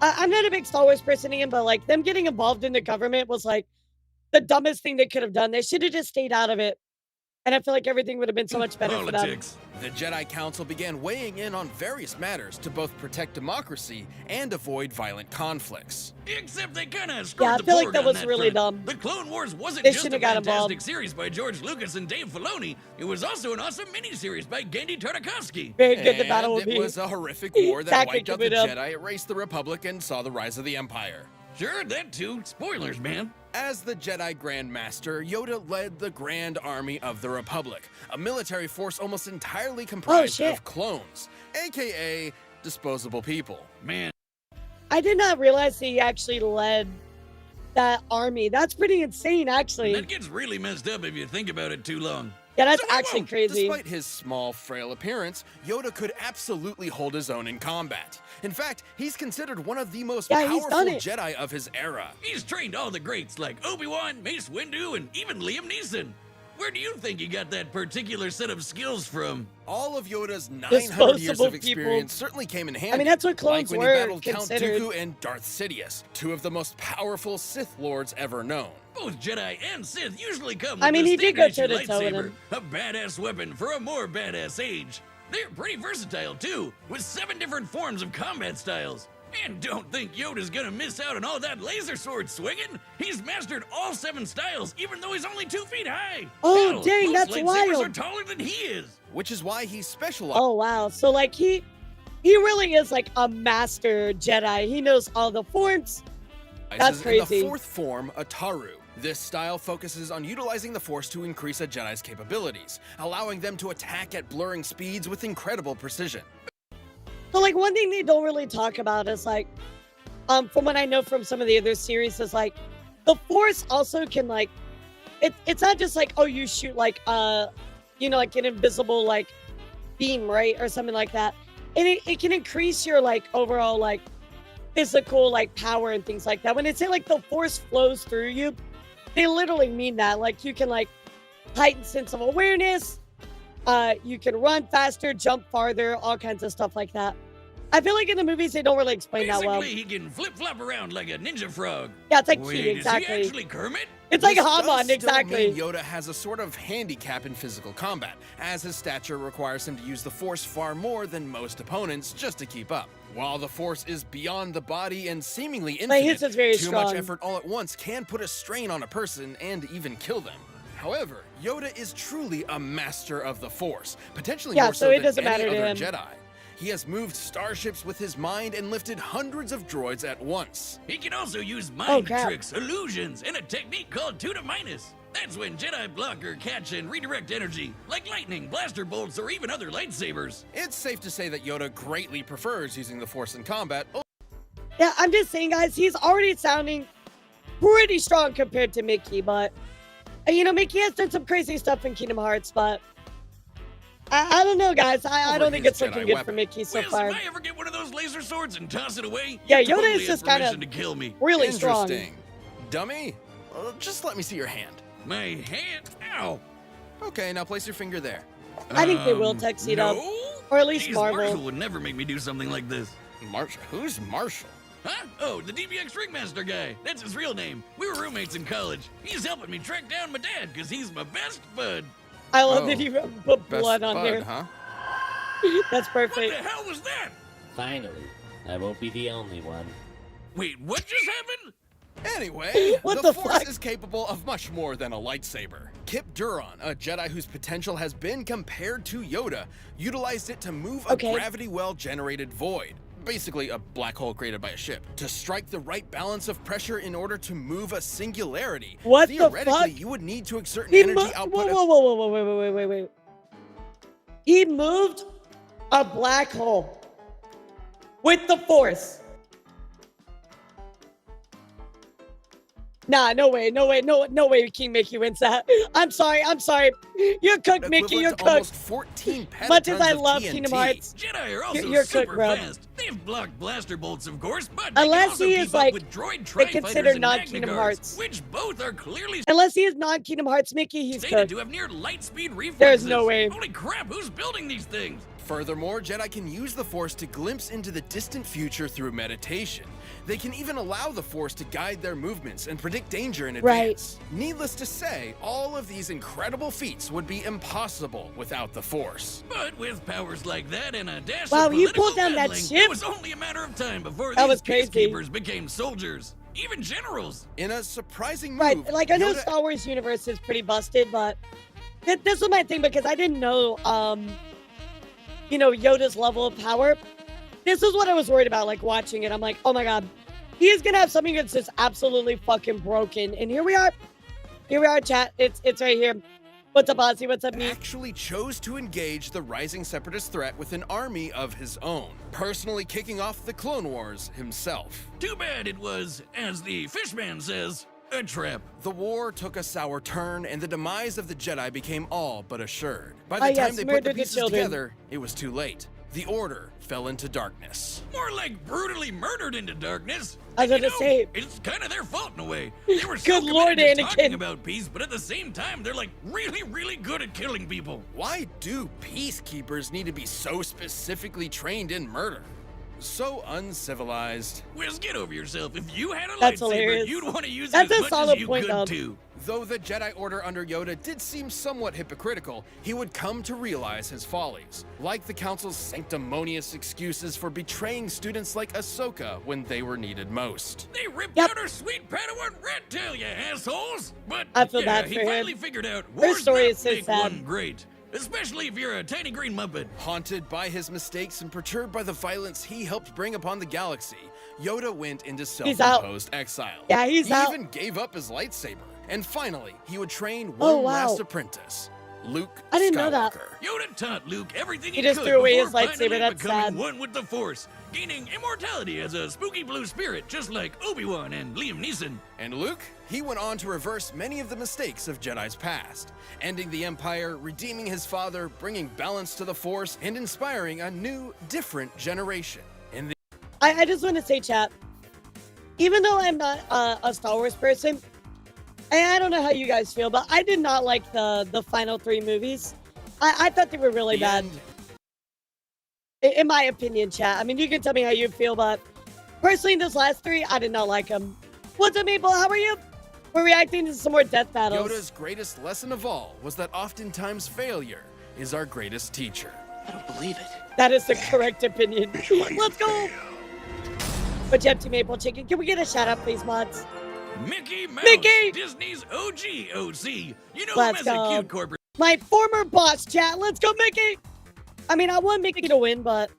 I'm not a big Star Wars person again, but like them getting involved in the government was like the dumbest thing they could have done. They should have just stayed out of it. And I feel like everything would have been so much better for them. Politics. The Jedi Council began weighing in on various matters to both protect democracy and avoid violent conflicts. Except they kind of Yeah, scored I the feel like board that on was that really front. dumb. The Clone Wars wasn't They just a shouldn't have got fantastic involved. series by George Lucas and Dave Filoni. It was also an awesome miniseries by Genndy Tartakovsky. Very good, the And battle would it be. was a horrific war that Tactic wiped out the coming up. Jedi, erased the Republic, and saw the rise of the Empire. Sure, that too. Spoilers, man. As the Jedi Grand Master, Yoda led the Grand Army of the Republic, a military force almost entirely comprised shit. of clones, aka disposable people. Man. I did not realize he actually led that army. That's pretty insane, actually. That gets really messed up if you think about it too long. Yeah, that's So he actually won't. crazy. Despite his small, frail appearance, Yoda could absolutely hold his own in combat. In fact, he's considered one of the most Yeah, he's powerful done it. Jedi of his era. He's trained all the greats like Obi-Wan, Mace Windu, and even Liam Neeson. Where do you think he got that particular set of skills from? All of Yoda's 900 years Disposable of experience certainly came in handy. I mean, that's what like clones when were he battled Count considered. Dooku and Darth Sidious, two of the most powerful Sith Lords ever known. Both Jedi and Sith usually come with I mean, the he did go standard issue toe-to-toe with lightsaber, him. a badass weapon for a more badass age. They're pretty versatile too, with 7 different forms of combat styles. And don't think Yoda's gonna miss out on all that laser sword swinging. He's mastered all 7 styles, even though he's only 2 feet high. Oh, Hell, dang, most that's lightsabers wild. are taller than he is. Which is why he's specialized. Oh, wow. So, like, he really is like a master Jedi. He knows all the forms. That's In crazy. the 4th form, Ataru. This style focuses on utilizing the Force to increase a Jedi's capabilities, allowing them to attack at blurring speeds with incredible precision. So, like, one thing they don't really talk about is, like, from what I know from some of the other series, is, like, the Force also can, like, it's not just, like, oh, you shoot, like, you know, like, an invisible, like, beam, right? Or something like that. And it can increase your, like, overall, like, physical, like, power and things like that. When they say, like, the Force flows through you, they literally mean that. Like, you can, like, heighten sense of awareness. You can run faster, jump farther, all kinds of stuff like that. I feel like in the movies they don't really explain that well. Basically, he can flip-flop around like a ninja frog. Yeah, it's like Wait, Key, exactly. Is he actually Kermit? It's like This Hamon, does still exactly. mean Yoda has a sort of handicap in physical combat, as his stature requires him to use the Force far more than most opponents just to keep up. While the Force is beyond the body and seemingly But infinite, his is very too much strong. effort all at once can put a strain on a person and even kill them. However, Yoda is truly a master of the Force, potentially Yeah, more so so it than doesn't any matter to other him. Jedi. He has moved starships with his mind and lifted hundreds of droids at once. He can also use Oh, mind crap. tricks, illusions, and a technique called Tuna Minus. That's when Jedi block or catch and redirect energy, like lightning, blaster bolts, or even other lightsabers. It's safe to say that Yoda greatly prefers using the Force in combat. Yeah, I'm just saying, guys, he's already sounding pretty strong compared to Mickey, but, you know, Mickey has done some crazy stuff in Kingdom Hearts, but I don't know, guys. I don't think it's looking good for Mickey so Wiz, far. if I ever get one of those laser swords and toss it away, Yeah, you Yoda totally is have just kinda permission to kill me. really strong. Interesting. Dummy, just let me see your hand. My hand? Ow. Okay, now place your finger there. I think they will tuxedo, no? or at least Jeez, Marvel. Marshall would never make me do something like this. Marshall? Who's Marshall? Huh? Oh, the DBX Ringmaster guy. That's his real name. We were roommates in college. He's helping me track down my dad because he's my best bud. I love Oh, that you put Best blood on bud, there. huh? That's perfect. What the hell was that? Finally, I won't be the only one. Wait, what just happened? Anyway, What the the Force fuck? is capable of much more than a lightsaber. Kip Duron, a Jedi whose potential has been compared to Yoda, utilized it to move a Okay. gravity well-generated void, basically a black hole created by a ship, to strike the right balance of pressure in order to move a singularity. What the Theoretically, fuck? you would need to exert an He energy whoa, output whoa, of whoa, whoa, whoa, wait. He moved a black hole with the Force. Nah, no way, no way, no way King Mickey wins that. I'm sorry. You're cooked, Mickey, you're Almost cooked. 14 Much as petatons I of love TNT. Kingdom Hearts, Jedi are also you're super cooked, bro. fast. They've blocked blaster bolts, of course, but they can Unless also he keep is up like, with droid they tri-fighters consider and non-Kingdom Magnaguards, Hearts. which both are clearly Unless he is non-Kingdom Hearts Mickey, he's stated cooked. to have near light speed reflexes. There's no way. Holy crap, who's building these things? Furthermore, Jedi can use the Force to glimpse into the distant future through meditation. They can even allow the Force to guide their movements and predict danger in advance. Needless to say, all of these incredible feats would be impossible without the Force. But with powers like that and a dash Wow, of you political pulled down that meddling, ship? it was only a matter of time before That was these crazy. peacekeepers became soldiers, even generals. In a surprising move, Right, like I know Yoda- Star Wars universe is pretty busted, but this was my thing because I didn't know, you know, Yoda's level of power. This is what I was worried about, like watching it. I'm like, oh my god, he is gonna have something that's just absolutely fucking broken. And here we are, chat. It's right here. What's up, Ozzy? What's up, me? Actually chose to engage the rising separatist threat with an army of his own, personally kicking off the Clone Wars himself. Too bad it was, as the fishman says, a trap. The war took a sour turn, and the demise of the Jedi became all but assured. By Ah, the yes, time they put murder the the pieces children. together, it was too late. The Order fell into darkness. More like brutally murdered into darkness. I was gonna say, It's kind of their fault in a way. They were so Good Lord, committed to Anakin. talking about peace, but at the same time, they're like really, really good at killing people. Why do peacekeepers need to be so specifically trained in murder? So uncivilized. Wiz, get over yourself. If you had a That's lightsaber, hilarious. you'd want to use That's it a as much solid as you point, could though. too. Though the Jedi Order under Yoda did seem somewhat hypocritical, he would come to realize his follies, like the Council's sanctimonious excuses for betraying students like Ahsoka when they were needed most. They ripped out our sweet Padawan rat tail, you assholes! But I feel yeah, bad he for him. finally figured out Her war's story not is so make sad. one great. Especially if you're a tiny green muppet. Haunted by his mistakes and perturbed by the violence he helped bring upon the galaxy, Yoda went into He's out. self-imposed exile. Yeah, he's he out. even gave up his lightsaber. And finally, he would train one Oh, wow. last apprentice, Luke I didn't know that. Skywalker. Yoda taught Luke everything He he just could threw away his before lightsaber, finally that's becoming sad. one with the Force, gaining immortality as a spooky blue spirit, just like Obi-Wan and Liam Neeson. And Luke, he went on to reverse many of the mistakes of Jedi's past, ending the Empire, redeeming his father, bringing balance to the Force, and inspiring a new, different generation. In the I just want to say, chat, even though I'm not a Star Wars person, and I don't know how you guys feel, but I did not like the final 3 movies. I thought they were really bad. In my opinion, chat. I mean, you can tell me how you feel, but personally, those last 3, I did not like them. What's up, Maple? How are you? We're reacting to some more death battles. Yoda's greatest lesson of all was that oftentimes failure is our greatest teacher. I don't believe it. That is the correct opinion. Let's go. But Empty Maple Chicken, can we get a shout out, please, mods? Mickey Mouse, Mickey! Disney's OG OC. You know Let's him as go. a cute corporate. My former boss, chat. Let's go, Mickey. I mean, I want Mickey to win, but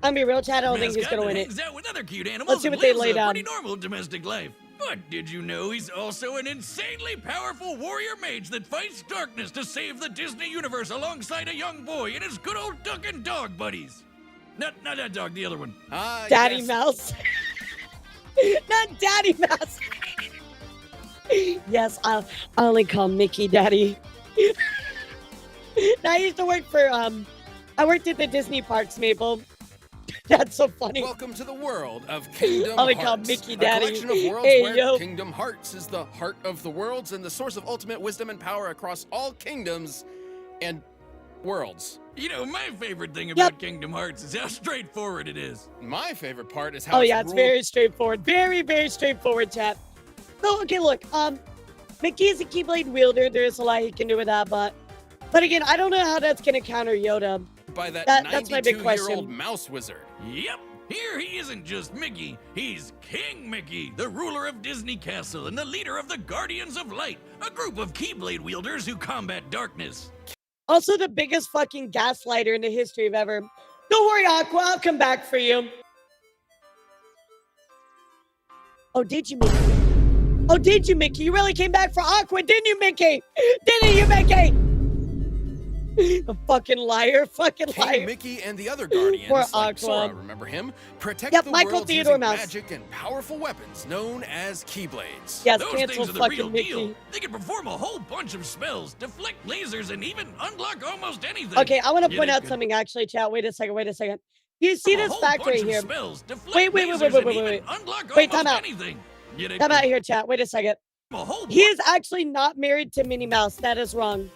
I'm gonna be real, chat. I don't think he's mascot gonna that win it. hangs out with other cute animals Let's see and what they lives lay a down. pretty normal domestic life. But did you know he's also an insanely powerful warrior mage that fights darkness to save the Disney universe alongside a young boy and his good old duck and dog buddies? Not that dog, the other one. Daddy Mouse. Not Daddy Mouse. Yes, I only call Mickey Daddy. I used to work for I worked at the Disney parks, Maple. That's so funny. Welcome to the world of Kingdom Only Hearts. call Mickey a Daddy. collection of worlds Hey, where yo. Kingdom Hearts is the heart of the worlds and the source of ultimate wisdom and power across all kingdoms and worlds. You know, my favorite thing about Kingdom Hearts is how straightforward it is. My favorite part is how Oh yeah, it's very straightforward. Very, very straightforward, chat. So okay, look, Mickey is a Keyblade wielder. There is a lot he can do with that, but again, I don't know how that's gonna counter Yoda. by that That's my big 92-year-old question. mouse wizard. Yep, here he isn't just Mickey, he's King Mickey, the ruler of Disney Castle and the leader of the Guardians of Light, a group of Keyblade wielders who combat darkness. Also the biggest fucking gaslighter in the history of ever. Don't worry, Aqua, I'll come back for you. Oh, did you, Mickey? Oh, did you, Mickey? You really came back for Aqua, didn't you, Mickey? Didn't you, Mickey? A fucking liar, fucking King liar. Mickey and the other guardians, Poor like Sora, Aqua. remember him? Protect Yep, the Michael world Theodore using Mouse. magic and powerful weapons known as Keyblades. Yes, Those cancel things are the fucking real Mickey. deal. They can perform a whole bunch of spells, deflect lasers, and even unlock almost anything. Okay, I want to Get point it? out something actually, chat. Wait a second. You see A this whole fact bunch right of here? spells, deflect Wait. lasers, and even unlock Wait, time almost out. anything. Get it? Come out here, chat. Wait a second. A whole He is actually not married to Minnie Mouse. That is wrong.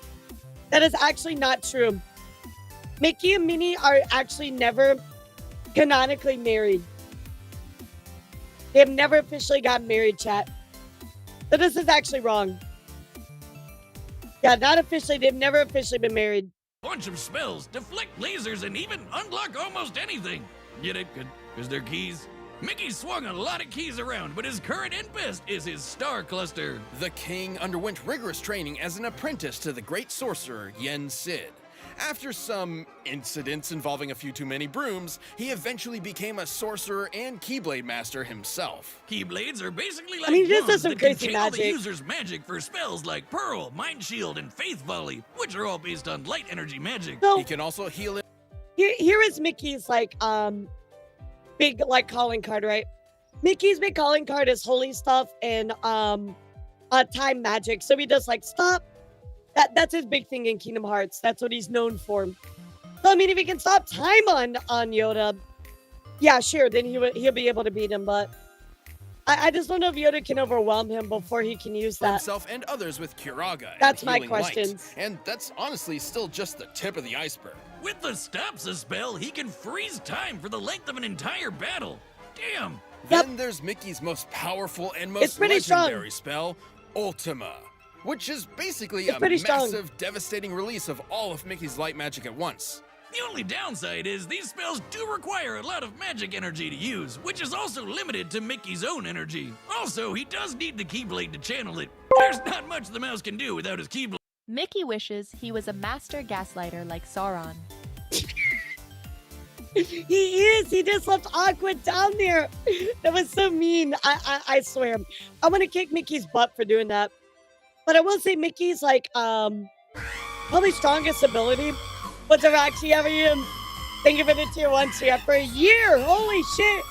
That is actually not true. Mickey and Minnie are actually never canonically married. They have never officially gotten married, chat. So this is actually wrong. Yeah, not officially. They've never officially been married. bunch of spells, deflect lasers, and even unlock almost anything. Get it? Because they're keys. Mickey swung a lot of keys around, but his current and best is his star cluster. The king underwent rigorous training as an apprentice to the great sorcerer Yen Sid. After some incidents involving a few too many brooms, he eventually became a sorcerer and Keyblade master himself. Keyblades are basically like mean, this is wands some that can crazy channel the magic. user's magic for spells like Pearl, Mind Shield, and Faith Volley, which are all based on light energy magic. So- He can also heal it. Here is Mickey's like big like calling card, right? Mickey's big calling card is holy stuff and time magic. So he does like stop. That's his big thing in Kingdom Hearts. That's what he's known for. So I mean, if he can stop time on Yoda, yeah, sure, then he'll be able to beat him. But I just don't know if Yoda can overwhelm him before he can use that. Himself and others with Kiraga. and That's my Healing Light. questions. And that's honestly still just the tip of the iceberg. With the Stopsa spell, he can freeze time for the length of an entire battle. Damn! Then there's Mickey's most powerful and most It's pretty strong. legendary spell, Ultima, which is basically It's a pretty strong. massive, devastating release of all of Mickey's light magic at once. The only downside is these spells do require a lot of magic energy to use, which is also limited to Mickey's own energy. Also, he does need the Keyblade to channel it. There's not much the mouse can do without his Keyblade. Mickey wishes he was a master gaslighter like Sauron. He is. He just left Aqua down there. That was so mean. I swear. I'm gonna kick Mickey's butt for doing that. But I will say Mickey's like probably strongest ability was ever actually ever him. Thank you for the tier 1 tier for a year. Holy shit.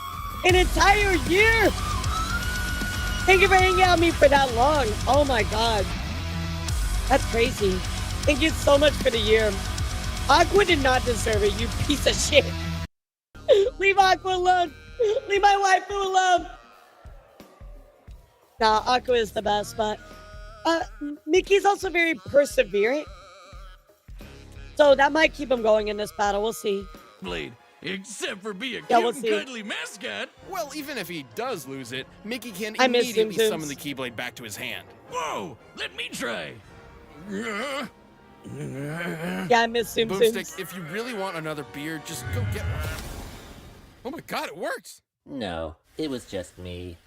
An entire year. Thank you for hanging out with me for that long. Oh my god. That's crazy. Thank you so much for the year. Aqua did not deserve it, you piece of shit. Leave Aqua alone. Leave my wife alone. Nah, Aqua is the best, but Mickey's also very perseverant. So that might keep him going in this battle. We'll see. Blade, except for being a Yeah, cute we'll and see. cuddly mascot. Well, even if he does lose it, Mickey can I miss immediately Tsum Tsums. summon the Keyblade back to his hand. Whoa, let me try. Yeah, I miss Tsum Tsums. Boomstick, if you really want another beer, just go get one. Oh my god, it works! No, it was just me.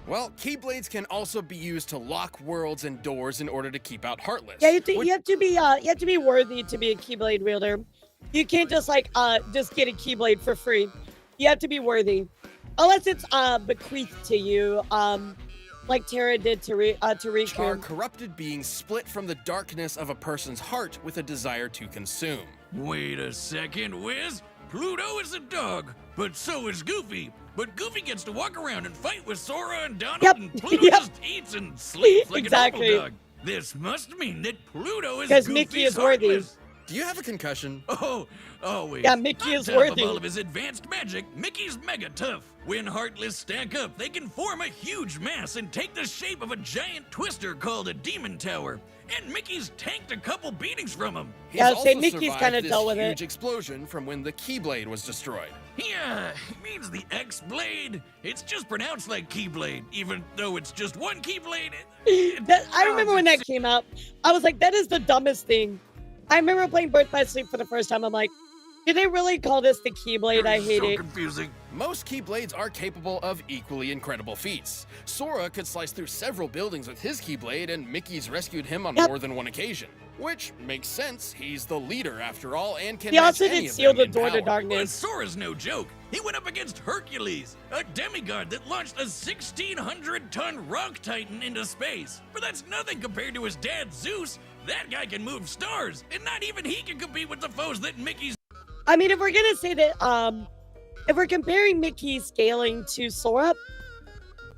Well, Keyblades can also be used to lock worlds and doors in order to keep out Heartless. Yeah, you have to be worthy to be a Keyblade wielder. You can't just like just get a Keyblade for free. You have to be worthy, unless it's bequeathed to you, like Terra did to Are Riku. corrupted beings split from the darkness of a person's heart with a desire to consume. Wait a second, Wiz. Pluto is a dog, but so is Goofy. But Goofy gets to walk around and fight with Sora and Donald, Yep. and Pluto Yep. just eats and sleeps like Exactly. a normal dog. This must mean that Pluto is Because Goofy's Mickey is worthy. Heartless. Do you have a concussion? Oh, wait. Yeah, Mickey is On top worthy. Of all of his advanced magic, Mickey's mega tough. When Heartless stack up, they can form a huge mass and take the shape of a giant twister called a Demon Tower. And Mickey's tanked a couple beatings from him. He's Yeah, I'd say also Mickey's survived kinda this dealt with it. huge explosion from when the Keyblade was destroyed. Yeah, it means the X-Blade. It's just pronounced like Keyblade, even though it's just one Keyblade. I remember when that came out. I was like, that is the dumbest thing. I remember playing Birth by Sleep for the first time. I'm like, did they really call this the Keyblade? I hate so it. confusing. Most Keyblades are capable of equally incredible feats. Sora could slice through several buildings with his Keyblade, and Mickey's rescued him on Yep. more than one occasion. Which makes sense. He's the leader, after all, and can He match also any did of seal them the in door to power. But darkness. Sora's no joke. He went up against Hercules, a demigod that launched a 1,600-ton rock titan into space. But that's nothing compared to his dad, Zeus. That guy can move stars, and not even he can compete with the foes that Mickey's. I mean, if we're gonna say that, if we're comparing Mickey's scaling to Sora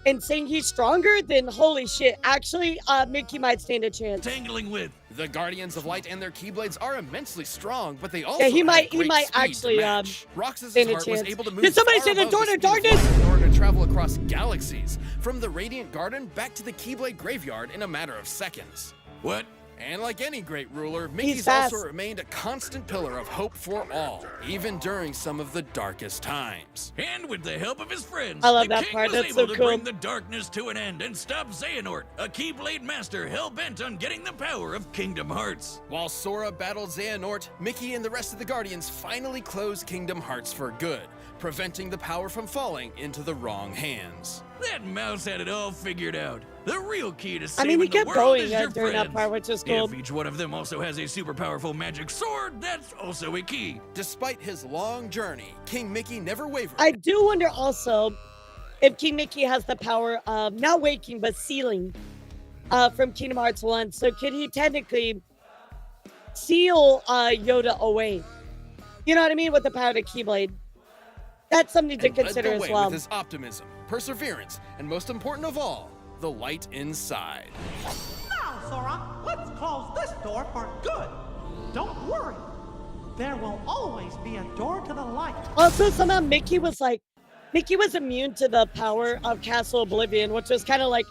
and saying he's stronger, then holy shit, actually, Mickey might stand a chance. Tangling with. The Guardians of Light and their Keyblades are immensely strong, but they also Yeah, he have might great speed actually to match. Roxas' stand a heart was chance. able to move Did somebody far say the above door to speed of darkness? light in order to travel across galaxies, from the Radiant Garden back to the Keyblade Graveyard in a matter of seconds. What? And like any great ruler, Mickey's fast. also remained a constant pillar of hope for all, even during some of the darkest times. And with the help of his friends, I love the that king part. was That's able so to cool. bring the darkness to an end and stop Xehanort, a Keyblade master hell-bent on getting the power of Kingdom Hearts. While Sora battled Xehanort, Mickey and the rest of the Guardians finally closed Kingdom Hearts for good, preventing the power from falling into the wrong hands. That mouse had it all figured out. The real key to I saving mean, he kept the world going is your during that friends. part, which is cool. If each one of them also has a super powerful magic sword, that's also a key. Despite his long journey, King Mickey never wavered. I do wonder also if King Mickey has the power of not waking but sealing from Kingdom Hearts 1. So could he technically seal Yoda away? You know what I mean? With the power of the Keyblade. That's something to And led consider the as way well. with his optimism, perseverance, and most important of all, the light inside. Now, Sora, let's close this door for good. Don't worry. There will always be a door to the light. Also, somehow Mickey was immune to the power of Castle Oblivion, which was kind of like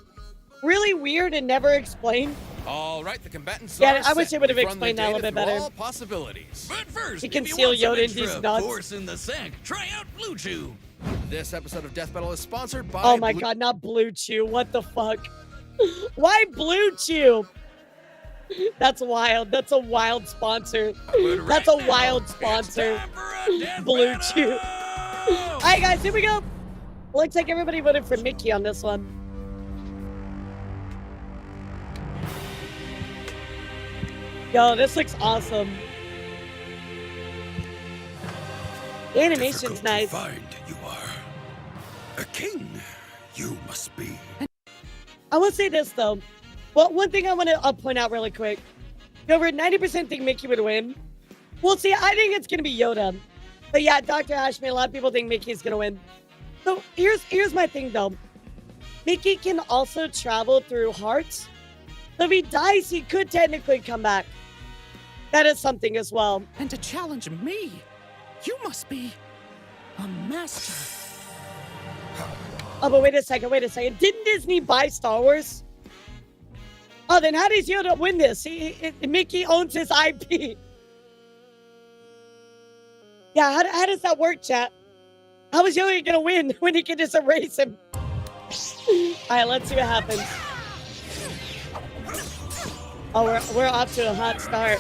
really weird and never explained. All right, the combatants Yeah, are I wish set. they would have We've run the explained that a little data bit through better. all possibilities. But first, He can if you seal want some Yoda in these extra nuts. force in the sack, try out Blue Chew. This episode of Deathbattle is sponsored by Oh my god, not Blue Chew. What the fuck? Why Blue Chew? That's wild. That's a wild sponsor. That's a wild sponsor. Blue Chew. Alright guys, here we go. Looks like everybody voted for Mickey on this one. Yo, this looks awesome. The animation's nice. Find you are a king. You must be. I will say this though. Well, one thing I want to point out really quick. Over 90% think Mickey would win. Well, see, I think it's gonna be Yoda. But yeah, Dr. Ashman, a lot of people think Mickey's gonna win. So here's my thing though. Mickey can also travel through hearts. So if he dies, he could technically come back. That is something as well. And to challenge me, you must be a master. Oh, but wait a second. Didn't Disney buy Star Wars? Oh, then how does Yoda win this? Mickey owns his IP. Yeah, how does that work, chat? How is Yoda gonna win when he can just erase him? Alright, let's see what happens. Oh, we're off to a hot start.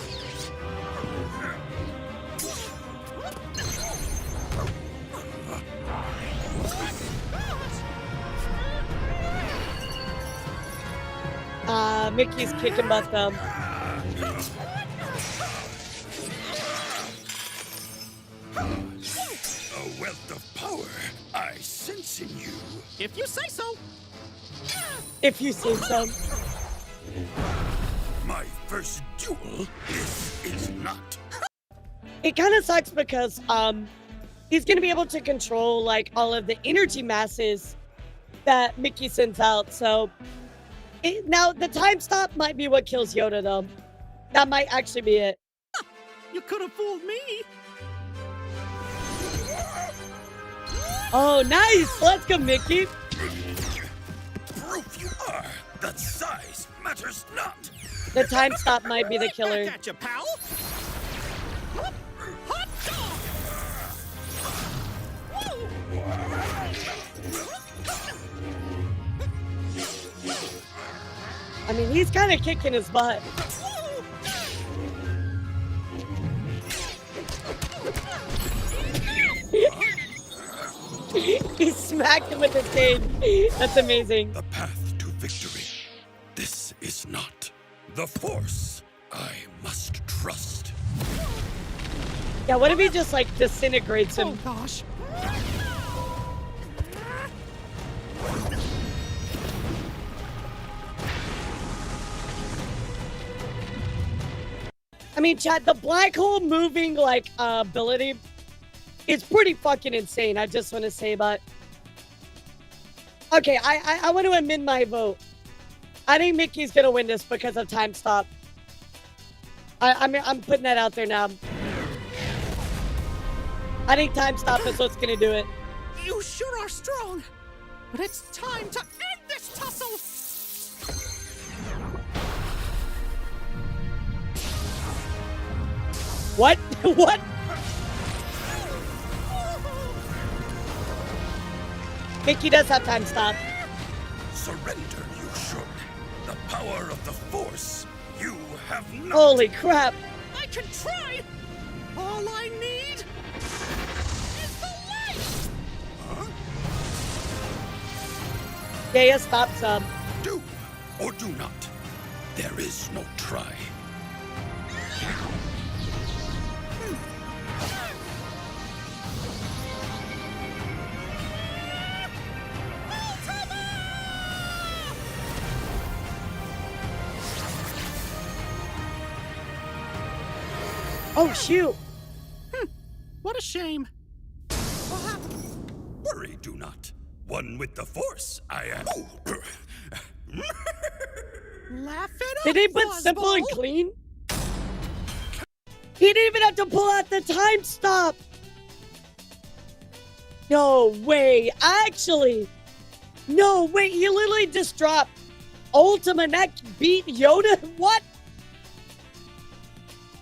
Mickey's kicking butt though. A wealth of power I sense in you. If you say so. If you say so. My first duel. This is not. It kind of sucks because he's gonna be able to control like all of the energy masses that Mickey sends out. So now the time stop might be what kills Yoda though. That might actually be it. You could have fooled me. Oh, nice! Let's go, Mickey. Proof you are. That size matters not. The time stop might be the killer. Back at you, pal. I mean, he's kind of kicking his butt. He smacked him with his cane. That's amazing. The path to victory. This is not the Force I must trust. Yeah, what if he just like disintegrates him? Oh gosh. mean, chat, the black hole moving, like, ability is pretty fucking insane, I just want to say, but... Okay, I want to amend my vote. I think Mickey's gonna win this because of time stop. I'm putting that out there now. I think time stop is what's gonna do it. You sure are strong, but it's time to end this tussle. What? What? Mickey does have time stop. Surrender, you should. The power of the Force. You have not. Holy crap. I can try. All I need is the light. Yeah, stop some. Do or do not. There is no try. Oh, shoot. What a shame. Worry, do not. One with the Force, I am. Laugh it up, Did he put simple and clean? He didn't even have to pull out the time stop. No way. Actually. No way. He literally just dropped Ultima Neck beat Yoda. What?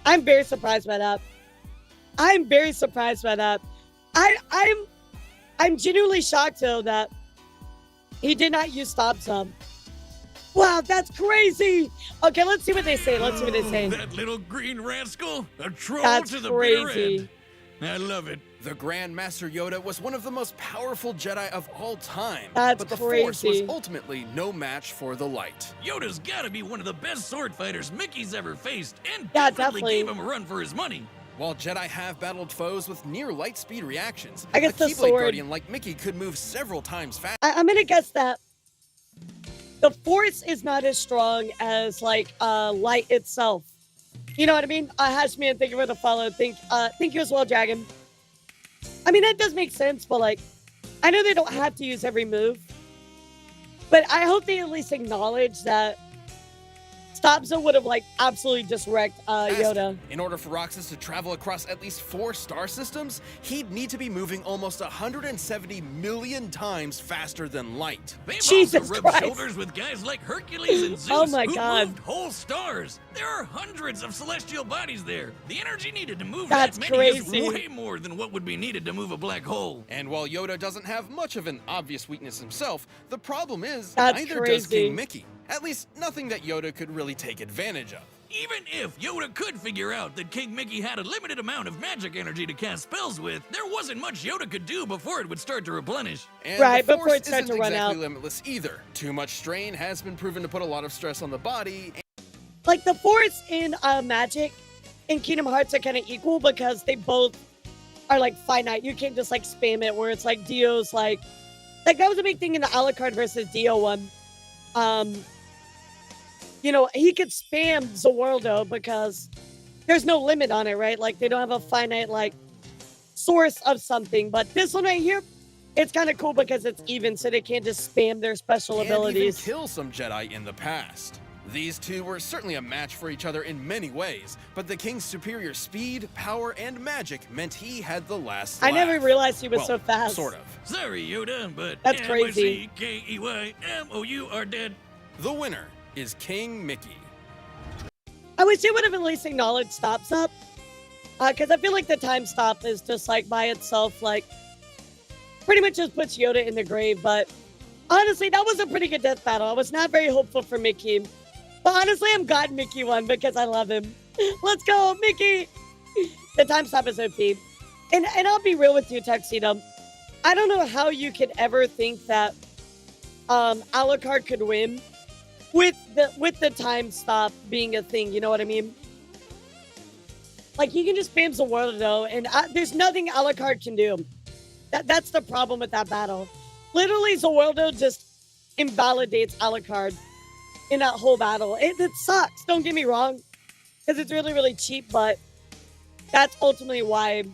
I'm very surprised by that. I'm very surprised by that. I'm genuinely shocked though that he did not use stop some. Wow, that's crazy. Okay, let's see what they say. Let's see what they say. That little green rascal, a troll That's to the crazy. bitter end. I love it. The Grand Master Yoda was one of the most powerful Jedi of all time. That's but the Force was crazy. ultimately no match for the light. Yoda's gotta be one of the best sword fighters Mickey's ever faced, and Yeah, definitely gave definitely. him a run for his money. While Jedi have battled foes with near light speed reactions, I guess a the Keyblade sword- Guardian like Mickey could move several times faster. I'm gonna guess that the Force is not as strong as like light itself. You know what I mean? Hashman, thank you for the follow. Thank you as well, Dragon. I mean, that does make sense, but like, I know they don't have to use every move, but I hope they at least acknowledge that Stabza would have like absolutely just wrecked Yoda. In order for Roxas to travel across at least 4 star systems, he'd need to be moving almost 170 million times faster than light. They've Jesus also rubbed Christ. shoulders with guys like Hercules and Zeus Oh my who God. moved whole stars. There are hundreds of celestial bodies there. The energy needed to move That's that many crazy. is way more than what would be needed to move a black hole. And while Yoda doesn't have much of an obvious weakness himself, the problem is That's neither does crazy. King Mickey. At least nothing that Yoda could really take advantage of. Even if Yoda could figure out that King Mickey had a limited amount of magic energy to cast spells with, there wasn't much Yoda could do before it would start to replenish. And Right, the before Force it starts isn't to run exactly out. limitless either. Too much strain has been proven to put a lot of stress on the body. Like the Force in Magic and Kingdom Hearts are kind of equal because they both are like finite. You can't just like spam it where it's like Dio's like that was a big thing in the Alucard versus Dio one. You know, he could spam Zawaldo because there's no limit on it, right? Like they don't have a finite like source of something. But this one right here, it's kind of cool because it's even, so they can't just spam their special And even abilities. kill some Jedi in the past. These two were certainly a match for each other in many ways, but the King's superior speed, power, and magic meant he had the last I laugh. never realized he was Well, so fast. Sort of. Sorry, Yoda, but That's crazy. NYCKEYMOU are dead. The winner is King Mickey. I wish they would have at least acknowledged stops up. Because I feel like the time stop is just like by itself, like pretty much just puts Yoda in the grave. But honestly, that was a pretty good death battle. I was not very hopeful for Mickey. But honestly, I'm glad Mickey won because I love him. Let's go, Mickey! The time stop is OP. And I'll be real with you, Tuxedo. I don't know how you could ever think that Alucard could win with the time stop being a thing, you know what I mean? Like, you can just spam Zawaldo, and there's nothing Alucard can do. That's the problem with that battle. Literally, Zawaldo just invalidates Alucard in that whole battle. It sucks, don't get me wrong. because it's really, really cheap, but that's ultimately why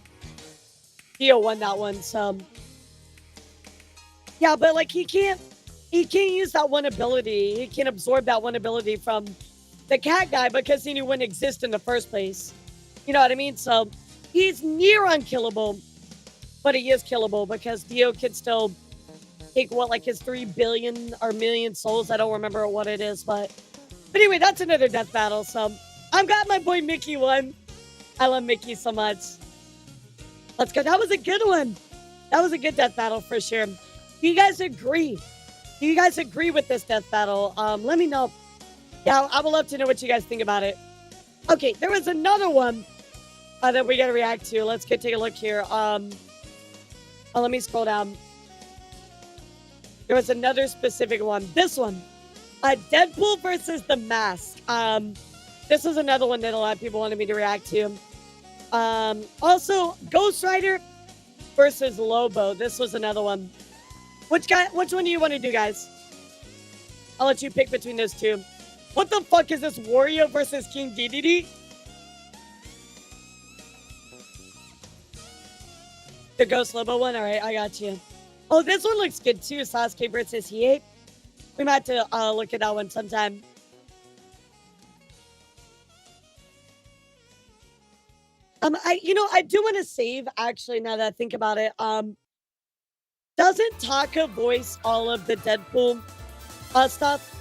Dio won that one. So yeah, but like he can't use that one ability. He can't absorb that one ability from the cat guy because he wouldn't exist in the first place. You know what I mean? So he's near unkillable, but he is killable because Dio can still take what, like his 3 billion or million souls. I don't remember what it is, but anyway, that's another death battle. So I'm glad my boy Mickey won. I love Mickey so much. Let's go. That was a good one. That was a good death battle for sure. Do you guys agree? Do you guys agree with this death battle? Let me know. Yeah, I would love to know what you guys think about it. Okay, there was another one that we gotta react to. Let's take a look here. Let me scroll down. There was another specific one. This one, Deadpool versus the Mask. This was another one that a lot of people wanted me to react to. Also, Ghost Rider versus Lobo. This was another one. Which one do you want to do, guys? I'll let you pick between those two. What the fuck is this? Wario versus King Dedede? The Ghost Lobo one? Alright, I got you. Oh, this one looks good too. Sasuke versus Hiei. We might have to look at that one sometime. I do want to save, actually, now that I think about it. Doesn't Taka voice all of the Deadpool stuff?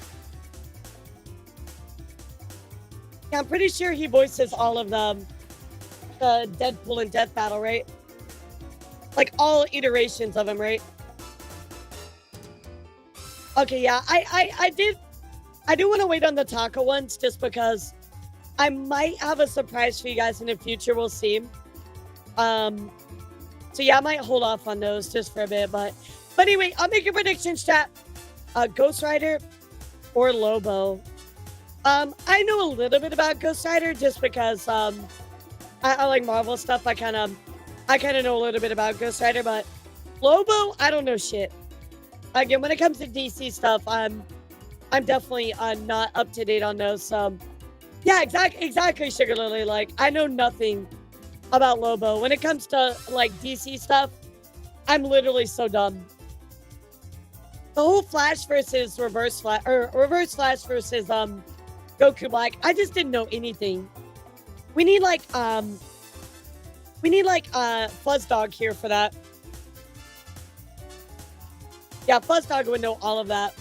Yeah, I'm pretty sure he voices all of the Deadpool and Death Battle, right? Like all iterations of him, right? Okay, yeah, I do want to wait on the Taka ones just because I might have a surprise for you guys in the future. We'll see. So yeah, I might hold off on those just for a bit, but anyway, I'll make a prediction, chat. Ghost Rider or Lobo. I know a little bit about Ghost Rider just because I like Marvel stuff. I kind of know a little bit about Ghost Rider, but Lobo, I don't know shit. Again, when it comes to DC stuff, I'm definitely not up to date on those. So yeah, exactly, Sugar Lily. Like, I know nothing about Lobo. When it comes to like DC stuff, I'm literally so dumb. The whole Flash versus Reverse Flash, or Reverse Flash versus Goku Black, I just didn't know anything. We need Fuzz Dog here for that. Yeah, Fuzz Dog would know all of that.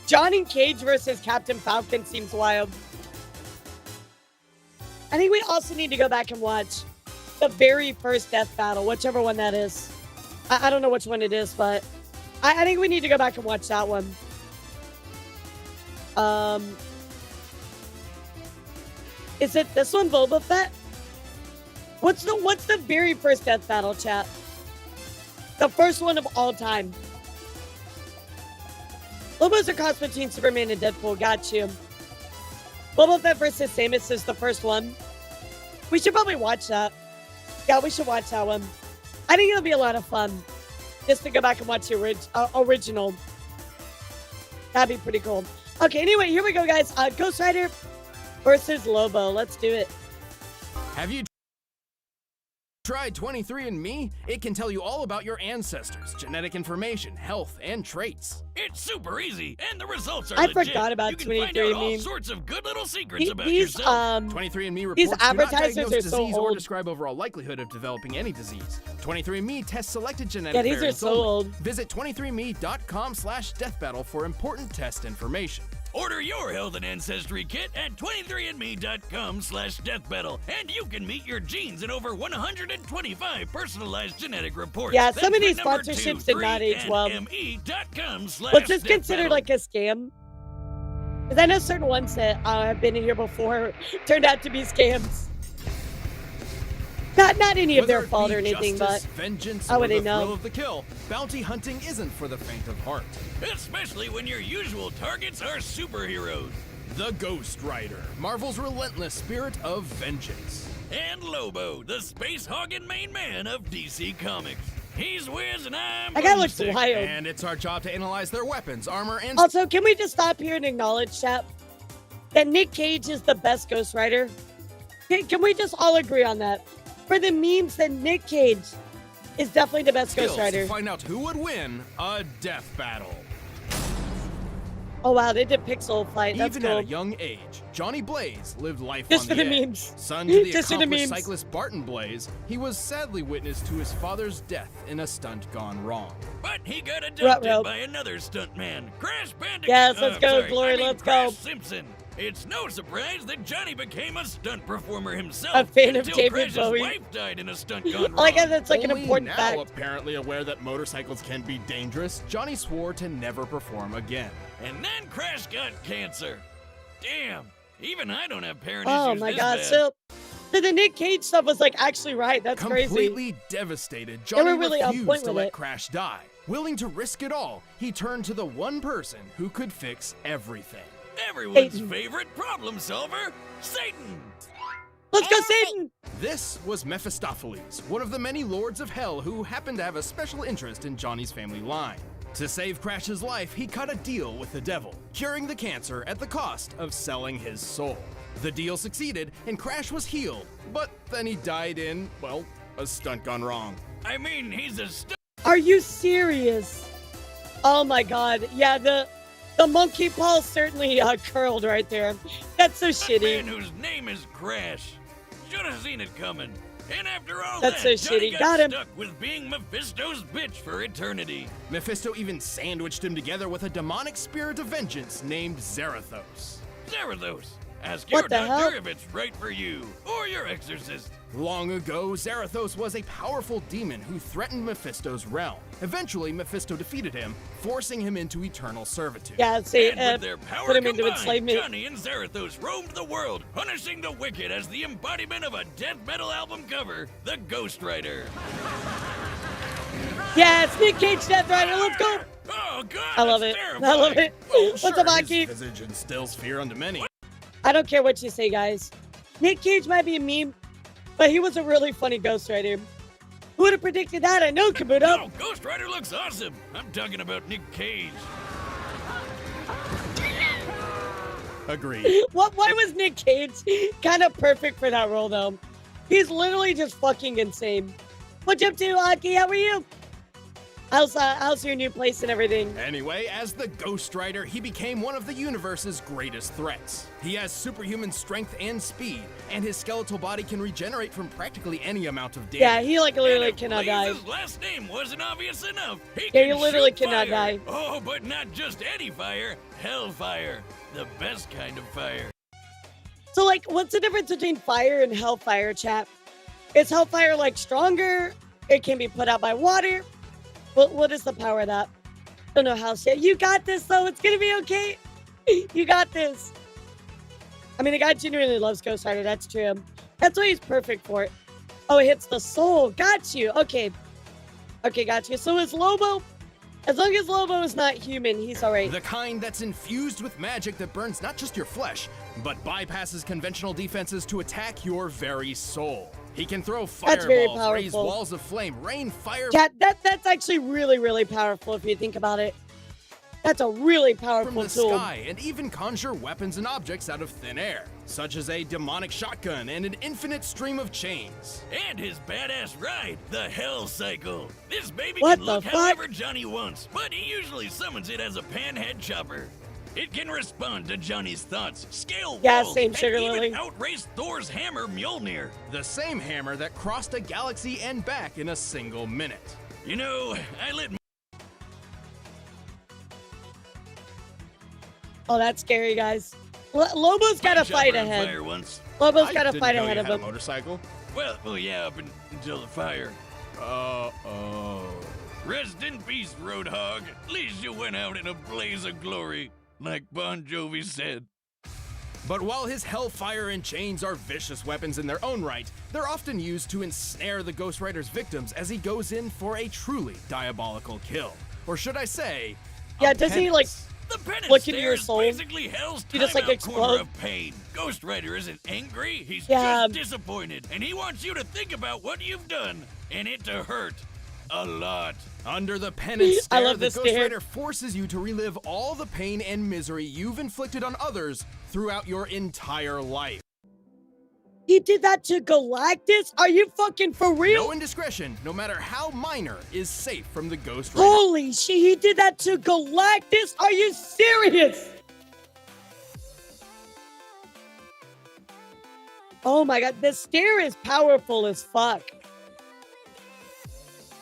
Johnny Cage versus Captain Falcon seems wild. I think we also need to go back and watch the very first Death Battle, whichever one that is. I don't know which one it is, but I think we need to go back and watch that one. Is it this one, Boba Fett? What's the very first Death Battle, chat? The first one of all time. Lobo's a cross between Superman and Deadpool. Got you. Boba Fett versus Samus is the first one. We should probably watch that. Yeah, we should watch that one. I think it'll be a lot of fun just to go back and watch the original. That'd be pretty cool. Okay, anyway, here we go, guys. Ghost Rider versus Lobo. Let's do it. Have you tried 23andMe? It can tell you all about your ancestors, genetic information, health, and traits. It's super easy, and the results are I legit. forgot about You can find out all 23andMe. sorts of good little secrets about These yourself. 23andMe reports these do not advertisers diagnose are so disease or old. describe overall likelihood of developing any disease. 23andMe tests selected genetic Yeah, these are variants so only. old. Visit 23andme.com/deathbattle for important test information. Order your health and ancestry kit at 23andme.com/deathbattle, and you can meet your genes in over 125 personalized genetic reports. Yeah, Then some of put these number sponsorships did not age well. 23andme.com/deathbattle. Was this considered like a scam? Because I know certain ones that have been in here before turned out to be scams. Not any of their Whether it fault be or anything, justice, but vengeance, how or would the they know? thrill of the kill, bounty hunting isn't for the faint of heart. Especially when your usual targets are superheroes. The Ghost Rider, Marvel's relentless spirit of vengeance. And Lobo, the space hogging main man of DC Comics. He's Wiz and I'm That guy looks Boomstick. wild. And it's our job to analyze their weapons, armor, and... Also, can we just stop here and acknowledge, chap, that Nick Cage is the best Ghost Rider? Can we just all agree on that? For the memes, that Nick Cage is definitely the best Ghost Rider. To find out who would win a death battle. Oh wow, they did pixel fight. That's Even cool. at a young age, Johnny Blaze lived life Just on for the the edge. memes. Son to the Just for the accomplished memes. cyclist Barton Blaze, he was sadly witness to his father's death in a stunt gone wrong. But he got Ruh-roh. adopted by another stuntman, Crash Bandicoot. Yes, let's go, sorry, Glory, I mean let's Crash go. Simpson. It's no surprise that Johnny became a stunt performer himself. A fan of until David Crash's Bowie. wife died in a stunt gone wrong. Like that's like an Only important now, fact. apparently aware that motorcycles can be dangerous, Johnny swore to never perform again. And then Crash got cancer. Damn, even I don't have parent Oh issues my this god, bad. so the Nick Cage stuff was like actually right. That's Completely crazy. devastated, They were Johnny really on refused point to with let it. Crash die. Willing to risk it all, he turned to the one person who could fix everything. Everyone's Satan. favorite problem solver, Satan. Let's go, Satan! This was Mephistopheles, one of the many lords of hell who happened to have a special interest in Johnny's family line. To save Crash's life, he cut a deal with the devil, curing the cancer at the cost of selling his soul. The deal succeeded, and Crash was healed, but then he died in, well, a stunt gone wrong. I mean, he's a Are you serious? Oh my god. Yeah, the monkey paw certainly curled right there. That's so man shitty. whose name is Crash. Should have seen it coming. And after all That's that, so Johnny shitty. got Got him. stuck with being Mephisto's bitch for eternity. Mephisto even sandwiched him together with a demonic spirit of vengeance named Zarathos. Zarathos, ask What your the doctor hell? if it's right for you, or your exorcist. Long ago, Zarathos was a powerful demon who threatened Mephisto's realm. Eventually, Mephisto defeated him, forcing him into eternal servitude. Yeah, see, And with their power put him into combined, enslavement. Johnny and Zarathos roamed the world, punishing the wicked as the embodiment of a death metal album cover, the Ghost Rider. Yeah, it's Nick Cage Death Rider. Let's go. Oh God, I love that's it. terrifying. I love it. What's Sure, up, his Aki? visage instills fear unto many. I don't care what you say, guys. Nick Cage might be a meme, but he was a really funny Ghost Rider. Who would have predicted that? I know, Kabuto. No, Ghost Rider looks awesome. I'm talking about Nick Cage. Agreed. Why was Nick Cage kind of perfect for that role, though? He's literally just fucking insane. What you up to, Aki? How are you? How's your new place and everything? Anyway, as the Ghost Rider, he became one of the universe's greatest threats. He has superhuman strength and speed, and his skeletal body can regenerate from practically any amount of damage. Yeah, he like literally cannot die. His last name wasn't obvious enough. He Yeah, can you literally shoot cannot fire. die. Oh, but not just any fire, hellfire. The best kind of fire. So, like, what's the difference between fire and hellfire, chat? Is hellfire, like, stronger? It can be put out by water? What is the power of that? Don't know how shit. You got this, though. It's gonna be okay. You got this. I mean, the guy genuinely loves Ghost Rider. That's true. That's what he's perfect for. Oh, it hits the soul. Got you. Okay. Okay, got you. So is Lobo... As long as Lobo is not human, he's alright. The kind that's infused with magic that burns not just your flesh, but bypasses conventional defenses to attack your very soul. He can throw That's very fireballs, raise powerful. walls of flame, rain fire Chat, that's actually really, really powerful if you think about it. That's a really powerful from the tool. sky, and even conjure weapons and objects out of thin air, such as a demonic shotgun and an infinite stream of chains. And his badass ride, the Hell Cycle. This baby What can the look fuck? however Johnny wants, but he usually summons it as a panhead chopper. It can respond to Johnny's thoughts, scale Yeah, walls, same, and Sugar even Lily. outrace Thor's hammer Mjolnir. The same hammer that crossed a galaxy and back in a single minute. You know, I let Oh, that's scary, guys. Lobo's got a fight ahead. Fire once. Lobo's got a didn't fight know ahead you of had a him. motorcycle. Well, yeah, up until the fire. Uh-oh. Rest in peace, Roadhog. At least you went out in a blaze of glory, like Bon Jovi said. But while his hellfire and chains are vicious weapons in their own right, they're often used to ensnare the Ghost Rider's victims as he goes in for a truly diabolical kill. Or should I say, Yeah, a does he, like, penance. The penance look into stare your is soul? basically hell's You just, like, timeout corner explode? of pain. Ghost Rider isn't angry, he's Yeah. just disappointed. And he wants you to think about what you've done, and it to hurt. A lot. Under the penance I stare, love the this Ghost stare. Rider forces you to relive all the pain and misery you've inflicted on others throughout your entire life. He did that to Galactus? Are you fucking for real? No indiscretion, no matter how minor, is safe from the Ghost Rider. Holy shit, he did that to Galactus? Are you serious? Oh my god, the stare is powerful as fuck.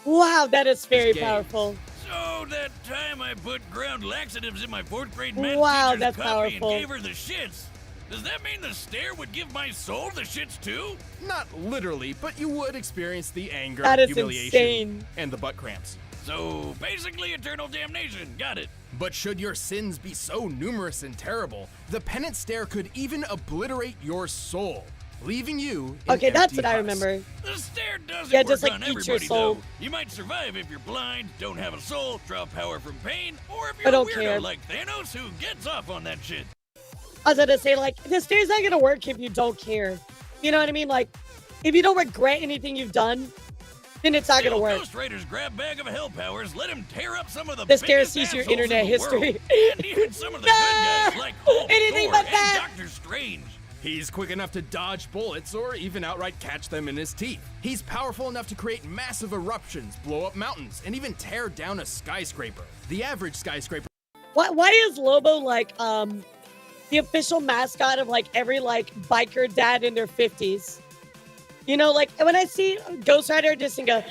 Wow, that is very powerful. So that time I put ground laxatives in my 4th grade math Wow, teacher's that's coffee powerful. and gave her the shits. Does that mean the stare would give my soul the shits too? Not literally, but you would experience the anger, That is humiliation, insane. and the butt cramps. So basically eternal damnation. Got it. But should your sins be so numerous and terrible, the penance stare could even obliterate your soul, leaving you in Okay, that's empty what I husk. remember. The stare doesn't Yeah, work just like on eat your everybody soul. though. You might survive if you're blind, don't have a soul, draw power from pain, or if I you're a don't weirdo care. like Thanos who gets off on that shit. I was gonna say, like, the stare's not gonna work if you don't care. You know what I mean? Like, if you don't regret anything you've done, then it's not gonna Still, work. Ghost Rider's grab bag of hell powers let him tear up some of the The stare biggest sees your assholes in internet the history. world, and even some of the good guys like Hulk, Anything Thor, but that. and Doctor Strange. He's quick enough to dodge bullets or even outright catch them in his teeth. He's powerful enough to create massive eruptions, blow up mountains, and even tear down a skyscraper. The average skyscraper. Why is Lobo like the official mascot of like every like biker dad in their 50s? You know, like when I see Ghost Rider, just think of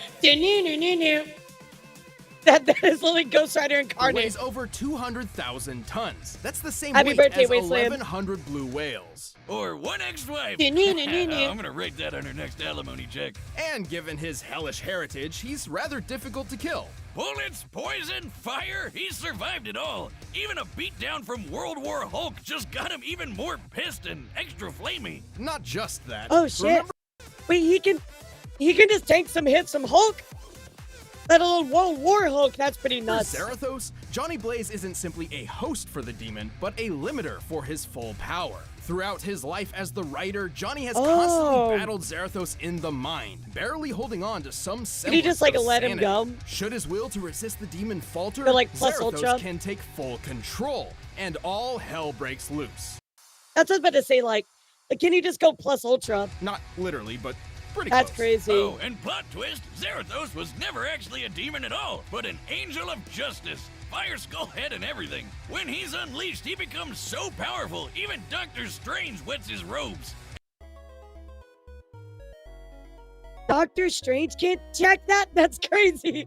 that is literally Ghost Rider It incarnate. weighs over 200,000 tons. That's the same Happy weight birthday, as Wasteland. 1,100 blue whales. Or one ex-wife. I'm I'm gonna write that on her next alimony check. And given his hellish heritage, he's rather difficult to kill. Bullets, poison, fire, he's survived it all. Even a beatdown from World War Hulk just got him even more pissed and extra flamey. Not just that. Oh shit! Remember Wait, he can just tank some hits, some Hulk. That little World War Hulk, that's pretty for nuts. Zarathos, Johnny Blaze isn't simply a host for the demon, but a limiter for his full power. Throughout his life as the Rider, Johnny has constantly battled Zarathos in the mind, barely holding on to some semblance Can he just like of let him sanity. go? Should his will to resist the demon falter, Or, like, plus Zarathos Ultra? can take full control, and all hell breaks loose. That's what I was about to say. Like, can he just go plus Ultra? Not literally, but pretty That's close. crazy. Oh, and plot twist, Zarathos was never actually a demon at all, but an angel of justice. Fire skull head and everything. When he's unleashed, he becomes so powerful, even Doctor Strange wets his robes. Doctor Strange can't check that? That's crazy.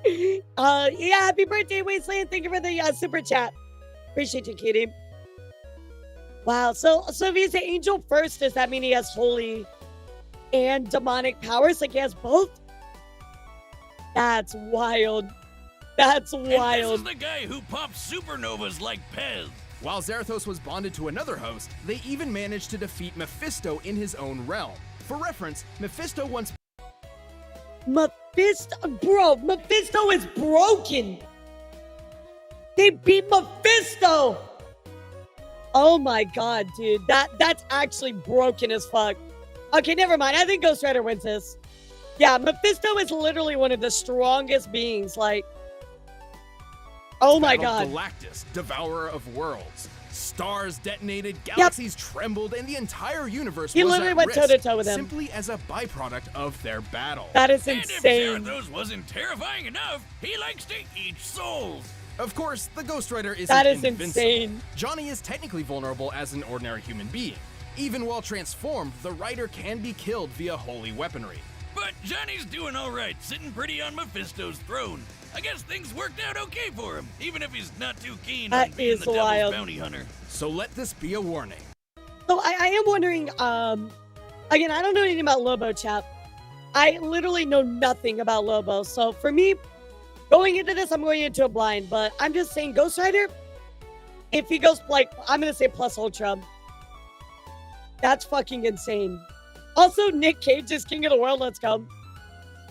Yeah, happy birthday, Wasteland. Thank you for the super chat. Appreciate you, Kitty. Wow, so if he's an angel first, does that mean he has holy and demonic powers? Like he has both? That's wild. That's And wild. this is the guy who pops supernovas like Pez. While Zarathos was bonded to another host, they even managed to defeat Mephisto in his own realm. For reference, Mephisto once... Mephisto is broken. They beat Mephisto. Oh my god, dude. That's actually broken as fuck. Okay, never mind. I think Ghost Rider wins this. Yeah, Mephisto is literally one of the strongest beings. Like, oh my god. Galactus, devourer of worlds. Stars detonated, galaxies trembled, and the entire universe He was literally at went risk, toe-to-toe with him. simply as a byproduct of their battle. That is And insane. if Zarathos wasn't terrifying enough, he likes to eat souls. Of course, the Ghost Rider isn't That is invincible. insane. Johnny is technically vulnerable as an ordinary human being. Even while transformed, the Rider can be killed via holy weaponry. But Johnny's doing all right, sitting pretty on Mephisto's throne. I guess things worked out okay for him, even if he's not too keen on That being is the devil's wild. bounty hunter. So let this be a warning. So I am wondering, again, I don't know anything about Lobo, chap. I literally know nothing about Lobo. So for me, going into this, I'm going into a blind, but I'm just saying Ghost Rider, if he goes like, I'm going to say plus Ultra, that's fucking insane. Also, Nick Cage is king of the world. Let's go.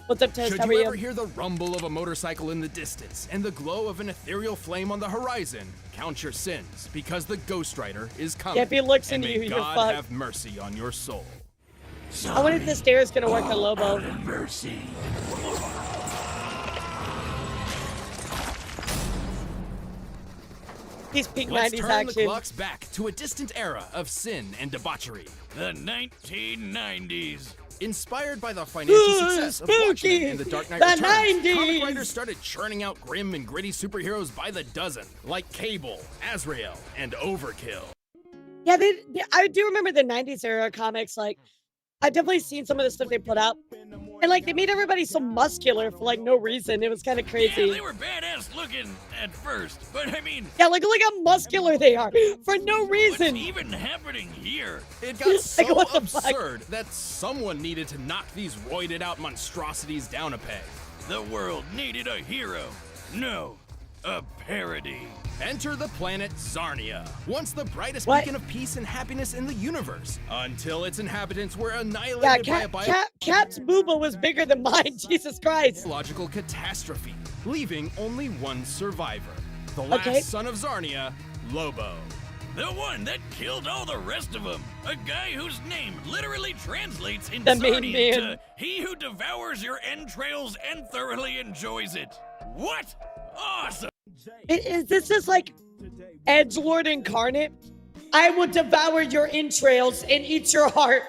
What's up, Tess? Should How are you you? ever hear the rumble of a motorcycle in the distance and the glow of an ethereal flame on the horizon, count your sins, because the Ghost Rider is coming. Yeah, if he looks and into may you, you're God fucked. have mercy on your soul. I wonder if the stare is going to work on Lobo. Mercy. These peak Let's 90s turn action. the clocks back to a distant era of sin and debauchery. The 1990s. Inspired by the financial Ooh, success of spooky. Watchmen and The Dark Knight The Returns, 90s. comic writers started churning out grim and gritty superheroes by the dozen, like Cable, Azrael, and Overkill. Yeah, I do remember the 90s era comics. Like, I've definitely seen some of the stuff they put out. And, like, they made everybody so muscular for, like, no reason. It was kind of crazy. Yeah, they were badass looking at first, but I mean... Yeah, like, look how muscular they are for no reason. What's even happening here? It got so Like, what the fuck? absurd that someone needed to knock these roided-out monstrosities down a peg. The world needed a hero. No, a parody. Enter the planet Zarnia, once the brightest What? beacon of peace and happiness in the universe, until its inhabitants were Yeah, annihilated by a Cap's booba was bigger than mine. Jesus Christ. biological catastrophe, leaving only one survivor, the last son of Zarnia, Lobo. The one that killed all the rest of them. A guy whose name literally translates in The main Zarnian man. to he who devours your entrails and thoroughly enjoys it. What? Awesome. Is this just like Edgelord incarnate? I will devour your entrails and eat your heart.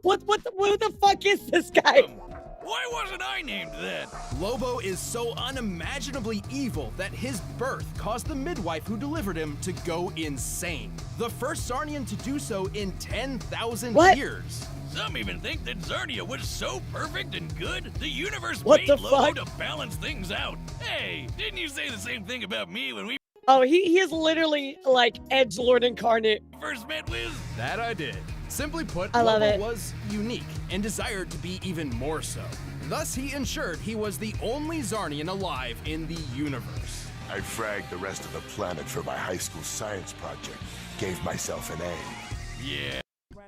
What the fuck is this guy? Why wasn't I named that? Lobo is so unimaginably evil that his birth caused the midwife who delivered him to go insane. The first Zarnian to do so in 10,000 What? years. Some even think that Zarnia was so perfect and good, the universe What made the Lobo fuck? to balance things out. Hey, didn't you say the same thing about me when we Oh, he is literally like Edgelord incarnate. first met Wiz? That I did. Simply put, I love Lobo it. was unique and desired to be even more so. Thus, he ensured he was the only Zarnian alive in the universe. I fragged the rest of the planet for my high school science project. Gave myself an A. Yeah.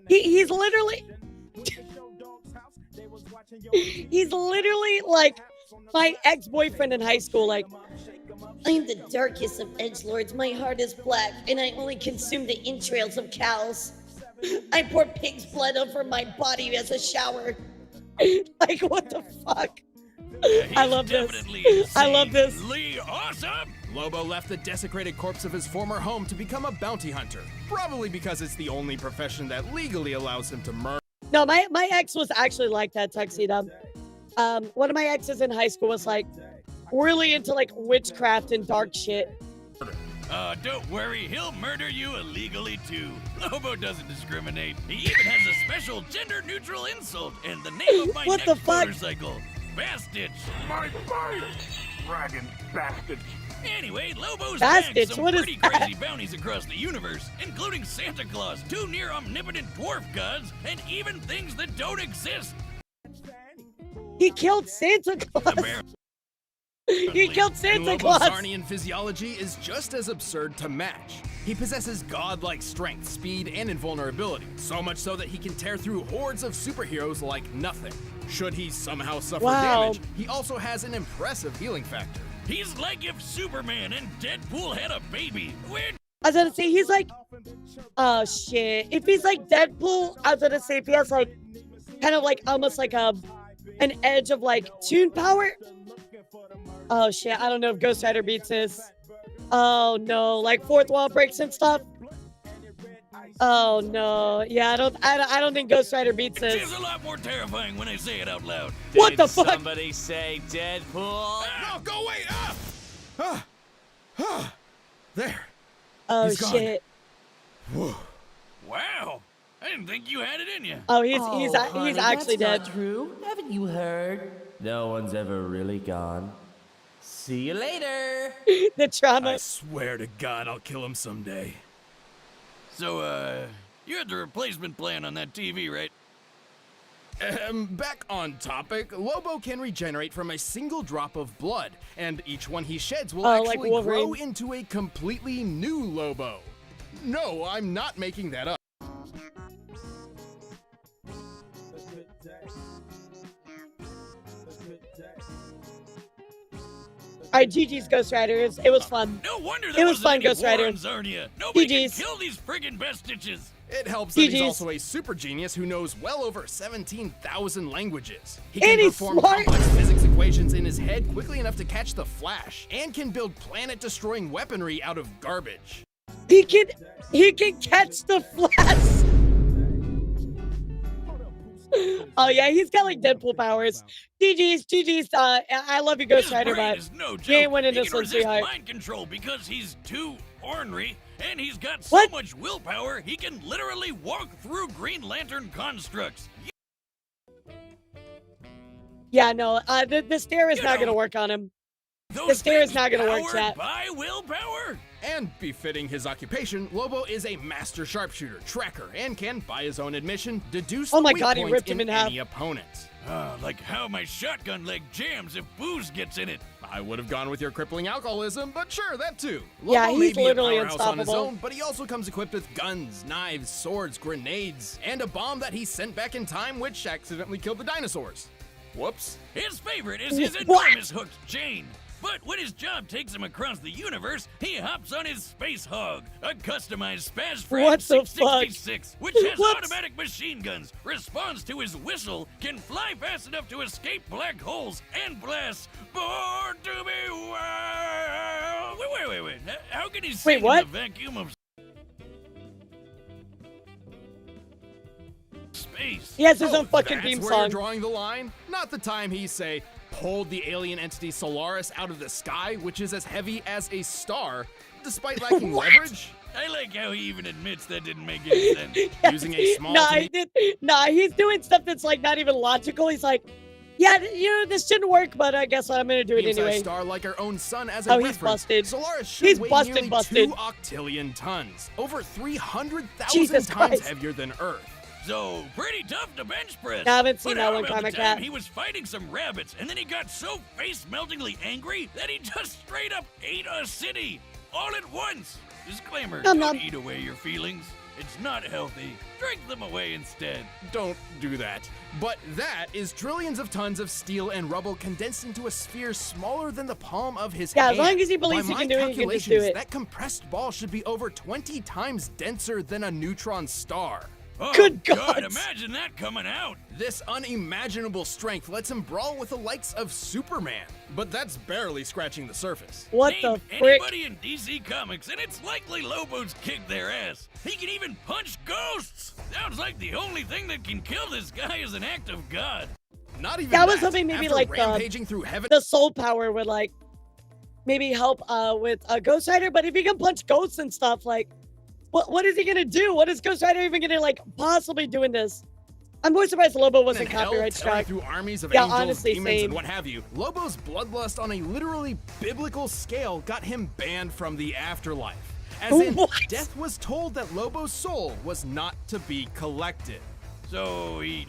He's literally he's literally like my ex-boyfriend in high school. Like, I am the darkest of edgelords. My heart is black, and I only consume the entrails of cows. I pour pig's blood over my body as a shower. Like, what the fuck? I love this. I love this. Insanely awesome. Lobo left the desecrated corpse of his former home to become a bounty hunter, probably because it's the only profession that legally allows him to murder. No, my ex was actually like that, Tuxedo. One of my exes in high school was like really into like witchcraft and dark shit. Don't worry, he'll murder you illegally too. Lobo doesn't discriminate. He even has a special gender-neutral insult in the name of my What next the fuck? motorcycle, Bastich. My bike! Dragon bastard. Anyway, Lobo's Bastich, bagged some what is pretty that? crazy bounties across the universe, including Santa Claus, 2 near omnipotent dwarf gods, and even things that don't exist. He killed Santa Claus. He killed Santa Lobo's Claus. Zarnian physiology is just as absurd to match. He possesses godlike strength, speed, and invulnerability, so much so that he can tear through hordes of superheroes like nothing. Should he somehow suffer Wow. damage, he also has an impressive healing factor. He's like if Superman and Deadpool had a baby. I was gonna say he's like, oh shit. If he's like Deadpool, I was gonna say if he has like, kind of like almost like an edge of like Toon Power. Oh shit, I don't know if Ghost Rider beats this. Oh no, like fourth wall breaks and stuff. Oh no, yeah, I don't think Ghost Rider beats It's this. a lot more terrifying when I say it out loud. What the fuck? Somebody say Deadpool. No, go away! There. Oh He's gone. shit. Wow, I didn't think you had it in you. Oh, he's actually dead. True? Haven't you heard? No one's ever really gone. See you later. The trauma. I swear to God, I'll kill him someday. So, you had the replacement plan on that TV, right? Back on topic, Lobo can regenerate from a single drop of blood, and each one he sheds will Oh, like actually Wolverine. grow into a completely new Lobo. No, I'm not making that up. All right, GG's Ghost Rider. It was fun. No wonder It there was wasn't fun, any Ghost war Rider. on Zarnia. Nobody can GG's. kill these friggin' Bestitches. It helps that he's GG's. also a super genius who knows well over 17,000 languages. He And can he's perform smart. complex physics equations in his head quickly enough to catch the Flash, and can build planet-destroying weaponry out of garbage. He can catch the flash. Oh yeah, he's got like Deadpool powers. GG's. I love you, Ghost Rider, but you ain't winning this one, sweetheart. Mind control because he's too ornery, and he's got so much willpower he can literally walk through Green Lantern constructs. Yeah, no, the stare is not gonna work on him. The stare is not gonna work, chat. By willpower. And befitting his occupation, Lobo is a master sharpshooter, tracker, and can, by his own admission, deduce Oh my the weak God, he points ripped him in in half. any opponent. Like how my shotgun leg jams if booze gets in it. I would have gone with your crippling alcoholism, but sure, that too. Yeah, Lobo may he's be a literally powerhouse on his unstoppable. own, but he also comes equipped with guns, knives, swords, grenades, and a bomb that he sent back in time, which accidentally killed the dinosaurs. Whoops. His favorite is his enormous hooked chain. But when his job takes him across the universe, he hops on his Space Hog, a customized Spaz Frame What the fuck? 666, which has automatic machine guns, responds to his whistle, can fly fast enough to escape black holes, and blasts Born to be Wild. Wait. How can he sing in the vacuum of space? He has his own fucking That's theme where you're song. drawing the line? Not the time he, say, pulled the alien entity Solaris out of the sky, which is as heavy as a star, despite lacking leverage? I like how he even admits that didn't make any sense. Using a small... Nah, he's doing stuff that's like not even logical. He's like, yeah, you know, this shouldn't work, but I guess I'm gonna do it Beams anyway. a star like our own sun as a Oh, he's reference. busted. Solaris should He's weigh busted, nearly busted. 2 octillion tons, over 300,000 Jesus times Christ. heavier than Earth. So, pretty tough to bench press. I haven't seen But that how one, about Karma the Cat. time he was fighting some rabbits, and then he got so face-meltingly angry that he just straight up ate a city, all at once. Disclaimer, Nom don't nom. eat away your feelings. It's not healthy. Drink them away instead. Don't do that. But that is trillions of tons of steel and rubble condensed into a sphere smaller than the palm of his Yeah, hand. as long as he believes By he can my do it, he can just do calculations, it. that compressed ball should be over 20 times denser than a neutron star. Oh, Good God. imagine that coming out. This unimaginable strength lets him brawl with the likes of Superman. But that's barely scratching the surface. What Name the frick? anybody in DC Comics, and it's likely Lobo's kicked their ass. He can even punch ghosts. Sounds like the only thing that can kill this guy is an act of God. Not even Yeah, I was that. hoping maybe After like rampaging through heaven. the soul power would like maybe help with Ghost Rider, but if he can punch ghosts and stuff, like what is he gonna do? What is Ghost Rider even gonna like possibly do in this? I'm more surprised Lobo wasn't and hell, copyright tearing struck. through armies of Yeah, angels, honestly, demons, same. and what have you. Lobo's bloodlust on a literally biblical scale got him banned from the afterlife. As in, What? death was told that Lobo's soul was not to be collected. So he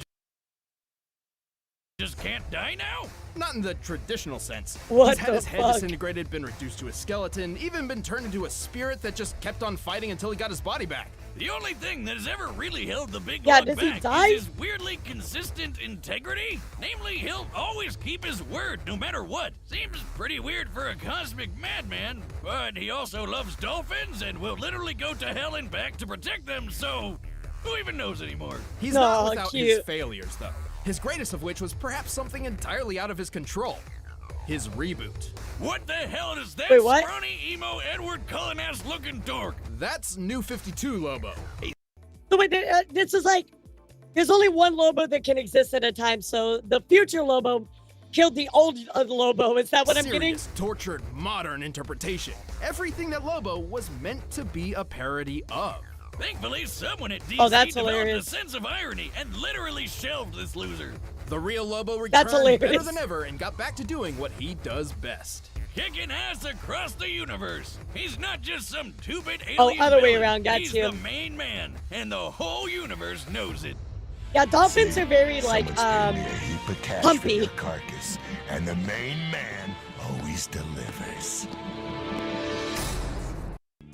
just can't die now? Not in the traditional sense. What He's had the his head fuck? disintegrated, been reduced to a skeleton, even been turned into a spirit that just kept on fighting until he got his body back. The only thing that has ever really held the big Yeah, log does he back die? is his weirdly consistent integrity. Namely, he'll always keep his word no matter what. Seems pretty weird for a cosmic madman, but he also loves dolphins and will literally go to hell and back to protect them, so who even knows anymore? He's not Aw, without his cute. failures, though. His greatest of which was perhaps something entirely out of his control. His reboot. What the hell is that Wait, what? scrawny, emo, Edward Cullen-ass looking dork? That's New 52 Lobo. So wait, this is like there's only one Lobo that can exist at a time. So the future Lobo killed the old Lobo. Is that what I'm getting? Serious, tortured, modern interpretation. Everything that Lobo was meant to be a parody of. Thankfully, someone at DC Oh, that's developed hilarious. a sense of irony and literally shelved this loser. The real Lobo That's returned better hilarious. than ever and got back to doing what he does best. Kicking ass across the universe. He's not just some two-bit alien Oh, other way villain. around, got He's you. the main man, and the whole universe knows it. Yeah, dolphins are very like Someone's giving me a heap of cash for pumpy. your carcass, and the main man always delivers.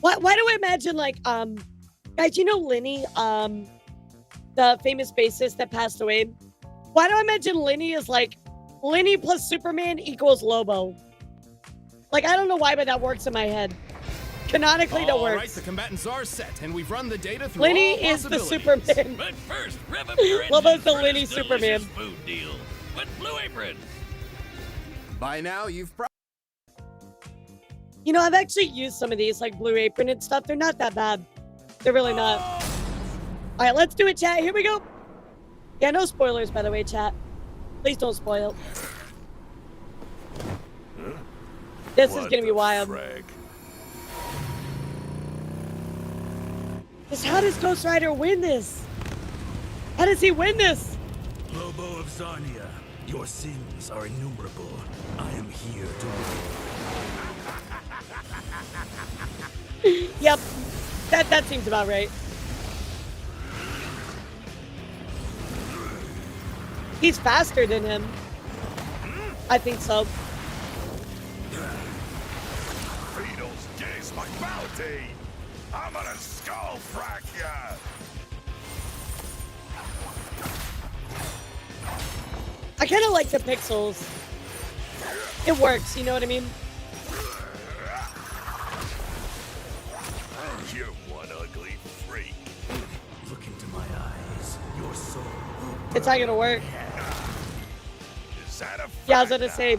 Why do I imagine like guys, you know Lenny, the famous bassist that passed away? Why do I imagine Lenny is like Lenny plus Superman equals Lobo? Like I don't know why, but that works in my head. Canonically, that All right, works. the combatants are set, and we've run the data through Lenny all is the possibilities. Superman. But first, rev up your Lobo's engines the for Lenny this Superman. delicious food deal. With Blue Apron. By now, you've You know, I've actually used some of these, like Blue Apron and stuff. They're not that bad. They're really not. All right, let's do it, chat. Here we go. Yeah, no spoilers, by the way, chat. Please don't spoil. This is gonna be wild. Just how does Ghost Rider win this? How does he win this? Lobo of Zarnia, your sins are innumerable. I am here to Yep, that seems about right. He's faster than him. I think so. Beetles, gaze my bounty! I'm gonna skull frack ya! I kind of like the pixels. It works, you know what I mean? You're one ugly freak. look into my eyes. Your soul will It's not gonna work. Is that a Yeah, I was gonna say.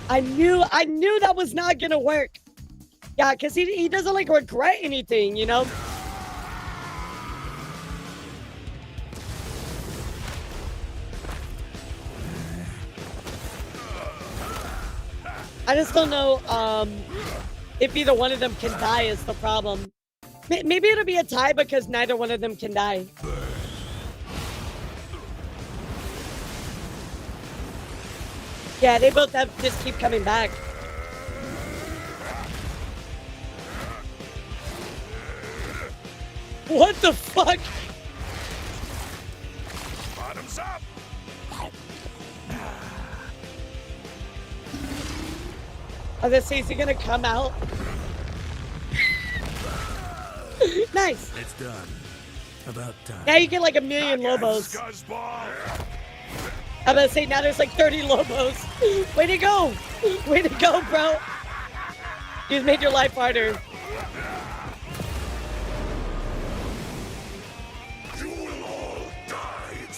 I knew that was not gonna work. Yeah, because he doesn't like regret anything, you know? I just don't know if either one of them can die is the problem. Maybe it'll be a tie because neither one of them can die. Yeah, they both have just keep coming back. What the fuck? Bottoms up! Oh, this is he gonna come out? Nice. It's done. About time. Now you get like 1 million Lobos. I'm gonna say now there's like 30 Lobos. Way to go! Way to go, bro! You made your life harder.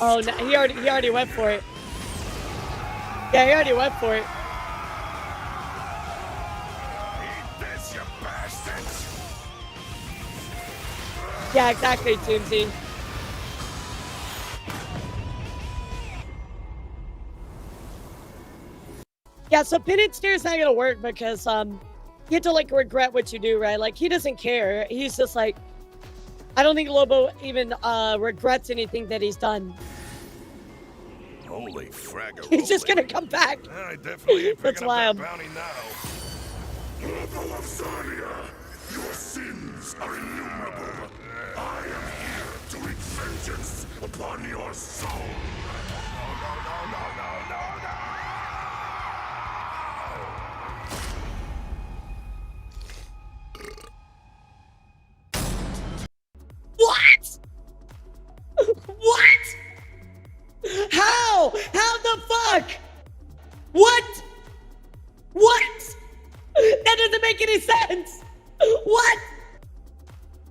Oh, no, he already went for it. Yeah, he already went for it. This, you bastards! Yeah, exactly, Toomsy. Yeah, so pin and steer is not gonna work because you have to like regret what you do, right? Like he doesn't care. He's just like, I don't think Lobo even regrets anything that he's done. Holy fragger. He's just gonna come back. I definitely ain't That's picking up wild. that bounty now. Lobo of Zarnia, your sins are innumerable. I am here to wreak vengeance upon your soul. No. What? What? How? How the fuck? What? What? That doesn't make any sense. What?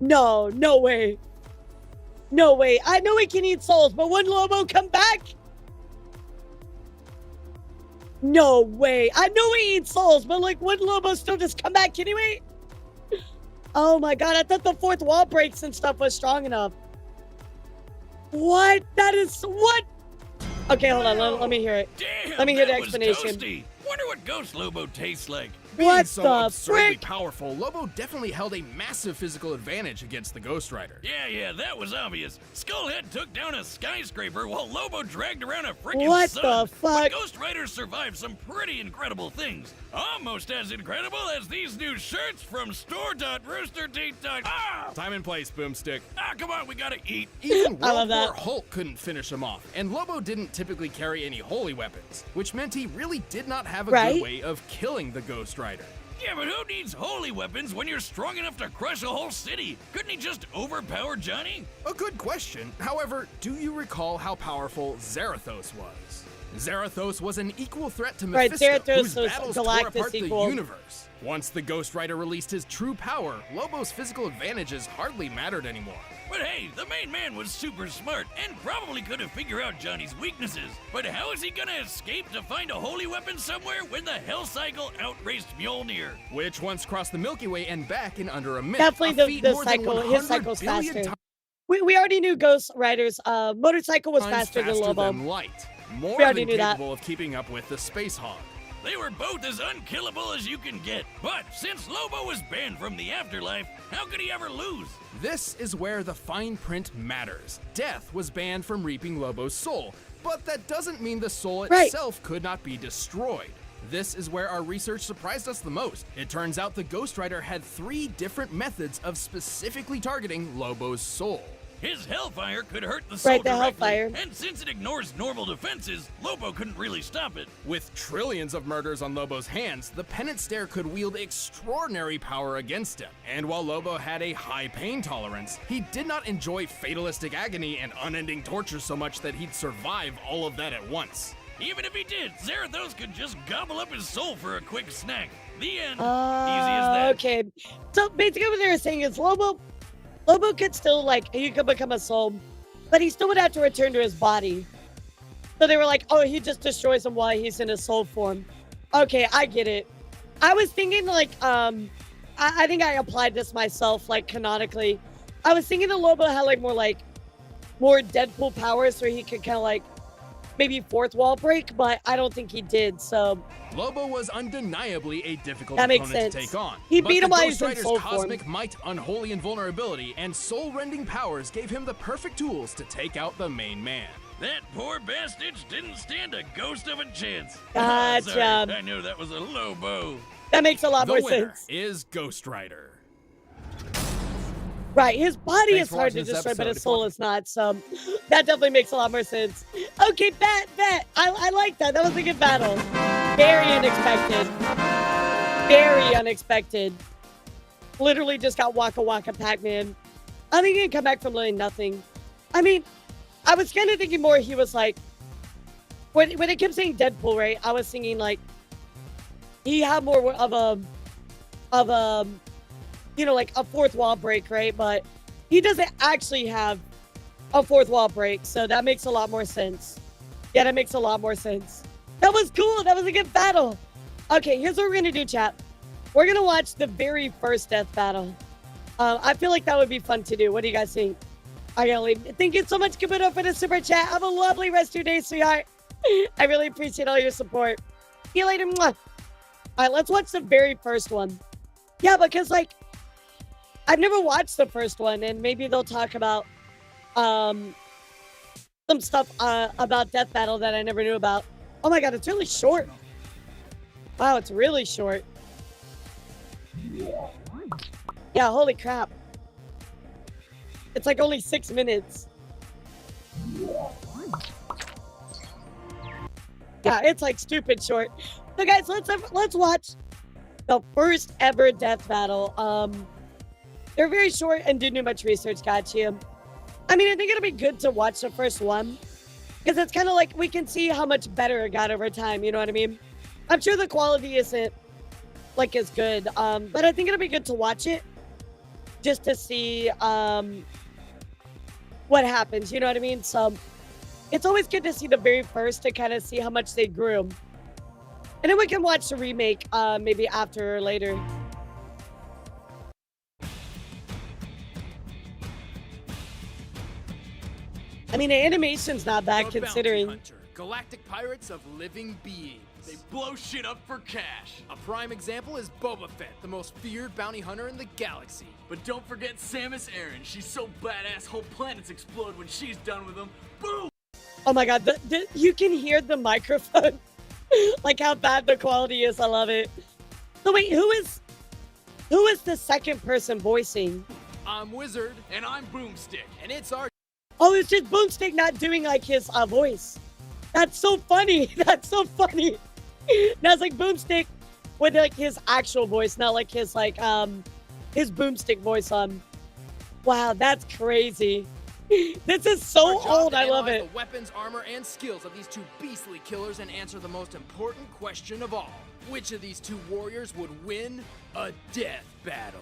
No, no way. No way. I know he can eat souls, but wouldn't Lobo come back? No way. I know he eats souls, but like, wouldn't Lobo still just come back anyway? Oh my god, I thought the fourth wall breaks and stuff was strong enough. What? That is what? Okay, hold on. Let me hear it. Damn, Let me hear the that was explanation. toasty. Wonder what Ghost Lobo tastes like. Being What so the absurdly frick? powerful, Lobo definitely held a massive physical advantage against the Ghost Rider. Yeah, that was obvious. Skullhead took down a skyscraper while Lobo dragged around a freaking What sun. the fuck? But Ghost Rider survived some pretty incredible things. Almost as incredible as these new shirts from store.roosterteeth.com. Ah! Time and place, Boomstick. Come on, we gotta eat. Even I love World War that. Hulk couldn't finish him off, and Lobo didn't typically carry any holy weapons, which meant he really did not have a Right? good way of killing the Ghost Rider. Yeah, but who needs holy weapons when you're strong enough to crush a whole city? Couldn't he just overpower Johnny? A good question. However, do you recall how powerful Zarathos was? Zarathos was an equal threat to Right, Mephisto, Zarathos whose was battles tore Galactus apart equal. the universe. Once the Ghost Rider released his true power, Lobo's physical advantages hardly mattered anymore. But hey, the main man was super smart and probably could have figured out Johnny's weaknesses. But how is he gonna escape to find a holy weapon somewhere when the Hell Cycle outraced Mjolnir? Which once crossed the Milky Way and back in under a minute. Definitely a feat the more than cycle. 100 His cycle's billion faster. times We already knew Ghost Rider's motorcycle was faster than Lobo. than light. More We already than knew that. capable of keeping up with the Space Hog. They were both as unkillable as you can get. But since Lobo was banned from the afterlife, how could he ever lose? This is where the fine print matters. Death was banned from reaping Lobo's soul, but that doesn't mean the soul itself could not be destroyed. This is where our research surprised us the most. It turns out the Ghost Rider had 3 different methods of specifically targeting Lobo's soul. His Hellfire could hurt the soul Right, the directly, Hellfire. and since it ignores normal defenses, Lobo couldn't really stop it. With trillions of murders on Lobo's hands, the Penance Stare could wield extraordinary power against him. And while Lobo had a high pain tolerance, he did not enjoy fatalistic agony and unending torture so much that he'd survive all of that at once. Even if he did, Zarathos could just gobble up his soul for a quick snack. The end. Easy as that. Okay. So basically what they were saying is Lobo could still, like, he could become a soul, but he still would have to return to his body. So they were like, oh, he just destroys him while he's in his soul form. Okay, I get it. I was thinking, like, I think I applied this myself, like, canonically. I was thinking the Lobo had, like, more Deadpool powers where he could kind of, like, maybe fourth wall break, but I don't think he did, so... Lobo was undeniably a difficult That makes opponent sense. to take on. He but beat the him while Ghost he's in Rider's soul cosmic form. might, unholy invulnerability, and soul-rending powers gave him the perfect tools to take out the main man. That poor bastard didn't stand a ghost of a chance. Gotcha. Sorry, I knew that was a Lobo. That makes a lot The more winner sense. is Ghost Rider. Right, his body Thanks is for hard to watching this destroy, but episode. his soul is not, so that definitely makes a lot more sense. Okay, bet. I like that. That was a good battle. Very unexpected. Very unexpected. Literally just got Waka Waka Pac-Man. I think he can come back from literally nothing. I mean, I was kind of thinking more he was like, when it kept saying Deadpool, right, I was thinking like, he had more of a, you know, like a fourth wall break, right? But he doesn't actually have a fourth wall break, so that makes a lot more sense. Yeah, that makes a lot more sense. That was cool. That was a good battle. Okay, here's what we're gonna do, chat. We're gonna watch the very first death battle. I feel like that would be fun to do. What do you guys think? I gotta leave. Thank you so much, Kabuto, for the super chat. Have a lovely rest of your day, sweetheart. I really appreciate all your support. See you later. Mwah. All right, let's watch the very first one. Yeah, because like, I've never watched the first one, and maybe they'll talk about some stuff about Death Battle that I never knew about. Oh my god, it's really short. Wow, it's really short. Yeah, holy crap. It's like only 6 minutes. Yeah, it's like stupid short. So guys, let's watch the first ever Death Battle. They're very short and didn't do much research, gotcha. I mean, I think it'll be good to watch the first one, because it's kind of like we can see how much better it got over time, you know what I mean? I'm sure the quality isn't like as good, but I think it'll be good to watch it just to see what happens, you know what I mean? So it's always good to see the very first to kind of see how much they grew. And then we can watch the remake maybe after or later. I mean, the animation's not bad The considering. Bounty Hunter, galactic pirates of living beings. They blow shit up for cash. A prime example is Boba Fett, the most feared bounty hunter in the galaxy. But don't forget Samus Aran. She's so badass, whole planets explode when she's done with them. Boom! Oh my god, you can hear the microphone. Like how bad the quality is. I love it. So wait, who is the second person voicing? I'm Wizard. And I'm Boomstick. And it's our... Oh, it's just Boomstick not doing like his voice. That's so funny. That's so funny. Now it's like Boomstick with like his actual voice, not like his like his Boomstick voice on. Wow, that's crazy. This is so old. I love it. The weapons, armor, and skills of these two beastly killers and answer the most important question of all. Which of these two warriors would win a death battle?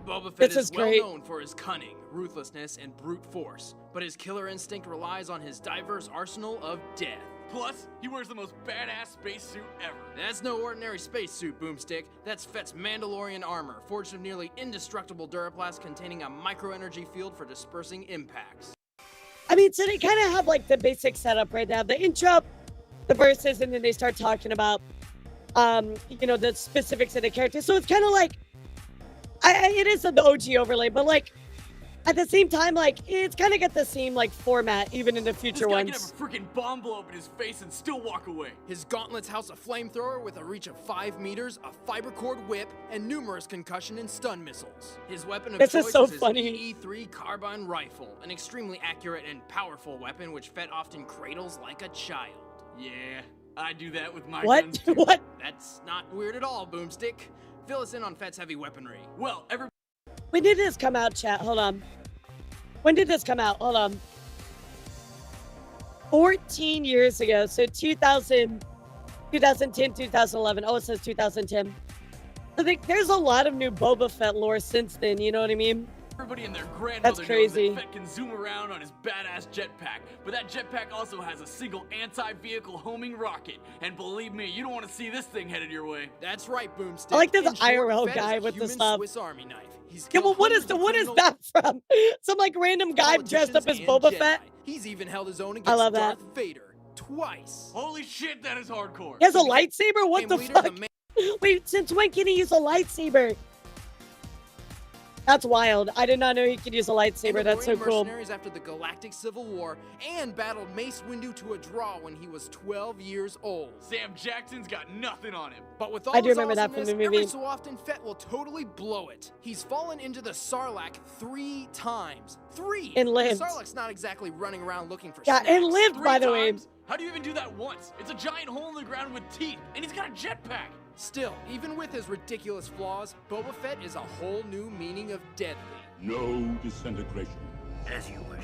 Boba Fett is well known for his cunning, ruthlessness, and brute force, but his killer instinct relies on his diverse arsenal of death. Plus, he wears the most badass spacesuit ever. That's no ordinary spacesuit, Boomstick. That's Fett's Mandalorian armor, forged of nearly indestructible duraplast containing a microenergy field for dispersing impacts. I mean, so they kind of have like the basic setup right now. The intro, the verses, and then they start talking about, you know, the specifics of the character. So it's kind of like, it is an OG overlay, but like, at the same time, like, it's kind of got the same, like, format, even in the future ones. This guy can have a freaking bomb blow up in his face and still walk away. His gauntlets house a flamethrower with a reach of 5 meters, a fiber cord whip, and numerous concussion and stun missiles. His weapon of choice is his EE-3 carbine rifle, an extremely accurate and powerful weapon which Fett often cradles like a child. Yeah, I do that with my What? guns too. What? That's not weird at all, Boomstick. Fill us in on Fett's heavy weaponry. Well, When did this come out, chat? Hold on. When did this come out? Hold on. 14 years ago. So 2010, 2011. Oh, it says 2010. I think there's a lot of new Boba Fett lore since then. You know what I mean? Everybody and their grandmother That's crazy. knows that Fett can zoom around on his badass jetpack, but that jetpack also has a single anti-vehicle homing rocket. And believe me, you don't want to see this thing headed your way. That's right, Boomstick. I like this In short, IRL Fett is guy a with the human stuff. Swiss Army knife. He's Yeah, well, killed what is hundreds of that from? Some like random guy dressed up as politicians Boba and Fett? Jedi. He's even held his own I against love that. Darth Vader twice. Holy shit, that is hardcore. He has a lightsaber? What the Leader of fuck? Wait, since when can he use a lightsaber? That's wild. I did not know he could use a lightsaber. That's so cool. Mercenaries after the Galactic Civil War and battled Mace Windu to a draw when he was 12 years old. Sam Jackson's got nothing on him. But with all I do his remember that from the awesomeness, movie. every so often Fett will totally blow it. He's fallen into the Sarlacc 3 times. 3! And lived. The Sarlacc's not exactly running around looking for Yeah, snacks. and lived, by the way. Times? How do you even do that once? It's a giant hole in the ground with teeth, and he's got a jetpack. Still, even with his ridiculous flaws, Boba Fett is a whole new meaning of deadly. No disintegration. As you wish.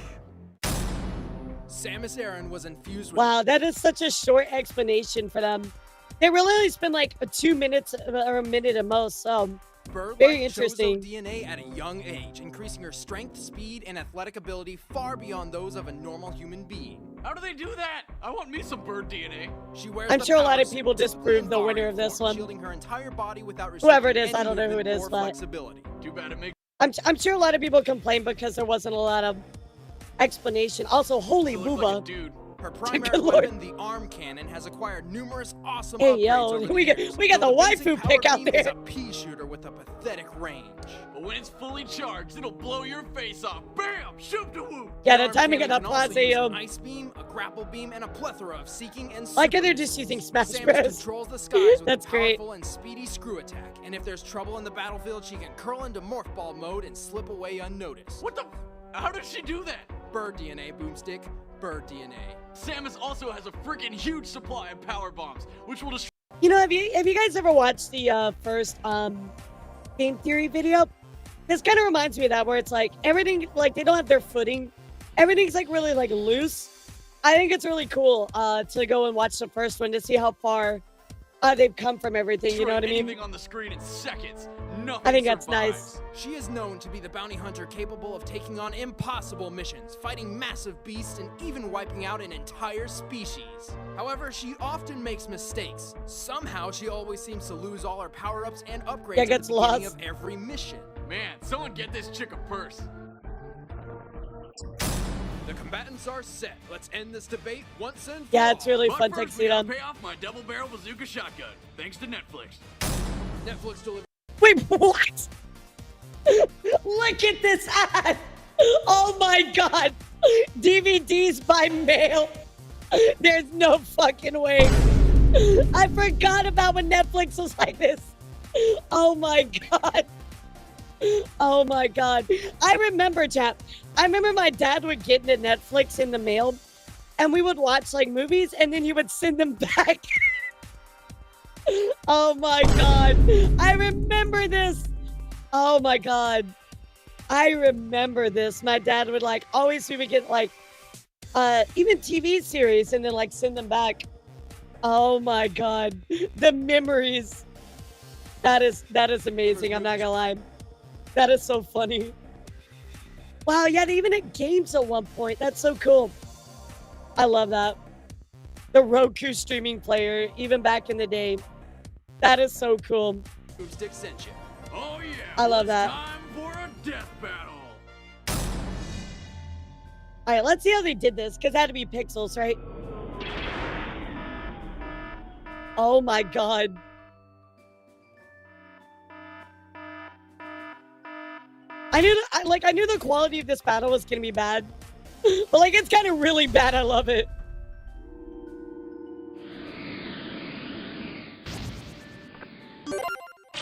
Samus Aran was infused with Wow, that is such a short explanation for them. They really only spend like 2 minutes or a minute at most, so very interesting. DNA at a young age, increasing her strength, speed, and athletic ability far beyond those of a normal human being. How do they do that? I want me some bird DNA. She wears I'm the sure a lot of power people suit, disprove the disciplined winner of this form, one. shielding her entire body without Whoever it restricting is, I any don't know who it movement is, or but flexibility. Too bad it makes. I'm sure a lot of people complain because there wasn't a lot of explanation. Also, holy Look booba. like a dude. Her primary Good lord. weapon, the arm cannon, has acquired numerous awesome Hey, upgrades yo, over the we got- years, we got though the basic waifu power pick out beam is there. a pea shooter with a pathetic range. But when it's fully charged, it'll blow your face off. Bam! Shoot the woo! Yeah, The the arm timing of cannon that can also plaza, use yo. an ice beam, a grapple beam, and a plethora of seeking and Like how super they're just using Smash Samus Bros. controls the skies with That's a great. powerful and speedy screw attack, and if there's trouble in the battlefield, she can curl into morph ball mode and slip away unnoticed. What the? How does she do that? Bird DNA, Boomstick. Bird DNA. Samus also has a freaking huge supply of power bombs, which will destroy. You know, have you guys ever watched the first game theory video? This kind of reminds me of that, where it's like everything, like they don't have their footing. Everything's like really like loose. I think it's really cool to go and watch the first one to see how far they've come from everything. You know what I mean? Anything on the screen in seconds. Nothing I think that's survives. nice. She is known to be the bounty hunter capable of taking on impossible missions, fighting massive beasts, and even wiping out an entire species. However, she often makes mistakes. Somehow, she always seems to lose all her power-ups and upgrades at gets the beginning lost. of every mission. Man, someone get this chick a purse. The combatants are set. Let's end this debate once and for Yeah, all. it's really But fun first, to we see gotta them. pay off my double-barrel bazooka shotgun, thanks to Netflix. Netflix delivered. Wait, what? Look at this ad! Oh my god! DVDs by mail. There's no fucking way. I forgot about when Netflix was like this. Oh my god. Oh my god. I remember, chat. I remember my dad would get into Netflix in the mail, and we would watch like movies, and then he would send them back. Oh my god. I remember this. Oh my god. I remember this. My dad would like always, we would get like even TV series and then like send them back. Oh my god. The memories. That is amazing. I'm not gonna lie. That is so funny. Wow, yeah, they even had games at one point. That's so cool. I love that. The Roku streaming player, even back in the day. That is so cool. Boomstick sent you. Oh yeah. I love that. Time for a death battle. All right, let's see how they did this, because it had to be pixels, right? Oh my god. I knew the quality of this battle was gonna be bad, but like it's kind of really bad. I love it.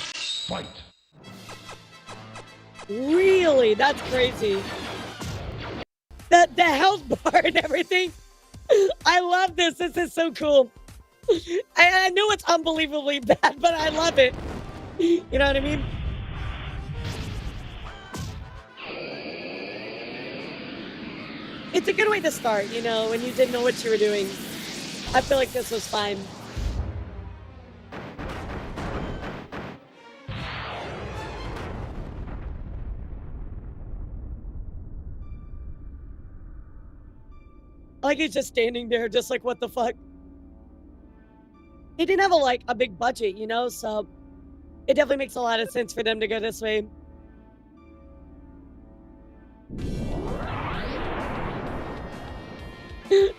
Fight. Really? That's crazy. The health bar and everything. I love this. This is so cool. I know it's unbelievably bad, but I love it. You know what I mean? It's a good way to start, you know, when you didn't know what you were doing. I feel like this was fine. Like he's just standing there, just like, what the fuck? They didn't have a big budget, you know, so it definitely makes a lot of sense for them to go this way.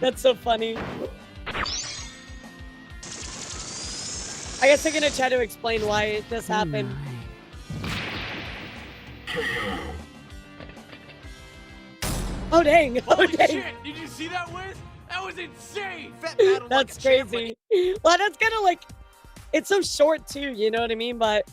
That's so funny. I guess I'm gonna try to explain why this happened. Oh dang! Oh dang! Shit! Did you see that, Wiz? That was insane! That's crazy. Well, that's kind of like, it's so short too, you know what I mean? But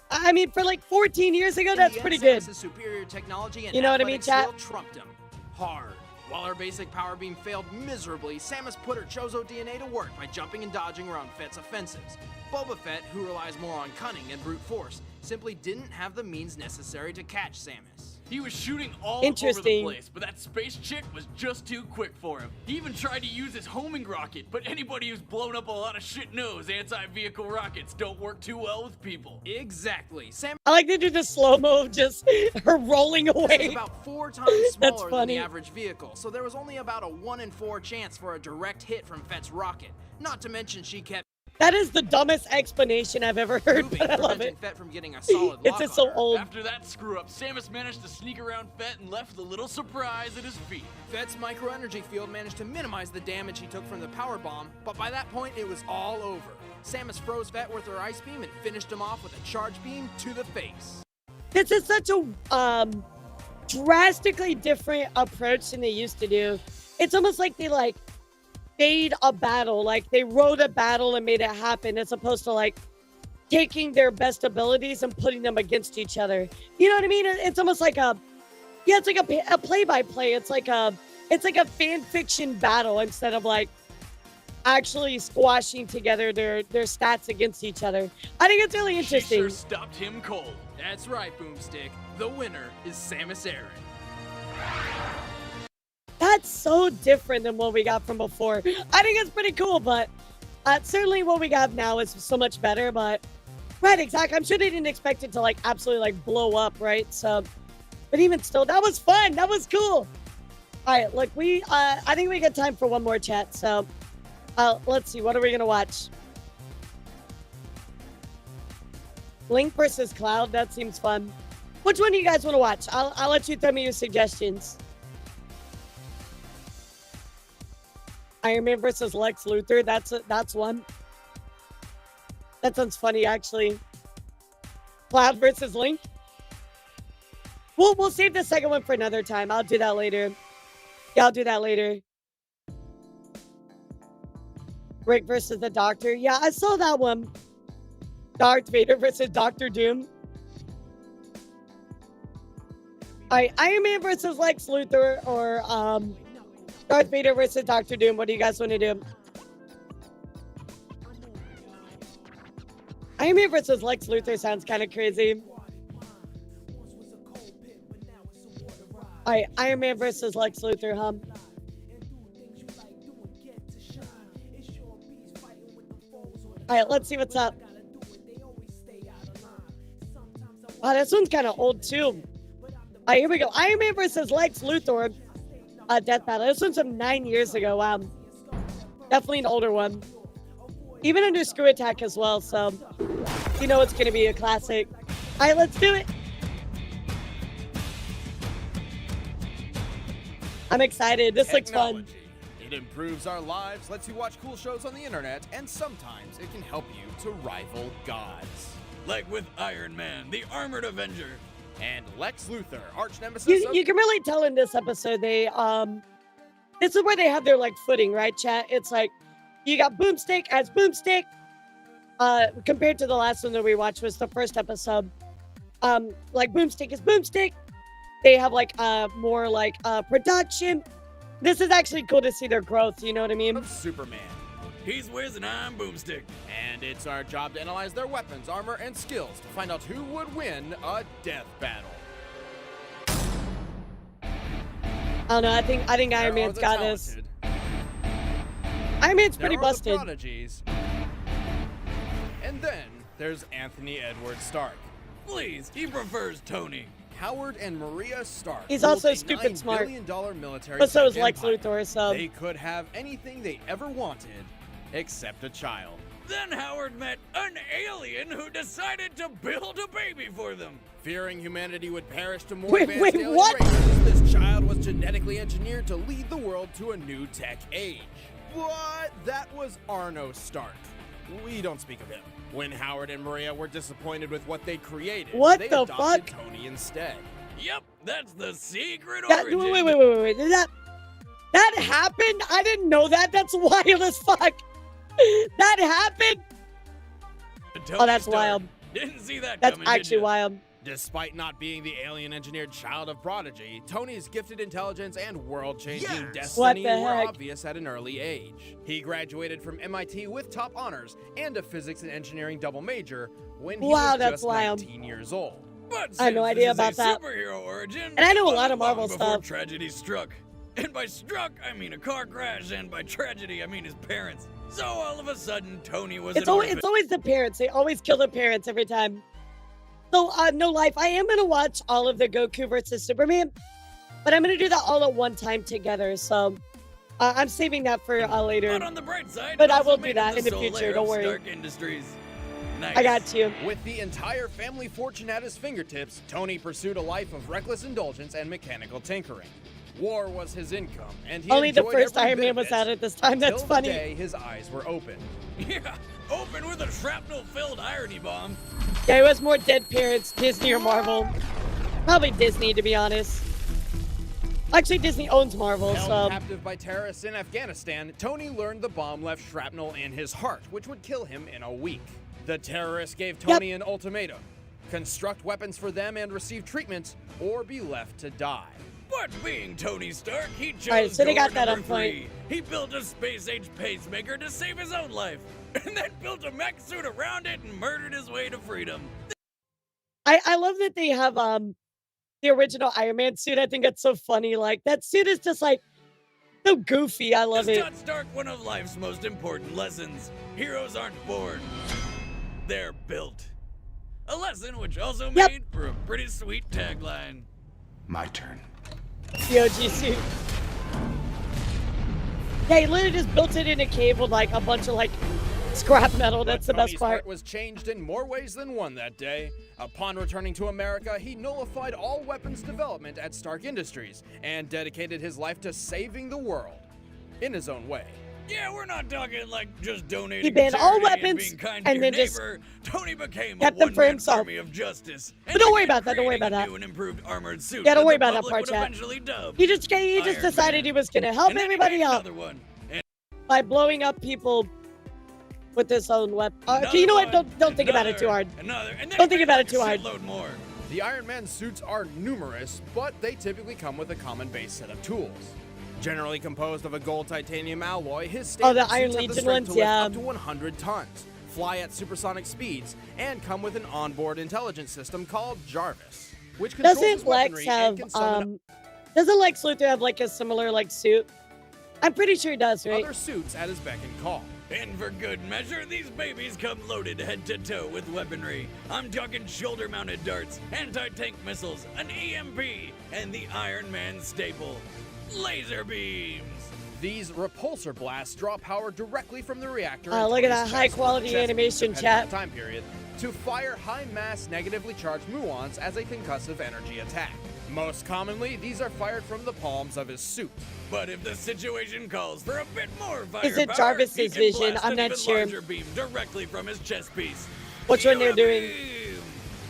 I mean, for like 14 years ago, that's pretty good. Superior technology and you know what I mean, chat? Trumped him hard. While her basic power beam failed miserably, Samus put her Chozo DNA to work by jumping and dodging around Fett's offensives. Boba Fett, who relies more on cunning and brute force, simply didn't have the means necessary to catch Samus. He was shooting all over the place, but that space chick was just too quick for him. He even tried to use his homing rocket, but anybody who's blown up a lot of shit knows anti-vehicle rockets don't work too well with people. Exactly. I like to do the slow-mo of just her rolling away. It was about 4 times That's smaller than funny. the average vehicle, so there was only about a 1 in 4 chance for a direct hit from Fett's rocket. Not to mention she kept That is the dumbest explanation I've ever heard, but I love it. Fett from getting a solid It's lock just on so her. old. After that screw-up, Samus managed to sneak around Fett and left the little surprise at his feet. Fett's micro-energy field managed to minimize the damage he took from the power bomb, but by that point it was all over. Samus froze Fett with her ice beam and finished him off with a charge beam to the face. This is such a drastically different approach than they used to do. It's almost like they made a battle, like they wrote a battle and made it happen, as opposed to like taking their best abilities and putting them against each other. You know what I mean? It's almost like it's like a play-by-play. It's like a fan fiction battle instead of like actually squashing together their stats against each other. I think it's really interesting. She sure stopped him cold. That's right, Boomstick. The winner is Samus Aran. That's so different than what we got from before. I think it's pretty cool, but certainly what we got now is so much better. But right, exactly. I'm sure they didn't expect it to like absolutely like blow up, right? So, but even still, that was fun. That was cool. All right, look, I think we got time for one more chat. So, let's see, what are we gonna watch? Link versus Cloud. That seems fun. Which one do you guys want to watch? I'll let you throw me your suggestions. Iron Man versus Lex Luthor. That's one. That sounds funny, actually. Cloud versus Link. We'll save the second one for another time. I'll do that later. Yeah, I'll do that later. Rick versus the Doctor. Yeah, I saw that one. Darth Vader versus Doctor Doom. Alright, Iron Man versus Lex Luthor, or Darth Vader versus Doctor Doom. What do you guys want to do? Iron Man versus Lex Luthor sounds kind of crazy. All right, Iron Man versus Lex Luthor, huh? All right, let's see what's up. Oh, this one's kind of old too. All right, here we go. Iron Man versus Lex Luthor. Deathbattle. This one's from 9 years ago. Definitely an older one. Even under Screw Attack as well, so you know it's gonna be a classic. All right, let's do it. I'm excited. This looks fun. It improves our lives, lets you watch cool shows on the internet, and sometimes it can help you to rival gods. Like with Iron Man, the Armored Avenger. And Lex Luthor, arch nemesis You can really tell in this episode they this is where they have their like footing, right, chat? It's like you got Boomstick as Boomstick. Compared to the last one that we watched was the first episode. Like Boomstick is Boomstick. They have like more like production. This is actually cool to see their growth, you know what I mean? Of Superman. He's Wiz and I'm Boomstick. And it's our job to analyze their weapons, armor, and skills to find out who would win a death battle. I don't know, I think Iron Man's got this. Iron Man's pretty busted. The prodigies. And then there's Anthony Edward Stark. Please, he prefers Tony. Howard and Maria Stark. He's also stupid smart. $9 billion military but so is Lex empire. Luthor, so They could have anything they ever wanted, except a child. Then Howard met an alien who decided to build a baby for them. Fearing humanity would perish to more Wait, advanced alien what? races, this child was genetically engineered to lead the world to a new tech age. But that was Arno Stark. We don't speak of him. When Howard and Maria were disappointed with what they created, What they the adopted fuck? Tony instead. Yep, that's the secret that, origin. wait. Did that happened? I didn't know that. That's wild as fuck. That happened? Tony Oh, that's Stark. wild. Didn't see that That's coming, did actually ya? wild. Despite not being the alien-engineered child of prodigy, Tony's gifted intelligence and world-changing What destiny the were heck? obvious at an early age. He graduated from MIT with top honors and a physics and engineering double major when he Wow, was that's just wild. 19 years old. But I had no since idea this is about a that. superhero origin, And I know a it lot of wasn't Marvel long before stuff. tragedy struck. And by struck, I mean a car crash, and by tragedy, I mean his parents. So all of a sudden, Tony was It's an always orphan. the parents. They always kill their parents every time. So, no life. I am gonna watch all of the Goku versus Superman, but I'm gonna do that all at one time together. So, I'm saving that for later. But on the bright side, But it I also will do made that him in the sole future, heir don't of worry. Stark Industries. Nice. I got you. With the entire family fortune at his fingertips, Tony pursued a life of reckless indulgence and mechanical tinkering. War was his income, and he Only the enjoyed first every Iron bit Man of was it out at this time. That's till funny. the day his eyes were open. Yeah, open with a shrapnel-filled irony bomb. Yeah, it was more dead parents, Disney or Marvel. Probably Disney, to be honest. Actually, Disney owns Marvel, Held so... captive by terrorists in Afghanistan, Tony learned the bomb left shrapnel in his heart, which would kill him in a week. The terrorists gave Tony an ultimatum: construct weapons for them and receive treatment, or be left to die. But being Tony Stark, he chose Alright, so they door got that number on point. 3. He built a space-age pacemaker to save his own life, and then built a mech suit around it and murdered his way to freedom. I love that they have the original Iron Man suit. I think that's so funny. Like, that suit is just like so goofy. I love This it. taught Stark one of life's most important lessons. Heroes aren't born, they're built. A lesson which also made for a pretty sweet tagline. My turn. The OG suit. Yeah, he literally just built it in a cave with like a bunch of like scrap metal. That's the best Tony's part. heart was changed in more ways than one that day. Upon returning to America, he nullified all weapons development at Stark Industries and dedicated his life to saving the world in his own way. Yeah, we're not talking like just donating He banned to all charity and weapons being kind to and your then just neighbor. Tony became kept a them for one-man himself. army of justice. But don't worry about that. Don't worry about that. New and improved armored suit Yeah, don't that worry the about that public part, would chat. eventually dub He just Iron decided Man. he was gonna help And then he everybody made out another one. And by blowing up people with his own weapon. Another You know what? one, Don't think about it too hard. another, and then Don't he think made about like it too a hard. shitload more. The Iron Man suits are numerous, but they typically come with a common base set of tools. Generally composed of a gold titanium alloy, his standard the Iron suits have the Legion strength ones, to lift yeah. up to 100 tons, fly at supersonic speeds, and come with an onboard intelligence system called Jarvis, which controls his Doesn't Lex weaponry have and can summon Doesn't Lex Luthor have like a similar like suit? I'm pretty sure he does, right? Other suits at his beck and call. And for good measure, these babies come loaded head to toe with weaponry. I'm talking shoulder-mounted darts, anti-tank missiles, an EMP, and the Iron Man staple, laser beams. These repulsor blasts draw power directly from the reactor. Look at that high-quality animation, chat. Time period to fire high-mass negatively charged muons as a concussive energy attack. Most commonly, these are fired from the palms of his suit. But if the situation calls for a bit more firepower, is it Jarvis's vision? I'm not sure. Larger beam directly from his chest piece. Which one they're doing?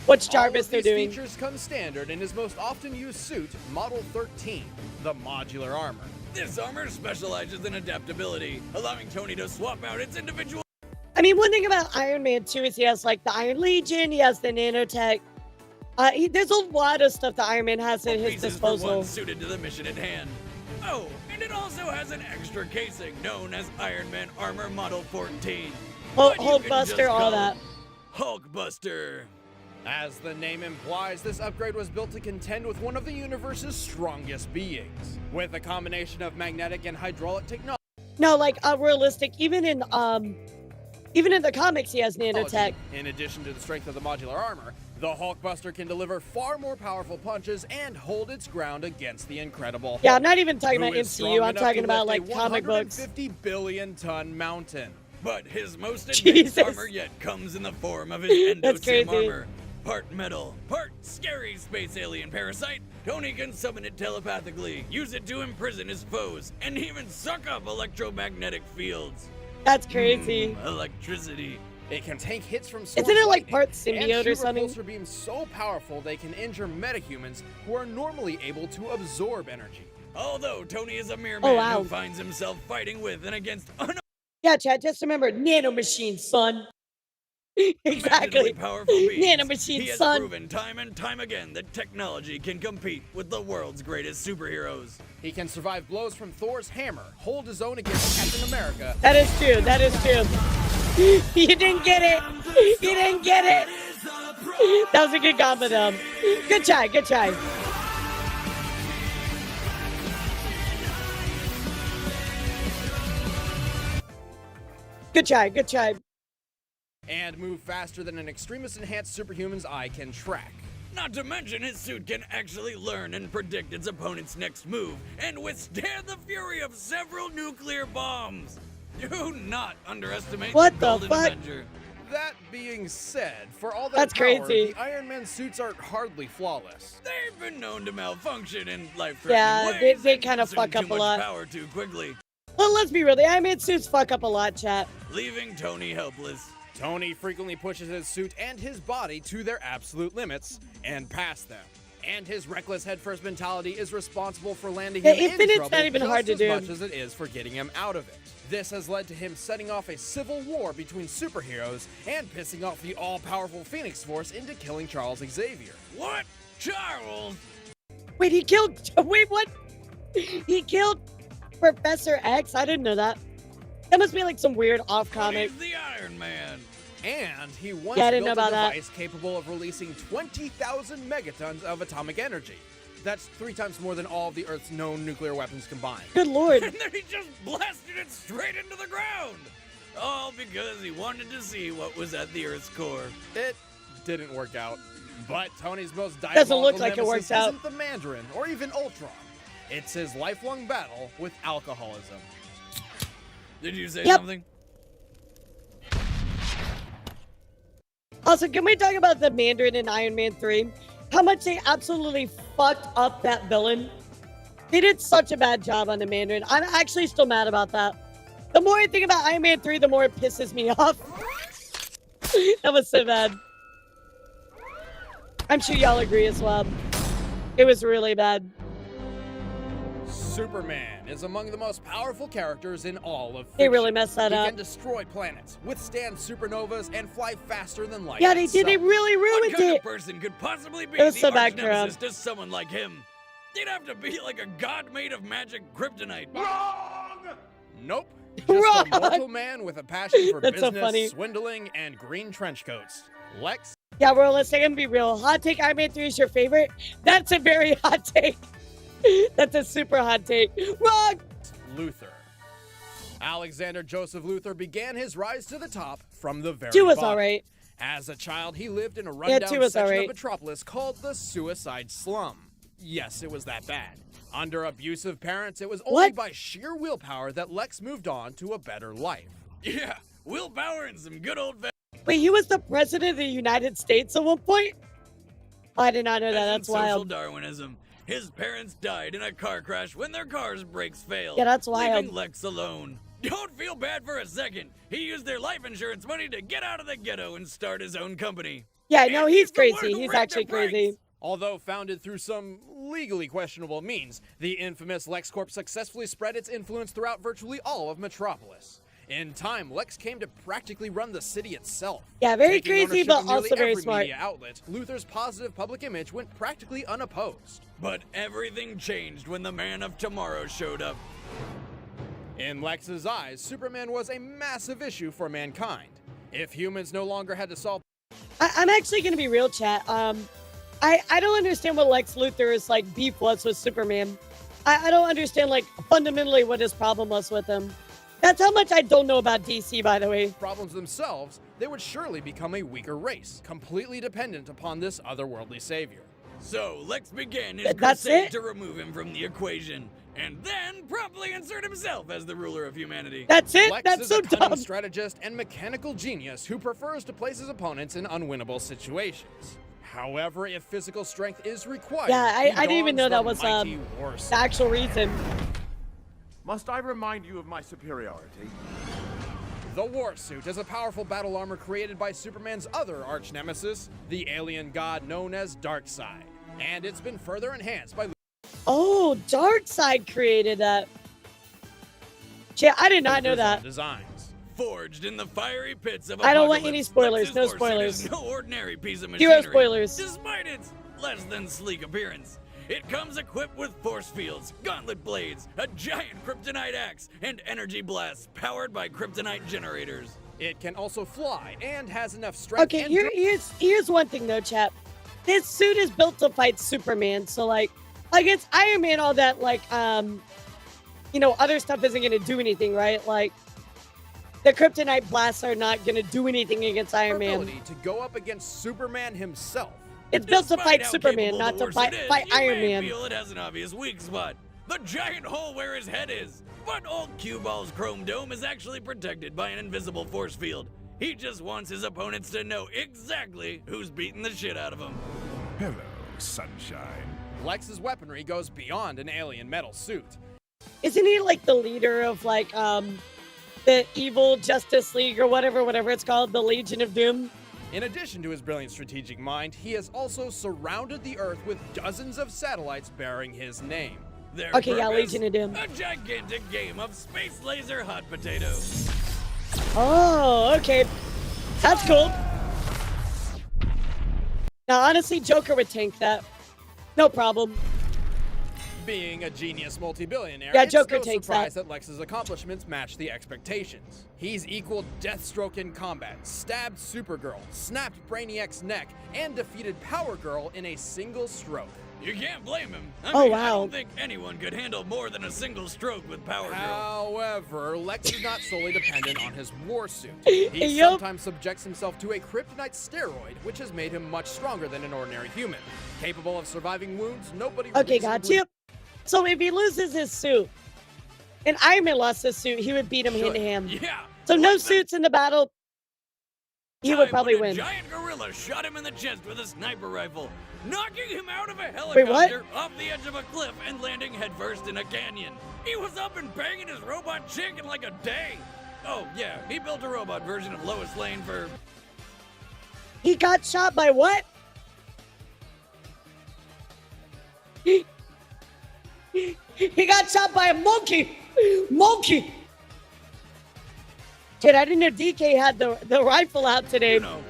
Which Jarvis they're doing? These features come standard in his most often used suit, Model 13, the modular armor. This armor specializes in adaptability, allowing Tony to swap out its individual. I mean, one thing about Iron Man 2 is he has like the Iron Legion, he has the nanotech. There's a lot of stuff that Iron Man has at his disposal. Suited to the mission at hand. Oh, and it also has an extra casing known as Iron Man Armor Model 14. Hulkbuster, all that. Hulkbuster. As the name implies, this upgrade was built to contend with one of the universe's strongest beings. With a combination of magnetic and hydraulic technology. No, like realistic, even in the comics he has nanotech. In addition to the strength of the modular armor, the Hulkbuster can deliver far more powerful punches and hold its ground against the Incredible Hulk. Yeah, I'm not even talking about MCU, I'm talking about like comic books. 150 billion ton mountain. But his most advanced armor yet comes in the form of his endosome armor. Part metal, part scary space alien parasite, Tony can summon it telepathically, use it to imprison his foes, and even suck up electromagnetic fields. That's crazy. Electricity. It can tank hits from Isn't it like part symbiote or something? Repulsor beams so powerful they can injure metahumans who are normally able to absorb energy. Although Tony is a mere man who finds himself fighting with and against Yeah, chat, just remember, nanomachine, son. Exactly. Powerful beings. Nanomachine, he has son. proven time and time again that technology can compete with the world's greatest superheroes. He can survive blows from Thor's hammer, hold his own against Captain America. That is true, that is true. You didn't get it. You didn't get it. That was a good combo, though. Good try, good try. Good try, good try. And move faster than an extremist enhanced superhuman's eye can track. Not to mention his suit can actually learn and predict its opponent's next move and withstand the fury of several nuclear bombs. Do not underestimate the Golden Avenger. That being said, for all that That's power, crazy. the Iron Man suits are hardly flawless. They've been known to malfunction in life-threatening Yeah, ways. they kind of fuck up a lot. Power too quickly, Well, let's be real. The Iron Man suits fuck up a lot, chat. leaving Tony helpless. Tony frequently pushes his suit and his body to their absolute limits and past them. And his reckless headfirst mentality is responsible for landing him in Infinite's trouble not even just hard to as do. much as it is for getting him out of it. This has led to him setting off a civil war between superheroes and pissing off the all-powerful Phoenix Force into killing Charles Xavier. What? Charles? Wait, he killed... Wait, what? He killed Professor X? I didn't know that. That must be like some weird off-comic. He's the Iron Man. And he once Yeah, I didn't built know a about that. device capable of releasing 20,000 megatons of atomic energy. That's 3 times more than all of the Earth's known nuclear weapons combined. Good lord. And then he just blasted it straight into the ground. All because he wanted to see what was at the Earth's core. It didn't work out. But Tony's most Doesn't diabolical look like it nemesis worked out. isn't the Mandarin or even Ultron. It's his lifelong battle with alcoholism. Did you say Yep. something? Also, can we talk about the Mandarin in Iron Man 3? How much they absolutely fucked up that villain. They did such a bad job on the Mandarin. I'm actually still mad about that. The more I think about Iron Man 3, the more it pisses me off. That was so bad. I'm sure y'all agree as well. It was really bad. Superman is among the most powerful characters in all of fiction. They really messed that He up. can destroy planets, withstand supernovas, and fly faster than light. Yeah, they did. They itself. really ruined What kind it. of person could possibly be It was the so bad, arch Kara. nemesis to someone like him? They'd have to be like a god made of magic kryptonite. Nope. Just Wrong. a mortal man with a passion for That's so business, funny. swindling, and green trench coats. Lex. Yeah, bro, let's take and be real. Hot take, Iron Man 3 is your favorite? That's a very hot take. That's a super hot take. Wrong! Luthor. Alexander Joseph Luthor began his rise to the top from the very 2 was bottom. alright. As a child, he lived in a 2 rundown was section alright. of Metropolis called the Suicide Slum. Yes, it was that bad. Under abusive parents, it was only by sheer willpower that Lex moved on to a better life. Yeah, willpower and some good old Wait, he was the president of the United States at one point? Oh, I did not know that. That's social wild. Darwinism. His parents died in a car crash when their car's brakes failed. Yeah, that's wild. Leaving Lex alone. Don't feel bad for a second. He used their life insurance money to get out of the ghetto and start his own company. Yeah, no, he's the one crazy. who He's rigged actually the brakes. crazy. Although founded through some legally questionable means, the infamous LexCorp successfully spread its influence throughout virtually all of Metropolis. In time, Lex came to practically run the city itself. Yeah, very Taking crazy, ownership but of nearly also very every smart. media outlet, Luthor's positive public image went practically unopposed. But everything changed when the Man of Tomorrow showed up. In Lex's eyes, Superman was a massive issue for mankind. If humans no longer had to solve... I'm actually going to be real, chat. I don't understand what Lex Luthor's, like, beef was with Superman. I don't understand, like, fundamentally what his problem was with him. That's how much I don't know about DC, by the way. ...problems themselves, they would surely become a weaker race, completely dependent upon this otherworldly savior. So, Lex began his That's crusade it? to remove him from the equation, and then promptly insert himself as the ruler of humanity. That's it? Lex That's is so a cunning dumb. strategist and mechanical genius who prefers to place his opponents in unwinnable situations. However, if physical strength is required, Yeah, I he didn't even dons know the that was mighty war the sword. actual reason. Must I remind you of my superiority? The war suit is a powerful battle armor created by Superman's other arch nemesis, the alien god known as Darkseid. And it's been further enhanced by... Oh, Darkseid created that. Yeah, I did not know that. Designs. Forged in the fiery pits of I don't want any apocalypse, spoilers. Lex's No war suit spoilers. is no ordinary piece of Zero machinery. spoilers. Despite its less than sleek appearance, it comes equipped with force fields, gauntlet blades, a giant kryptonite axe, and energy blasts powered by kryptonite generators. It can also fly and has enough strength. Okay, and here's one thing though, chap. This suit is built to fight Superman, so like against Iron Man, all that like you know, other stuff isn't gonna do anything, right? Like the kryptonite blasts are not gonna do anything against Iron Man. ability to go up against Superman himself. It's built to Despite fight how Superman, capable not the to War fight Suit is, fight you Iron may Man. feel it has an obvious weak spot. The giant hole where his head is. But old Cue Ball's chrome dome is actually protected by an invisible force field. He just wants his opponents to know exactly who's beating the shit out of him. Hello, sunshine. Lex's weaponry goes beyond an alien metal suit. Isn't he like the leader of like the evil Justice League or whatever it's called, the Legion of Doom? In addition to his brilliant strategic mind, he has also surrounded the Earth with dozens of satellites bearing his name. Their Okay, yeah, purpose? Legion of Doom. A gigantic game of space laser hot potato. Oh, okay. That's cool. Now, honestly, Joker would tank that. No problem. Being a genius multi-billionaire, Yeah, it's Joker no takes surprise that Lex's accomplishments match the expectations. He's equaled Deathstroke in combat, stabbed Supergirl, snapped Brainiac's neck, and defeated Power Girl in a single stroke. You can't blame him. I Oh, mean, wow. I don't think anyone could handle more than a single stroke with Power Girl. However, Lex is not solely dependent on his war suit. He Yup. sometimes subjects himself to a kryptonite steroid, which has made him much stronger than an ordinary human. Capable of surviving wounds nobody Okay, reasonably- got you. So if he loses his suit, and Iron Man lost his suit, he would beat him hand to hand. Yeah. So no like the suits in the battle, he would time probably when a win. giant gorilla shot him in the chest with a sniper rifle, knocking him out of a Wait, what? helicopter off the edge of a cliff and landing headfirst in a canyon. He was up and banging his robot chick in like a day. Oh yeah, he built a robot version of Lois Lane for... He got shot by what? He got shot by a monkey. Monkey. Dude, I didn't know DK had the rifle out today. You know,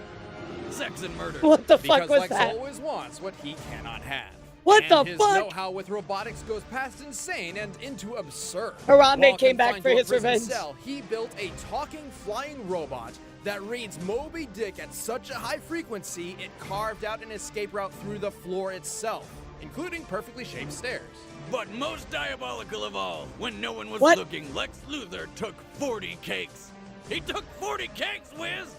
sex and murder. What the Because fuck was Lex that? always wants what he cannot have. What And the his fuck? know-how with robotics goes past insane and into absurd. Harambe While came back confined for to a his prison revenge. Cell, he built a talking flying robot that reads Moby Dick at such a high frequency it carved out an escape route through the floor itself. including perfectly shaped stairs. But most diabolical of all, when no one was What? looking, Lex Luthor took 40 cakes. He took 40 cakes, Wiz!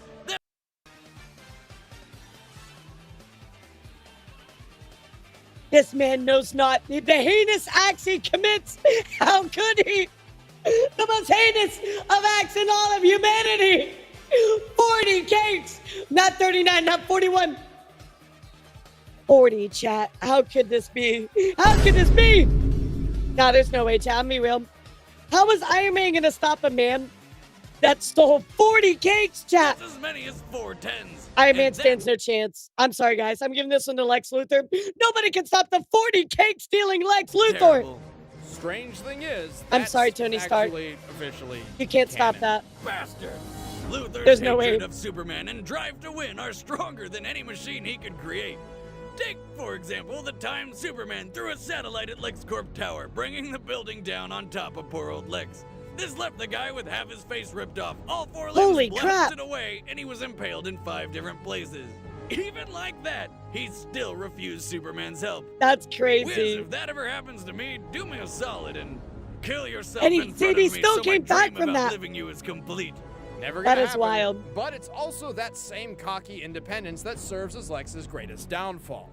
This man knows not the heinous acts he commits. How could he? The most heinous of acts in all of humanity. 40 cakes. Not 39, not 41. 40, chat. How could this be? How could this be? No, there's no way, chat. I'm be real. How was Iron Man going to stop a man that stole 40 cakes, chat? That's as many as 4 tens. Iron Man stands no chance. I'm sorry, guys. I'm giving this one to Lex Luthor. Nobody can stop the 40 cake stealing Lex Luthor. Terrible. Strange thing is, I'm that's sorry, Tony Stark. actually officially You can't stop that. Bastard. Luthor's There's no hatred way. of Superman and drive to win are stronger than any machine he could create. Take, for example, the time Superman threw a satellite at LexCorp Tower, bringing the building down on top of poor old Lex. This left the guy with half his face ripped off, all 4 limbs Holy blasted crap. away, and he was impaled in 5 different places. Even like that, he still refused Superman's help. That's Wiz, crazy. if that ever happens to me, do me a solid and kill yourself And he- in front he of me still so came my back dream from about that. living you is complete. Never That gonna is happen, wild. But it's also that same cocky independence that serves as Lex's greatest downfall.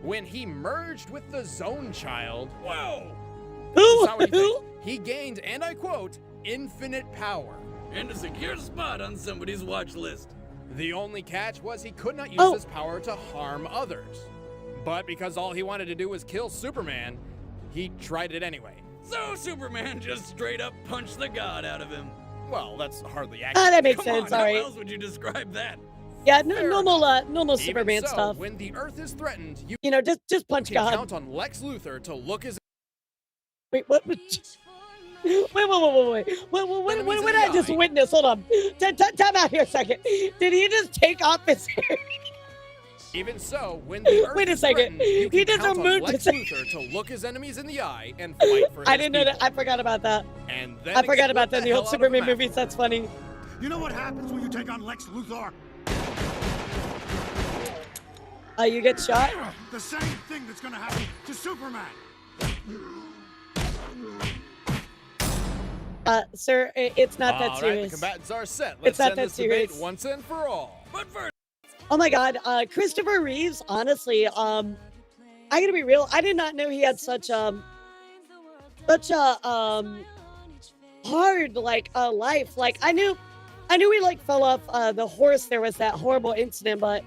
When he merged with the Zone Child, whoa! This is not what he thinks. He gained, and I quote, infinite power. And a secure spot on somebody's watch list. The only catch was he could not use Oh. this power to harm others. But because all he wanted to do was kill Superman, he tried it anyway. So Superman just straight up punched the god out of him. Well, that's hardly Ah, accurate. that makes Come sense. on, All how right. else would you describe that? Yeah, normal Even Superman so, stuff. when the Earth is threatened, you You know, just punch can God. count on Lex Luthor to look as Wait, what? Wait, what did I just witness? Hold on. Time out here a second. Did he just take off his hair? Even so, when the Earth Wait a is second. threatened, you He can just count on removed Lex his- Luthor to look his enemies in the eye and fight for his I didn't know that. people. I forgot about that. And then I forgot about explode that in the old hell out of them Superman movies. That's funny. You know what happens when you take on Lex Luthor? You get shot? The same thing that's gonna happen to Superman. Sir, it's not that All right, serious. the combatants are set. It's Let's not end that this debate serious. once and for all. But first, Oh my God, Christopher Reeves. Honestly, I gotta be real. I did not know he had such a hard life. Like I knew he like fell off the horse. There was that horrible incident, but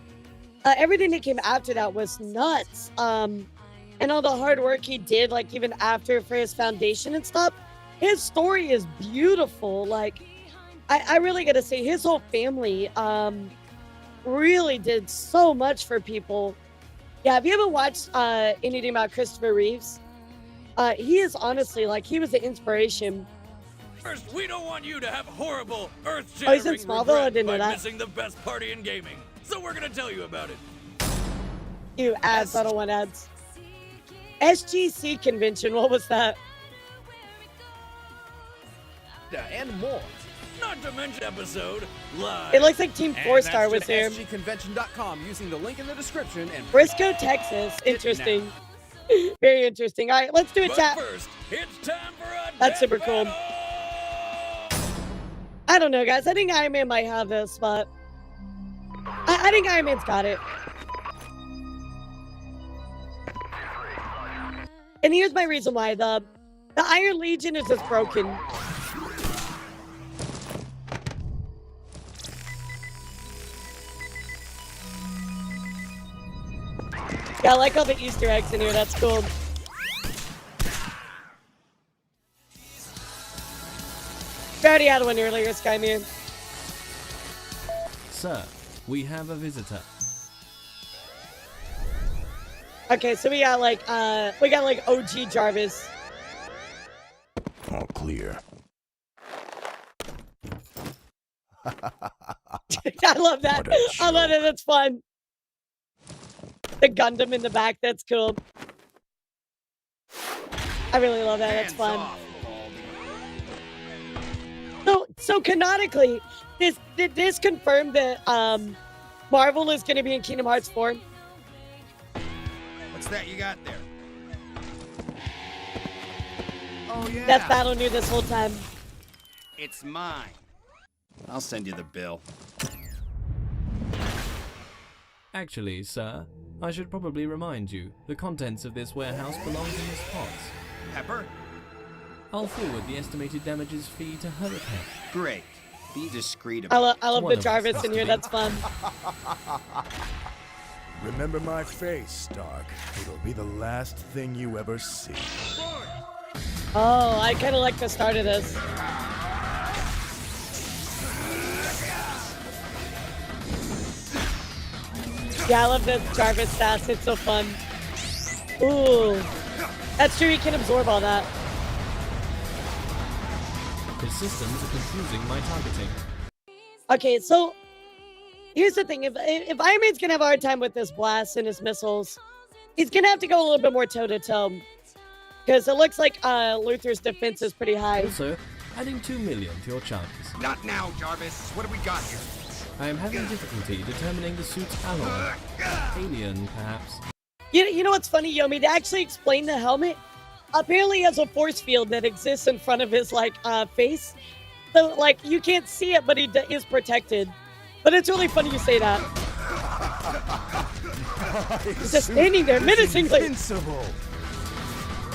everything that came after that was nuts. And all the hard work he did, like even after for his foundation and stuff. His story is beautiful. Like I really gotta say, his whole family really did so much for people. Yeah, have you ever watched anything about Christopher Reeves? He is honestly like he was the inspiration. first, we don't want you to have horrible, Oh, he's in earth-shattering Smallville? I regret didn't know by that. missing the best party in gaming. So we're gonna tell you about it. You ads, I don't want ads. SGC convention, what was that? And more. Not to mention episode live. It looks like Team And 4-Star was that's there. just SGConvention.com using the link in the description and Briscoe, Texas. Interesting. Very interesting. All right, let's do a But chat. first, it's time for a That's super cool. I don't know, guys. I think Iron Man might have this, but I think Iron Man's got it. And here's my reason why. The Iron Legion is just broken. Yeah, I like all the Easter eggs in here. That's cool. We already had one earlier, Skyman. Sir, we have a visitor. Okay, so we got like OG Jarvis. All clear. I love that. I love it. That's fun. The Gundam in the back. That's cool. I really love that. That's fun. So canonically, did this confirm that Marvel is going to be in Kingdom Hearts 4? What's that you got there? Oh yeah. Deathbattle knew this whole time. It's mine. I'll send you the bill. Actually, sir, I should probably remind you, the contents of this warehouse belong to Miss Potts. Pepper? I'll forward the estimated damages fee to her account. Great. Be discreet I about love the Jarvis in here. That's fun. Remember my face, Stark. It'll be the last thing you ever see. Oh, I kind of like the start of this. Yeah, I love the Jarvis stats. It's so fun. Ooh. That's true, he can absorb all that. His systems are confusing my targeting. Okay, so here's the thing. If Iron Man's gonna have a hard time with his blasts and his missiles, he's gonna have to go a little bit more toe-to-toe. Because it looks like Luther's defense is pretty high. Also, adding 2 million to your charges. Not now, Jarvis. What have we got here? I am having difficulty determining the suit's alloy. Alien, perhaps. You know what's funny, Yomi? To actually explain the helmet, apparently he has a force field that exists in front of his, like, face. So, like, you can't see it, but he is protected. But it's really funny you say that. He's just standing there menacingly. Invincible.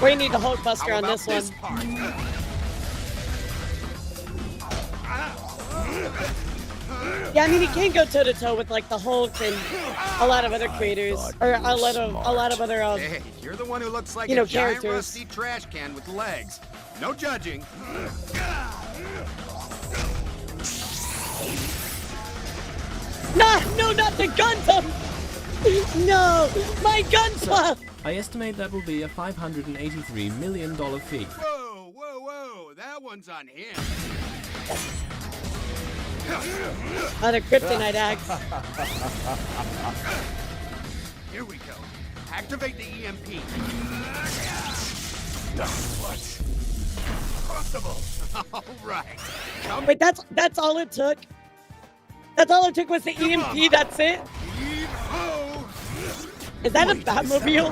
We need the Hulkbuster on this one. Yeah, I mean, he can go toe-to-toe with, like, the Hulk and a lot of other creators. Or a lot of other, Hey, you're the one who looks like you know, a giant characters. rusty trash can with legs. No judging. No, not the Gundam! No, my Gundam! I estimate that will be a $583 million fee. Whoa, that one's on him. Oh, the kryptonite axe. Here we go. Activate the EMP. What? Possible. All right. Wait, that's all it took? That's all it took was the EMP, that's it? Is that a Batmobile?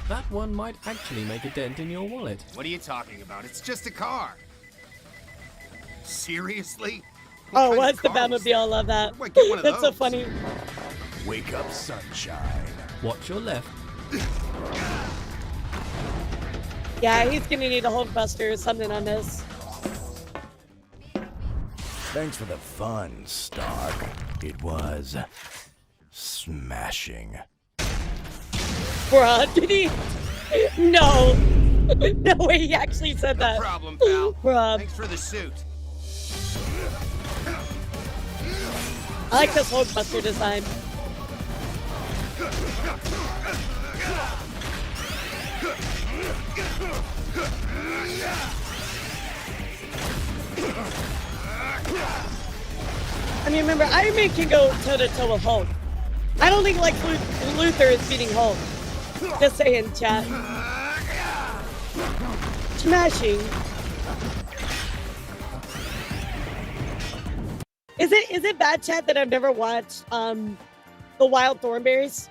That one might actually make a dent in your wallet. What are you talking about? It's just a car. Seriously? Oh, what's the Batmobile? I love that. Wait, get one of That's so those. funny. Wake up, sunshine. Watch your left. Yeah, he's gonna need a Hulkbuster or something on this. Thanks for the fun, Stark. It was smashing. Bruh, did he? No. No way he actually said that. No problem, pal. Bruh. Thanks for the suit. I like this Hulkbuster design. I mean, remember, Iron Man can go toe-to-toe with Hulk. I don't think, like, Luther is beating Hulk. Just saying, chat. Smashing. Is it bad, chat, that I've never watched the Wild Thornberries?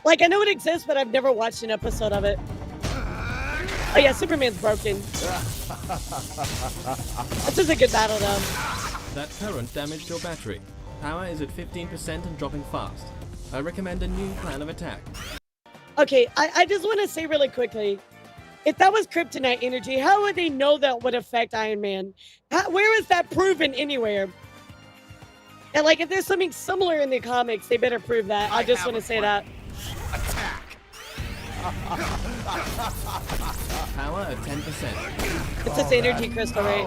Like, I know it exists, but I've never watched an episode of it. Oh yeah, Superman's broken. This is a good battle, though. That current damaged your battery. Power is at 15% and dropping fast. I recommend a new plan of attack. Okay, I just want to say really quickly, if that was kryptonite energy, how would they know that would affect Iron Man? Where is that proven anywhere? And like, if there's something similar in the comics, they better prove that. I just want to say that. Attack. Power at 10%. It's this energy crystal, right?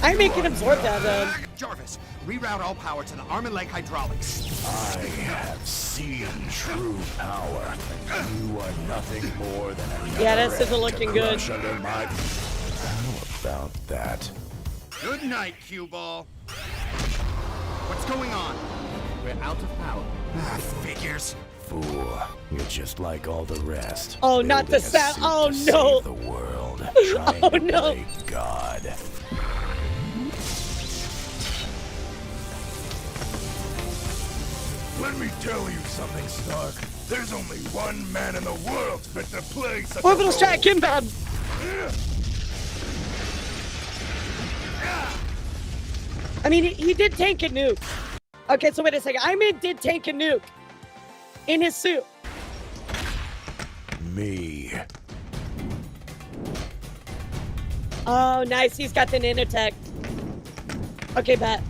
Iron Man can absorb that, though. Jarvis, reroute all power to the arm and leg hydraulics. I have seen true power. You are nothing more than a Yeah, this isn't looking good. Under my... How about that? Good night, cue ball. What's going on? We're out of power. Figures. Fool, you're just like all the rest. Oh, not the Building a sound. suit Oh, to no. save the world. Oh, Trying to no. play God. Let me tell you something, Stark. There's only one man in the world fit to play such Orbital a strike inbound. I mean, he did tank a nuke. Okay, so wait a second. Iron Man did tank a nuke in his suit. Me. Oh, nice. He's got the nanotech. Okay, bet.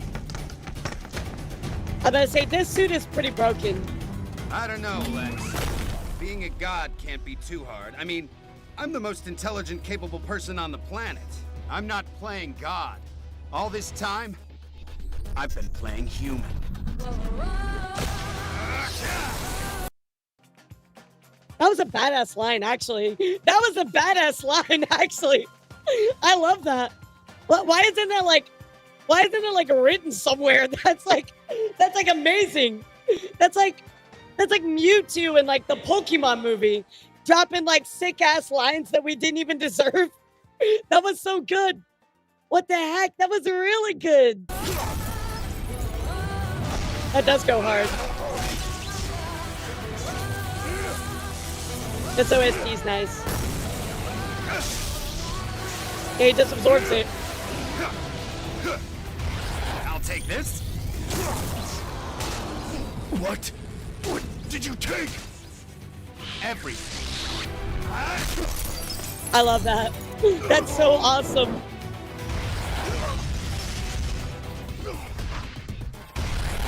I'm gonna say this suit is pretty broken. I don't know, Lex. Being a god can't be too hard. I mean, I'm the most intelligent, capable person on the planet. I'm not playing God. All this time, I've been playing human. That was a badass line, actually. That was a badass line, actually. I love that. Why isn't that like written somewhere? That's like amazing. That's like Mewtwo in like the Pokemon movie, dropping like sick ass lines that we didn't even deserve. That was so good. What the heck? That was really good. That does go hard. This OST's nice. Yeah, he just absorbs it. I'll take this. What? What did you take? Everything. I love that. That's so awesome.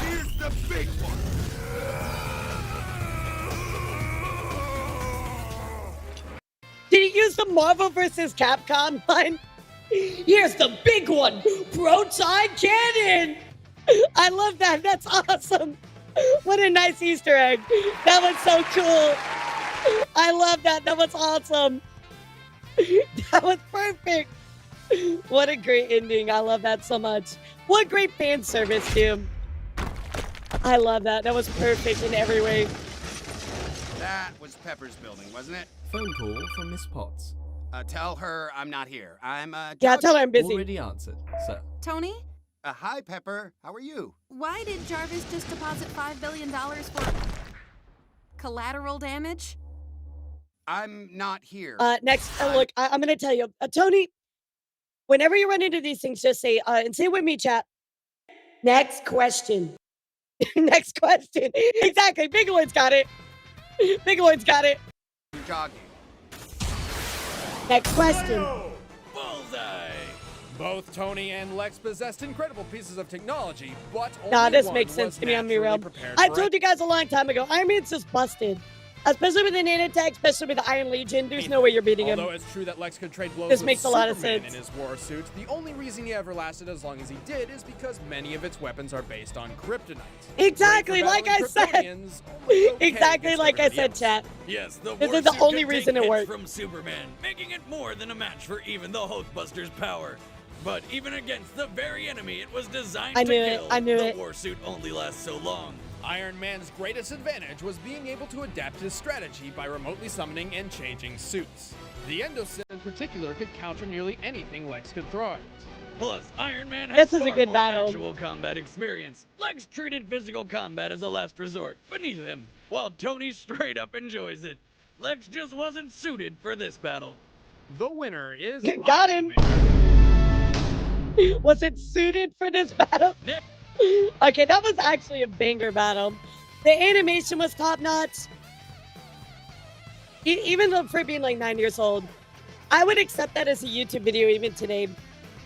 Here's the big one. Did he use the Marvel vs. Capcom line? Here's the big one, Proton Cannon. I love that. That's awesome. What a nice Easter egg. That was so cool. I love that. That was awesome. That was perfect. What a great ending. I love that so much. What great fan service, dude. I love that. That was perfect in every way. That was Pepper's building, wasn't it? Phone call from Miss Potts. Tell her I'm not here. I'm Yeah, tell her I'm busy. Already answered, sir. Tony? Hi, Pepper. How are you? Why did Jarvis just deposit $5 billion for collateral damage? I'm not here. Next, look, I'm going to tell you. Tony, whenever you run into these things, just say, and say it with me, chat. Next question. Next question. Exactly. Bigeloid's got it. Bigeloid's got it. Jogging. Next question. Bullseye! Both Tony and Lex possessed incredible pieces of technology, but only Nah, this one makes sense was to me on naturally me, prepared I for told it. you guys a long time ago, Iron Man's just busted. Especially with the nanotech, especially with the Iron Legion. There's no way you're beating him. Although it's true that Lex could trade blows This with makes a lot of Superman sense. in his war suit, the only reason he ever lasted as long as he did is because many of its weapons are based on kryptonite. Exactly, Great for like I battling said. Kryptonians, only okay Exactly against like I everybody said, else. chat. Yes, the This war is the suit only could reason take it hits worked. from Superman, making it more than a match for even the Hulkbuster's power. But even against the very enemy it was designed I to knew it, kill, I knew the it. war suit only lasts so long. Iron Man's greatest advantage was being able to adapt his strategy by remotely summoning and changing suits. The Endosyn in particular could counter nearly anything Lex could throw at it. Plus, Iron Man has This is a far good more battle. actual combat experience. Lex treated physical combat as a last resort, beneath him, while Tony straight up enjoys it. Lex just wasn't suited for this battle. The winner is... Got him. Was it suited for this battle? Okay, that was actually a banger battle. The animation was top notch. Even though for being like 9 years old, I would accept that as a YouTube video even today.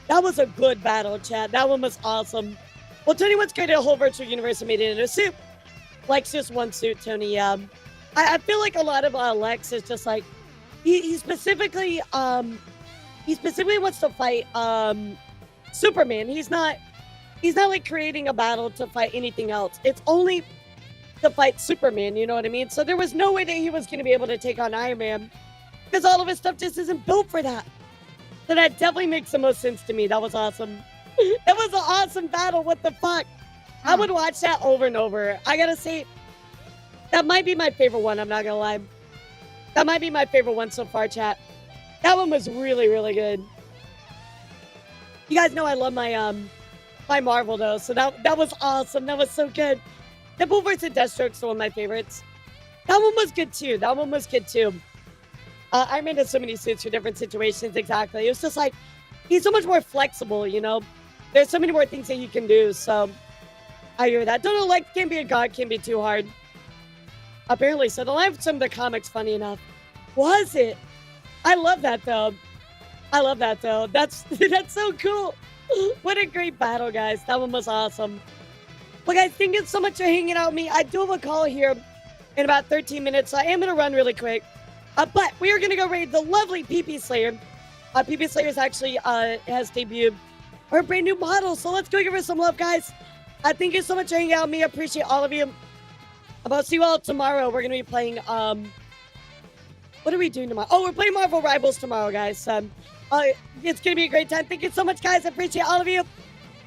That was a good battle, chat. That one was awesome. Well, Tony once created a whole virtual universe and made it into a suit. Lex just one suit, Tony. I feel like a lot of Lex is just like he specifically wants to fight Superman. He's not like creating a battle to fight anything else. It's only to fight Superman, you know what I mean? So there was no way that he was going to be able to take on Iron Man because all of his stuff just isn't built for that. So that definitely makes the most sense to me. That was awesome. That was an awesome battle. What the fuck? I would watch that over and over. I gotta say, that might be my favorite one. I'm not gonna lie. That might be my favorite one so far, chat. That one was really, really good. You guys know I love my my Marvel though, so that was awesome. That was so good. Deadpool vs. Deathstroke's one of my favorites. That one was good too. That one was good too. I made so many suits for different situations. Exactly. It was just like, he's so much more flexible, you know? There's so many more things that you can do. So I hear that. Don't know, like, can't be a god, can't be too hard. Apparently, so the line from some of the comics, funny enough. Was it? I love that though. I love that though. That's so cool. What a great battle, guys. That one was awesome. Well, guys, thank you so much for hanging out with me. I do have a call here in about 13 minutes, so I am going to run really quick. But we are going to go raid the lovely PP Slayer. PP Slayer actually has debuted her brand new model, so let's go give her some love, guys. Thank you so much for hanging out with me. I appreciate all of you. I'm going to see you all tomorrow. We're going to be playing, what are we doing tomorrow? Oh, we're playing Marvel Rivals tomorrow, guys. It's going to be a great time. Thank you so much, guys. I appreciate all of you.